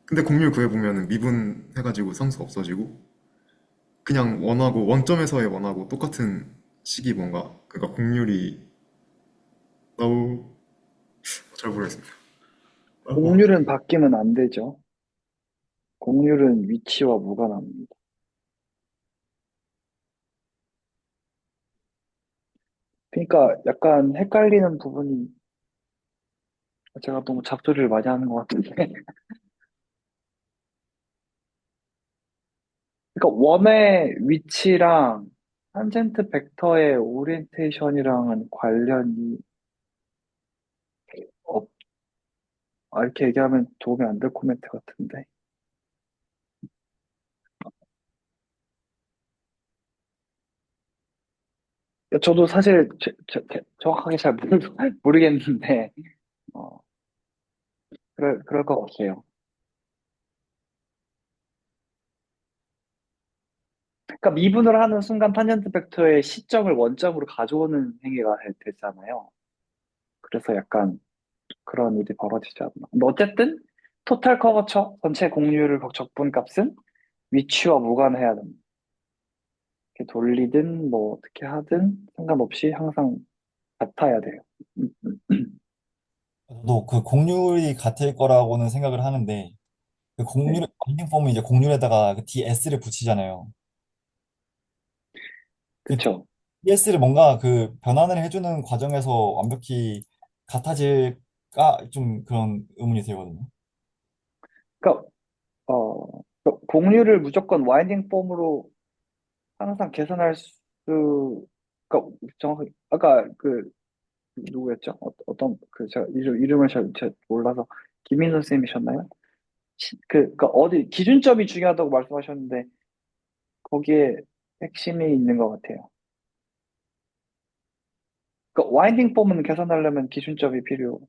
근데 공률 구해보면은 미분해가지고 상수 없어지고 그냥 원하고 원점에서의 원하고 똑같은 식이 뭔가 그러니까 공률이 나오 잘 모르겠습니다. 공률은 바뀌면 안 되죠. 공률은 위치와 무관합니다. 그러니까 약간 헷갈리는 부분이 제가 너무 잡소리를 많이 하는 것 같은데. 그러니까 원의 위치랑 탄젠트 벡터의 오리엔테이션이랑은 관련이 없, 이렇게 얘기하면 도움이 안 될 코멘트 같은데. 저도 사실 정확하게 잘 모르겠는데, 어, 그럴 것 같아요. 그러니까 미분을 하는 순간 탄젠트 벡터의 시점을 원점으로 가져오는 행위가 되잖아요. 그래서 약간 그런 일이 벌어지지 않나. 근데 어쨌든 토탈 커버처 전체 공률을 적분 값은 위치와 무관해야 됩니다. 이렇게 돌리든 뭐 어떻게 하든 상관없이 항상 같아야 돼요. 음, 음. 저도 그 공률이 같을 거라고는 생각을 하는데 그 네, 공률 바인딩 폼은 이제 공률에다가 그 DS를 붙이잖아요. 그 그쵸. DS를 뭔가 그 변환을 해주는 과정에서 완벽히 같아질까 좀 그런 의문이 들거든요. 그러니까 공률을 무조건 와인딩 폼으로 항상 계산할 그러니까 정확하게 아까 그 누구였죠? 어떤 그 제가 이름을 잘 몰라서 김민선 쌤이셨나요? 그러니까 어디 기준점이 중요하다고 말씀하셨는데 거기에 핵심이 있는 것 같아요. 그러니까 와인딩 폼은 계산하려면 기준점이 필요하죠.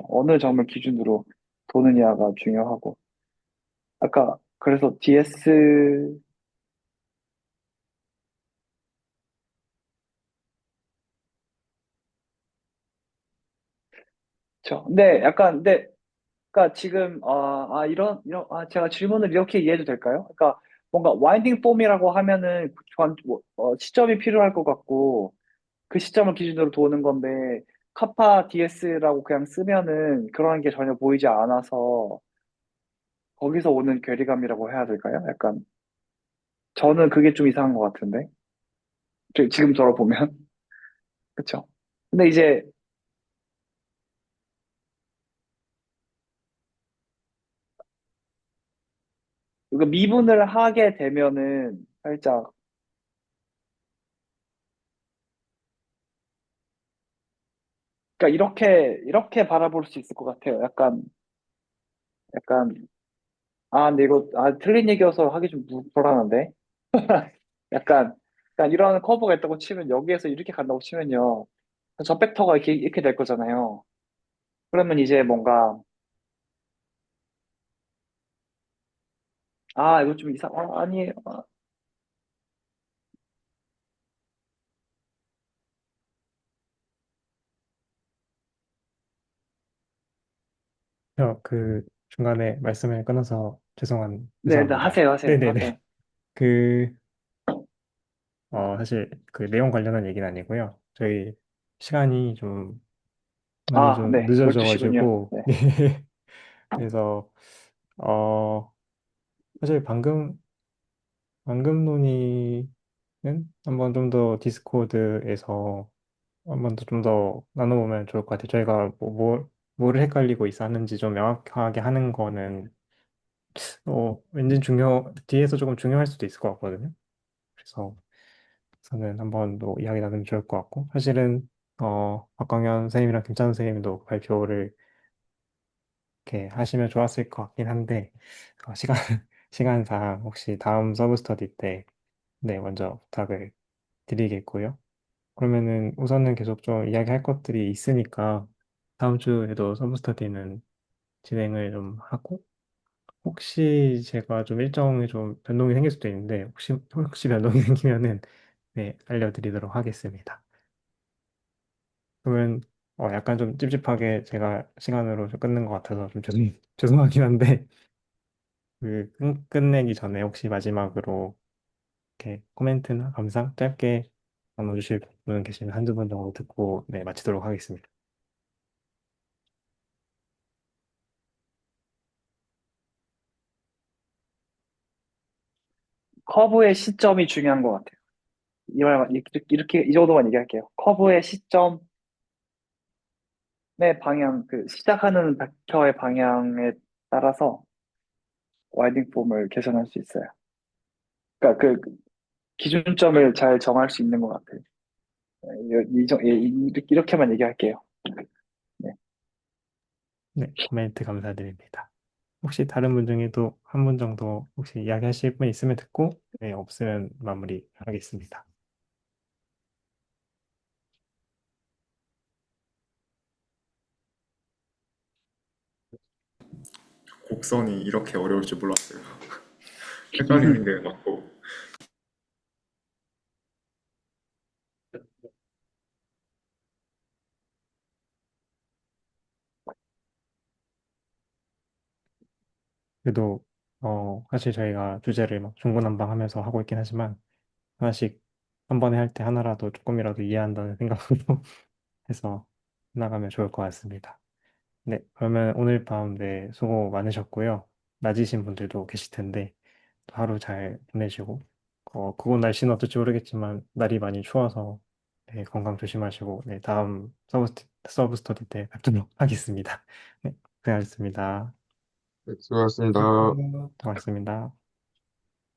어느 점을 기준으로 도느냐가 중요하고 아까 그래서 DS 근데 약간 근데 그러니까 지금 제가 질문을 이렇게 이해해도 될까요? 그러니까 뭔가 와인딩 폼이라고 하면은 시점이 필요할 것 같고 그 시점을 기준으로 도는 건데 카파 DS라고 그냥 쓰면은 그런 게 전혀 보이지 않아서 거기서 오는 괴리감이라고 해야 될까요? 약간 저는 그게 좀 이상한 것 같은데 지금 들어보면 그쵸? 근데 이제 이거 미분을 하게 되면은 살짝, 그러니까 이렇게 바라볼 수 있을 것 같아요. 약간, 아, 근데 이거, 아, 틀린 얘기여서 하기 좀 불안한데? 약간, 약간 이런 커브가 있다고 치면 여기에서 이렇게 간다고 치면요. 저 벡터가 이렇게 될 거잖아요. 그러면 이제 뭔가, 아, 이거 좀 아니, 그 중간에 말씀을 끊어서 네, 네, 죄송합니다. 하세요. 네네네. 그, 사실 그 내용 관련한 얘기는 아니고요. 저희 시간이 좀 많이 아, 좀 네, 12시군요. 늦어져가지고, 네. 네. 그래서, 어, 사실 방금 논의는 한번 좀 더 디스코드에서 한번 더 좀 더 나눠보면 좋을 것 같아요. 저희가 뭐를 헷갈리고 있어 하는지 좀 명확하게 하는 거는, 왠지 뒤에서 조금 중요할 수도 있을 것 같거든요. 그래서 저는 한번 더 이야기 나누면 좋을 것 같고, 사실은, 박광현 선생님이랑 김찬 선생님도 발표를 이렇게 하시면 좋았을 것 같긴 한데, 시간상 혹시 다음 서브 스터디 때, 네, 먼저 부탁을 드리겠고요. 그러면은 우선은 계속 좀 이야기할 것들이 있으니까, 다음 주에도 서브 스터디는 진행을 좀 하고, 혹시 제가 좀 일정에 좀 변동이 생길 수도 있는데, 혹시 변동이 생기면은, 네, 알려드리도록 하겠습니다. 그러면, 약간 좀 찝찝하게 제가 시간으로 좀 끊는 것 같아서 좀 죄송하긴 한데, 끝내기 전에 혹시 마지막으로 이렇게 코멘트나 감상 짧게 나눠주실 분 계시면 한두 분 정도 듣고, 네, 마치도록 하겠습니다. 커브의 시점이 중요한 것 같아요. 이 정도만 얘기할게요. 커브의 시점의 방향, 그, 시작하는 벡터의 방향에 따라서 와이딩 폼을 개선할 수 있어요. 그러니까 그 기준점을 잘 정할 수 있는 것 같아요. 이렇게만 얘기할게요. 네. 네, 코멘트 감사드립니다. 혹시 다른 분 중에도 한 분 정도 혹시 이야기하실 분 있으면 듣고, 네, 없으면 마무리하겠습니다. 곡선이 이렇게 어려울 줄 몰랐어요. 헷갈리는 게 많고. 그래도, 사실 저희가 주제를 막 중구난방하면서 하고 있긴 하지만, 하나씩 한 번에 할 때 하나라도 조금이라도 이해한다는 생각으로 해서 나가면 좋을 것 같습니다. 네, 그러면 오늘 밤 네, 수고 많으셨고요. 낮이신 분들도 계실 텐데 또 하루 잘 보내시고 그곳 날씨는 어떨지 모르겠지만 날이 많이 추워서 네, 건강 조심하시고 네, 다음 서브 스터디 때 뵙도록 하겠습니다. 네, 고생하셨습니다. 네, 수고하셨습니다. 고맙습니다.